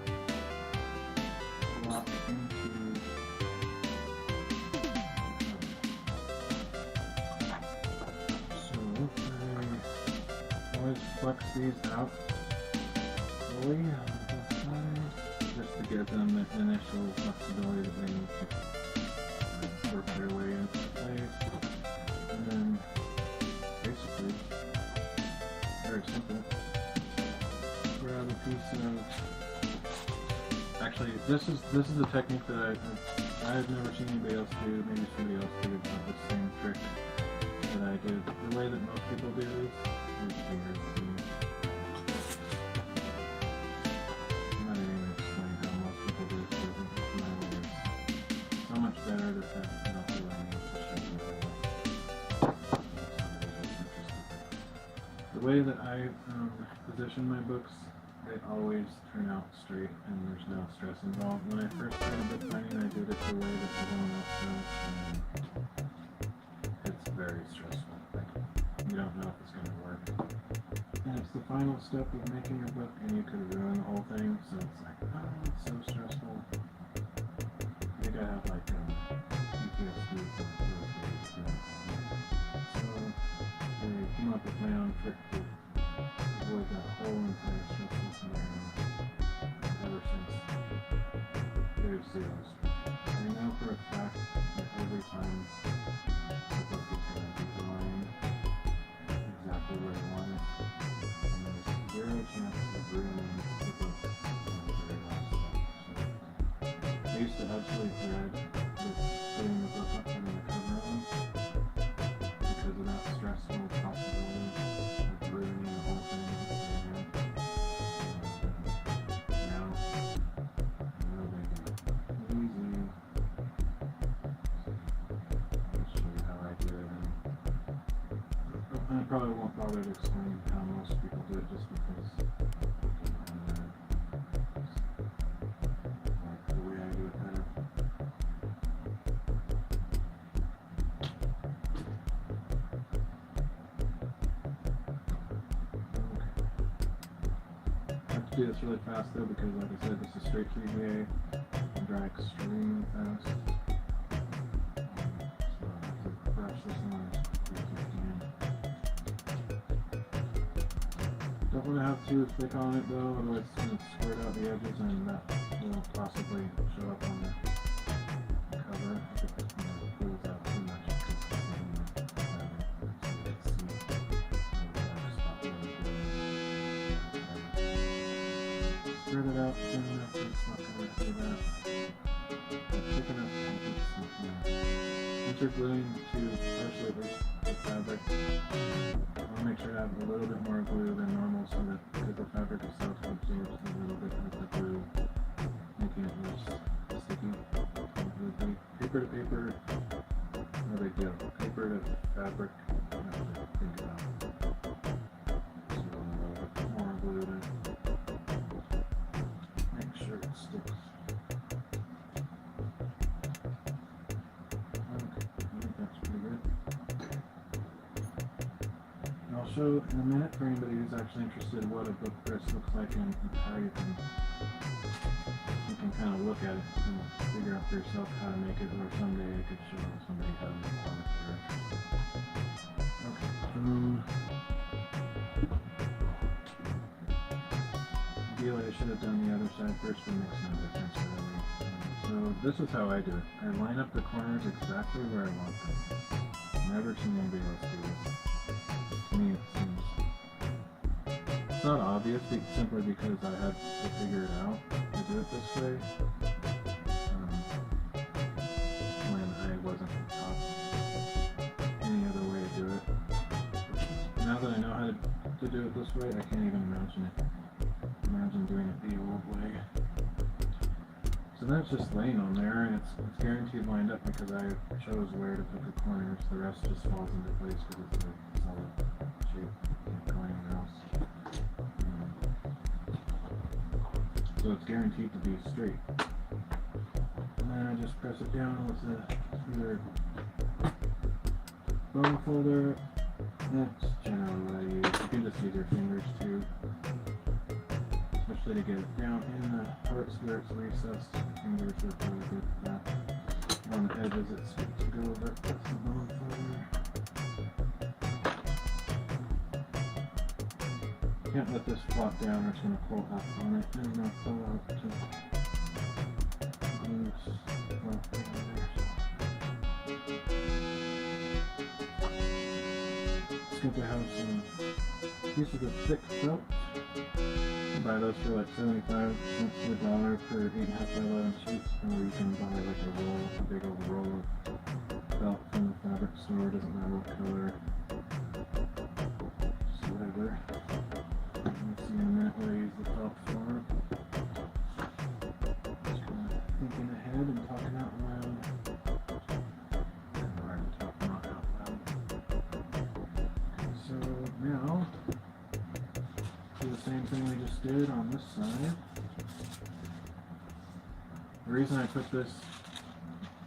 block into so I always flex these out fully on both sides, just to give them the initial flexibility that they need to work their way into place. And then basically, very simple, grab a piece of, actually this is a technique that I've never seen anybody else do. Maybe somebody else did the same trick that I did. The way that most people do this is weird to me. I'm not even going to explain how most people do this, but it's my way. It's so much better that I don't feel I need to show you the way that I position my books. They always turn out straight and there's no stress involved. When I first started bookbinding, I did it the way that everyone else does, and it's very stressful. You don't know if it's going to work. And it's the final step of making your book, and you could ruin the whole thing, so it's like, oh, it's so stressful. I think I have like PTSD from those days. So I came up with my own trick to avoid that whole entire stressful scenario ever since grade 0. I know for a fact that every time the book is going to be aligned exactly where I want it, and there's 0 chance of ruining the book in the very last step. So I used to absolutely dread this putting the book up and the cover on because of that stressful possibility of ruining the whole thing. Now, no big deal. Easy. I'll show you how I do it. And I probably won't bother to explain how most people do it just because like the way I do it better. I have to do this really fast though because like I said, this is straight PVA and dry extremely fast. So I have to brush this on as quickly as I can. Don't want to have too thick on it though, otherwise it's going to squirt out the edges and that will possibly show up on the cover if it pulls out too much. Spread it out thin enough that it's not going to do that. But thick enough that it's not going to. Once you're gluing to partially at least the fabric, I want to make sure I have a little bit more glue than normal so that because the fabric itself absorbs a little bit of the glue, making it less sticky. Paper to paper, no big deal. Paper to fabric, you have to think about. So a little bit more glue to make sure it sticks. Okay, I think that's pretty good. I'll show in a minute for anybody who's actually interested what a book press looks like and how you can kind of look at it and figure out for yourself how to make it, or someday I could show somebody how to make one if they're interested. Okay, ideally I should have done the other side first, but it makes no difference really. So this is how I do it. I line up the corners exactly where I want them. I've never seen anybody else do this. To me it seems, it's not obvious simply because I had to figure it out to do it this way when I wasn't taught any other way to do it. Now that I know how to do it this way, I can't even imagine doing it the old way. So then it's just laying on there and it's guaranteed lined up because I chose where to put the corners. The rest just falls into place because it's a solid shape. Can't go anywhere else. So it's guaranteed to be straight. And then I just press it down with either bone folder. That's generally what I use. You can just use your fingers too. Especially to get it down in the parts where it's recessed. Fingers are really good for that. On the edges it's good to go over. That's the bone folder. Can't let this flop down or it's going to pull up on it and not pull out to glue flop down there. It's good to have some pieces of thick felt. You buy those for like 75 cents to $1 for 8.5 by 11 sheets, or you can buy like a big old roll of felt from the fabric store. Doesn't matter what color, just whatever. We'll see in a minute what I use the felt for. Just kind of thinking ahead and talking out loud. And we're already talking out loud. So now, do the same thing we just did on this side. The reason I put this,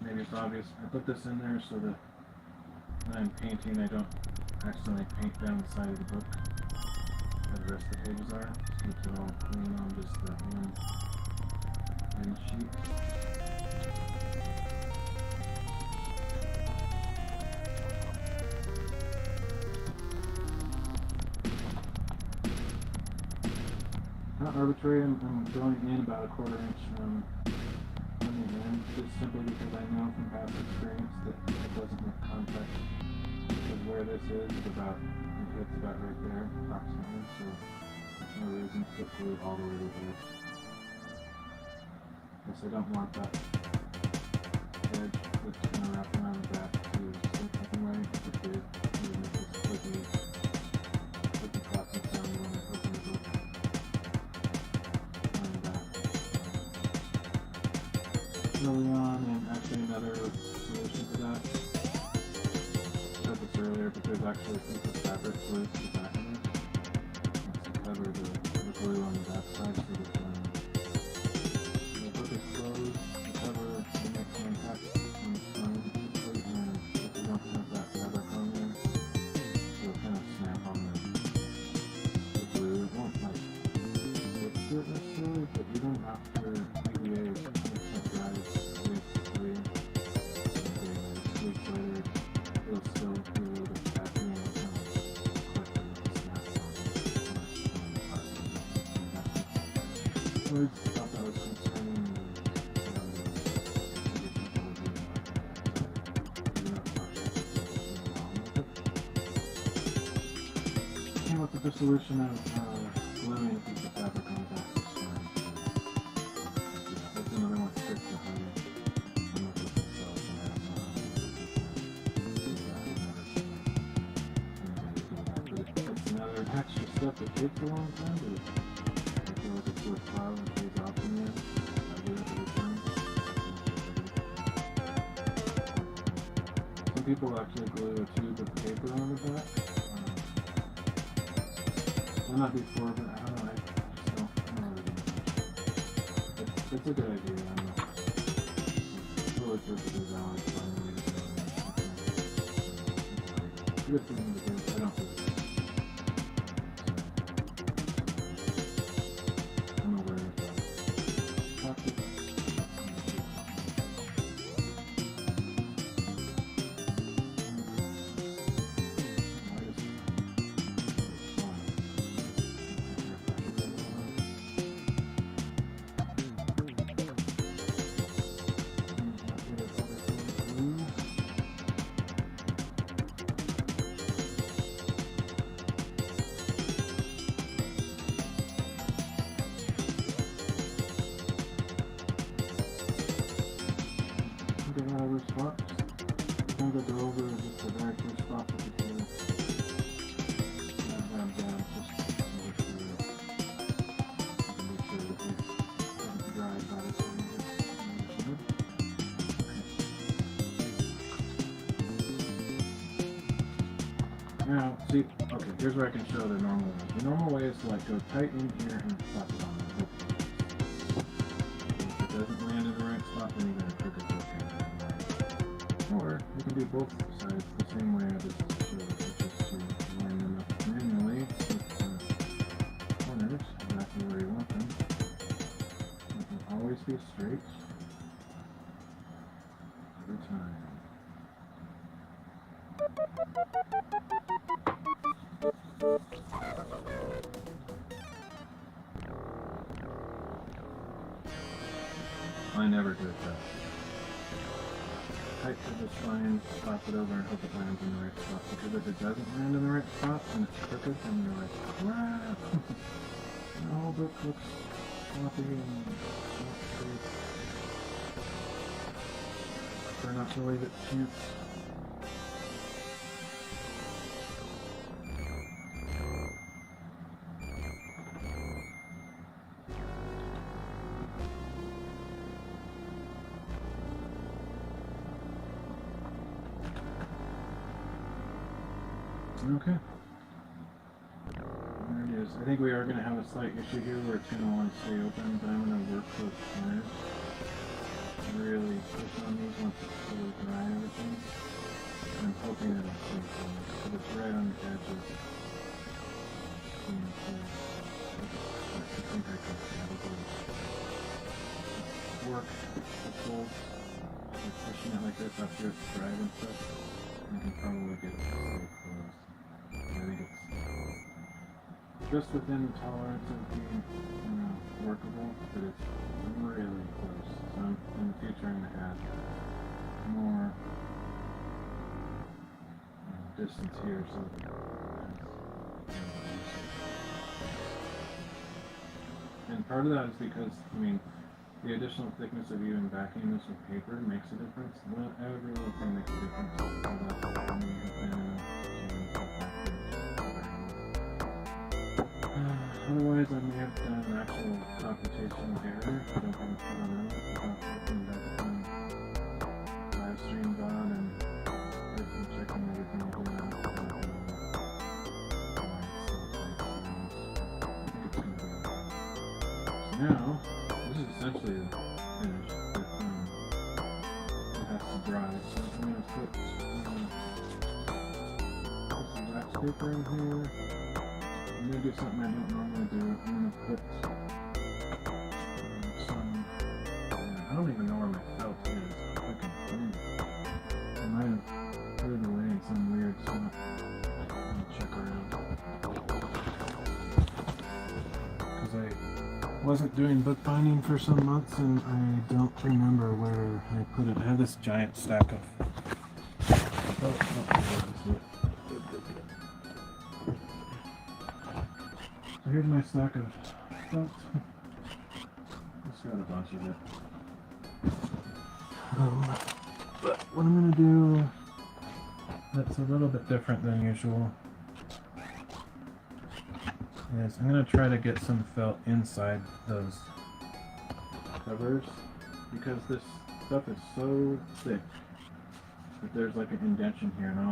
maybe it's obvious, I put this in there so that when I'm painting I don't accidentally paint down the side of the book where the rest of the pages are. Just keeps it all clean on just that one sheet. Not arbitrary, I'm going in about a 1/4 inch on the end, just simply because I know from past experience that it doesn't make contact. Because where this is about, it hits about right there, approximately, so there's no reason to put glue all the way to the edge. Guess I don't want that edge that's kind of wrapped around the back to slip anyway. If it did, it would make this clicky clapping sound when I open the book on the back. Early on, and actually another solution to that, I said this earlier, but there's actually a piece of fabric glued to the back of it. It's to cover the glue on the back side so that the book is closed, the cover will make contact on the stone quickly, and if you don't have that fabric on there, it'll kind of snap on the glue. It won't like stick to it necessarily, but even after EVA dries 3 weeks later, it'll still do a little bit of tapping and it'll kind of click and it snaps on the part. I always thought that was concerning. Came up with the solution of gluing a piece of fabric on the back of the stone. That's another one to fix the honey. I'm not going to sell it, and I don't know how to do that. I've never seen anybody do that. But it's another extra step that takes a long time, but I feel like it's worthwhile and pays off in the end. I do it every time. Some people actually glue a tube of paper on the back. I'm not before, but I don't know. I just don't really do much. It's a good idea. I don't know. It's really purposes I always find a way to do it. It's a good thing to do. I don't do it. So, I'm aware of that. Practice. Spots. Sometimes I go over just the very first spot that you can have down just to make sure that it's dried by the time Now, see, okay, here's where I can show the normal way. The normal way is to like go tight in here and slap it on there. If it doesn't land in the right spot, then you're going to cook it okay. Or you can do both sides the same way I just showed, which is to line them up manually with the corners exactly where you want them. It will always be straight every time. I never did that. Tight to the spine, flop it over and hope it lands in the right spot. Because if it doesn't land in the right spot and it's crooked, then you're like, crap! The whole book looks sloppy and not straight. Try not to leave it chance. Okay. There it is. I think we are going to have a slight issue here where it's going to want to stay open, but I'm going to work those corners. Really push on these once it's fully dry and everything. And I'm hoping it'll stay closed, but it's right on the edges. I think I can probably work the folds. Like pushing it like this after it's dried and stuff. I can probably get it to stay closed. I think it's just within the tolerance of being, workable, but it's really close. So in the future I'm going to add more distance here so that and part of that is because, the additional thickness of even backing this with paper makes a difference. Well, every little thing makes a difference. Otherwise, I may have done an actual computational error. I don't know about looking back on live streams on and checking everything again. So now, this is essentially finished, but it has to dry. So I'm going to put some wax paper in here. I'm going to do something I don't normally do. I'm going to put some, I don't even know where my felt is. I might have put it away in some weird spot. I'm going to check around. Because I wasn't doing bookbinding for some months and I don't remember where I put it. I have this giant stack of... So here's my stack of felt. Just got a bunch of it. But what I'm going to do that's a little bit different than usual is I'm going to try to get some felt inside those covers because this stuff is so thick that there's like an indentation here, and I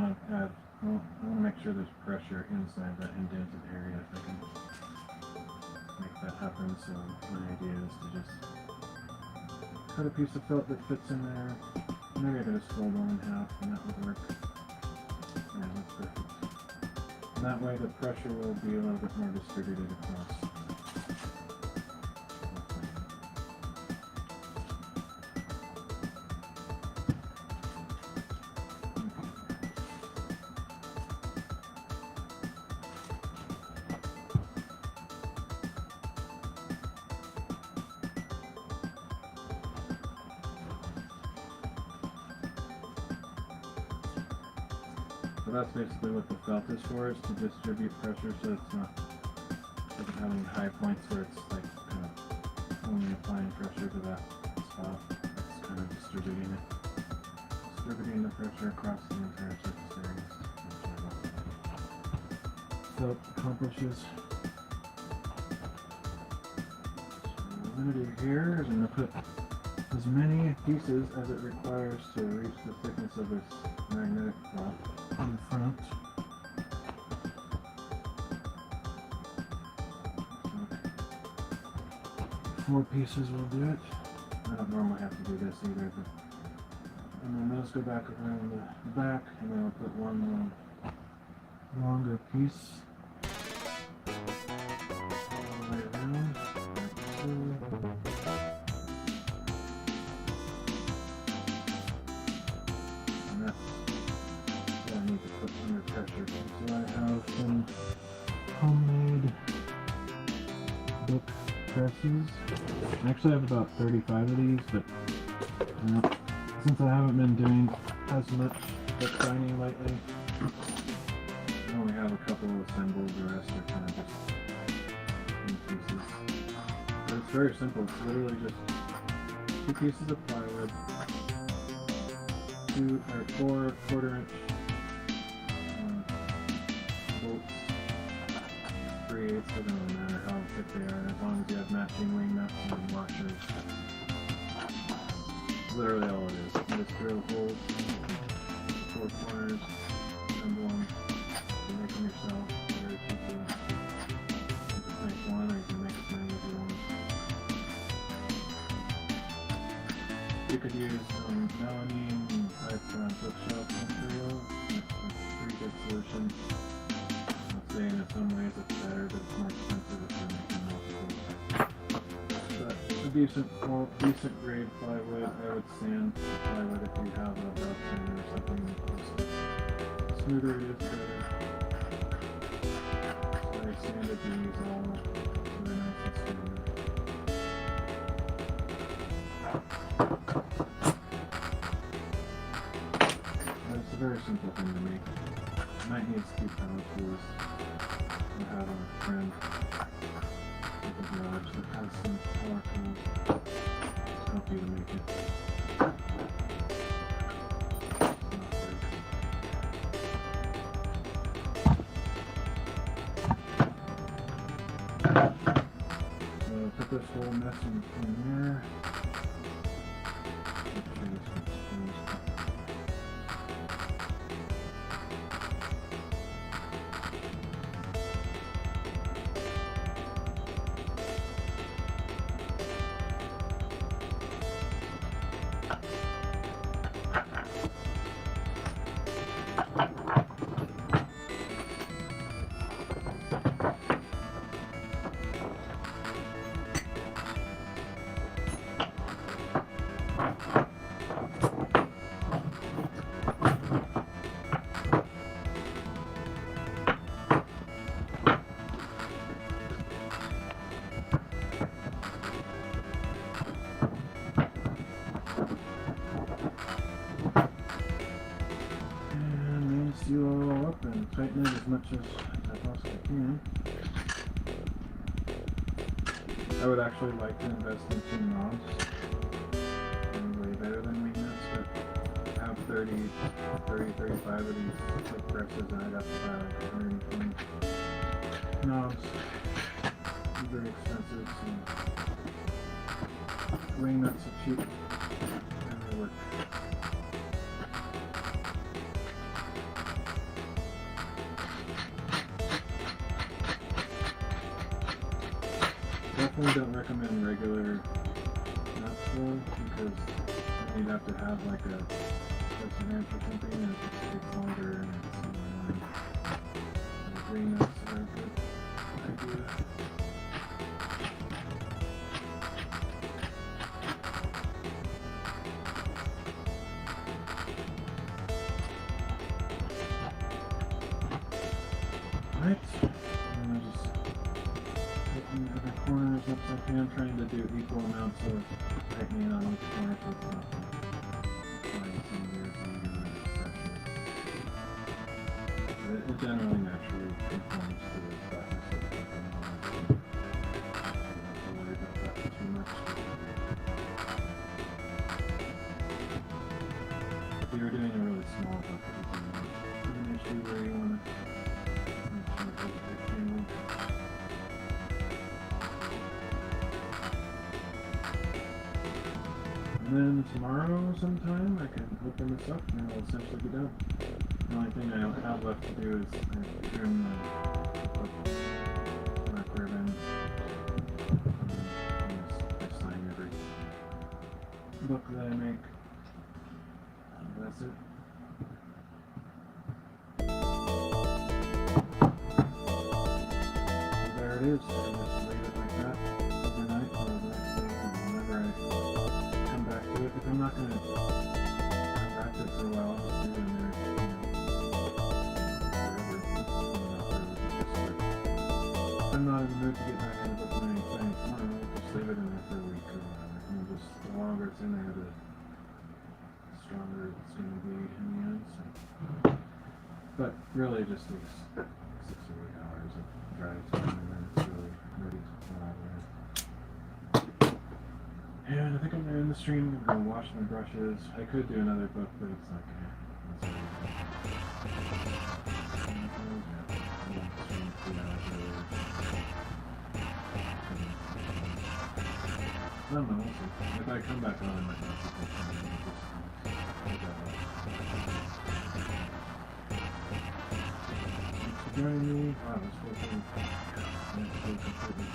want to make sure there's pressure inside that indented area if I can make that happen. So my idea is to just cut a piece of felt that fits in there. Maybe I could just fold one in half and that would work. Yeah, that's perfect. And that way the pressure will be a little bit more distributed across. So that's basically what the felt is for, is to distribute pressure so it's not, doesn't have any high points where it's like kind of only applying pressure to that spot. It's kind of distributing the pressure across the entire surface area. Felt accomplishes. So what I'm going to do here is I'm going to put as many pieces as it requires to reach the thickness of this magnetic flap on the front. So 4 pieces will do it. I don't normally have to do this either, but and then those go back around the back, and then I'll put one longer piece all the way around, like so. I need to put under pressure. So I have some homemade book presses. I actually have about 35 of these, but since I haven't been doing as much bookbinding lately, I only have a couple assembled. The rest are kind of just in pieces. But it's very simple. It's literally just 2 pieces of plywood, 2 or 4 1/4-inch bolts, 3/8, it doesn't really matter how thick they are, as long as you have matching wing nuts and washers. Literally all it is. You just drill holes, 4 corners, assemble them, you make them yourself, very cheaply. You just make one, or you can make as many as you want. You could use melamine type bookshelf material. It's a pretty good solution. I'd say in some ways it's better, but it's more expensive if you're making multiple. But a decent grade plywood. I would sand plywood if you have a belt sander or something. The smoother it is, better. So I sanded these all really nice and smooth. It's a very simple thing to make. You might need a few power tools. I have a friend with a garage that has some power tools. help you to make it. So put this whole mess in there. Make sure this gets closed. Seal it all up and tighten it as much as I possibly can. I would actually like to invest in some knobs. They're way better than wing nuts, but I have 35 of these quick presses and I'd have to buy like 120 knobs. They're very expensive, so wing nuts are cheap and they work. Definitely don't recommend regular nuts though, because you'd have to have like a wrench or something, and it just takes longer and it's annoying. Green nuts are a good idea. Right, and I just tightening the other corners as much as I can, trying to do equal amounts of tightening on each corner so it's not flying some weird angular expression. But it generally naturally conforms to the flatness of the fucking line. So I don't have to worry about that too much. If you were doing a really small book, it would be an issue where you want to make sure it has a big candle. And then tomorrow sometime I can open this up and it'll essentially be done. The only thing I have left to do is trim the book black ribbon. I sign every book that I make. And that's it. So there it is. I just leave it like that overnight or the next day, and whenever I come back to it. If I'm not going to come back to it for a while, I'll just leave it in there, forever. If I'm not in the mood to get back into the book anything tomorrow, I'll just leave it in there for a week or whatever. And just, the longer it's in there, the stronger it's going to be in the end. So. But really it just takes 6 or 8 hours of dry time and then it's really ready to come out there. And I think I'm going to end the stream. I'm going to wash my brushes. I could do another book, but it's like, let's I don't know, we'll see. If I come back on, I might not be Thanks for joining me. Wow, this whole thing is completely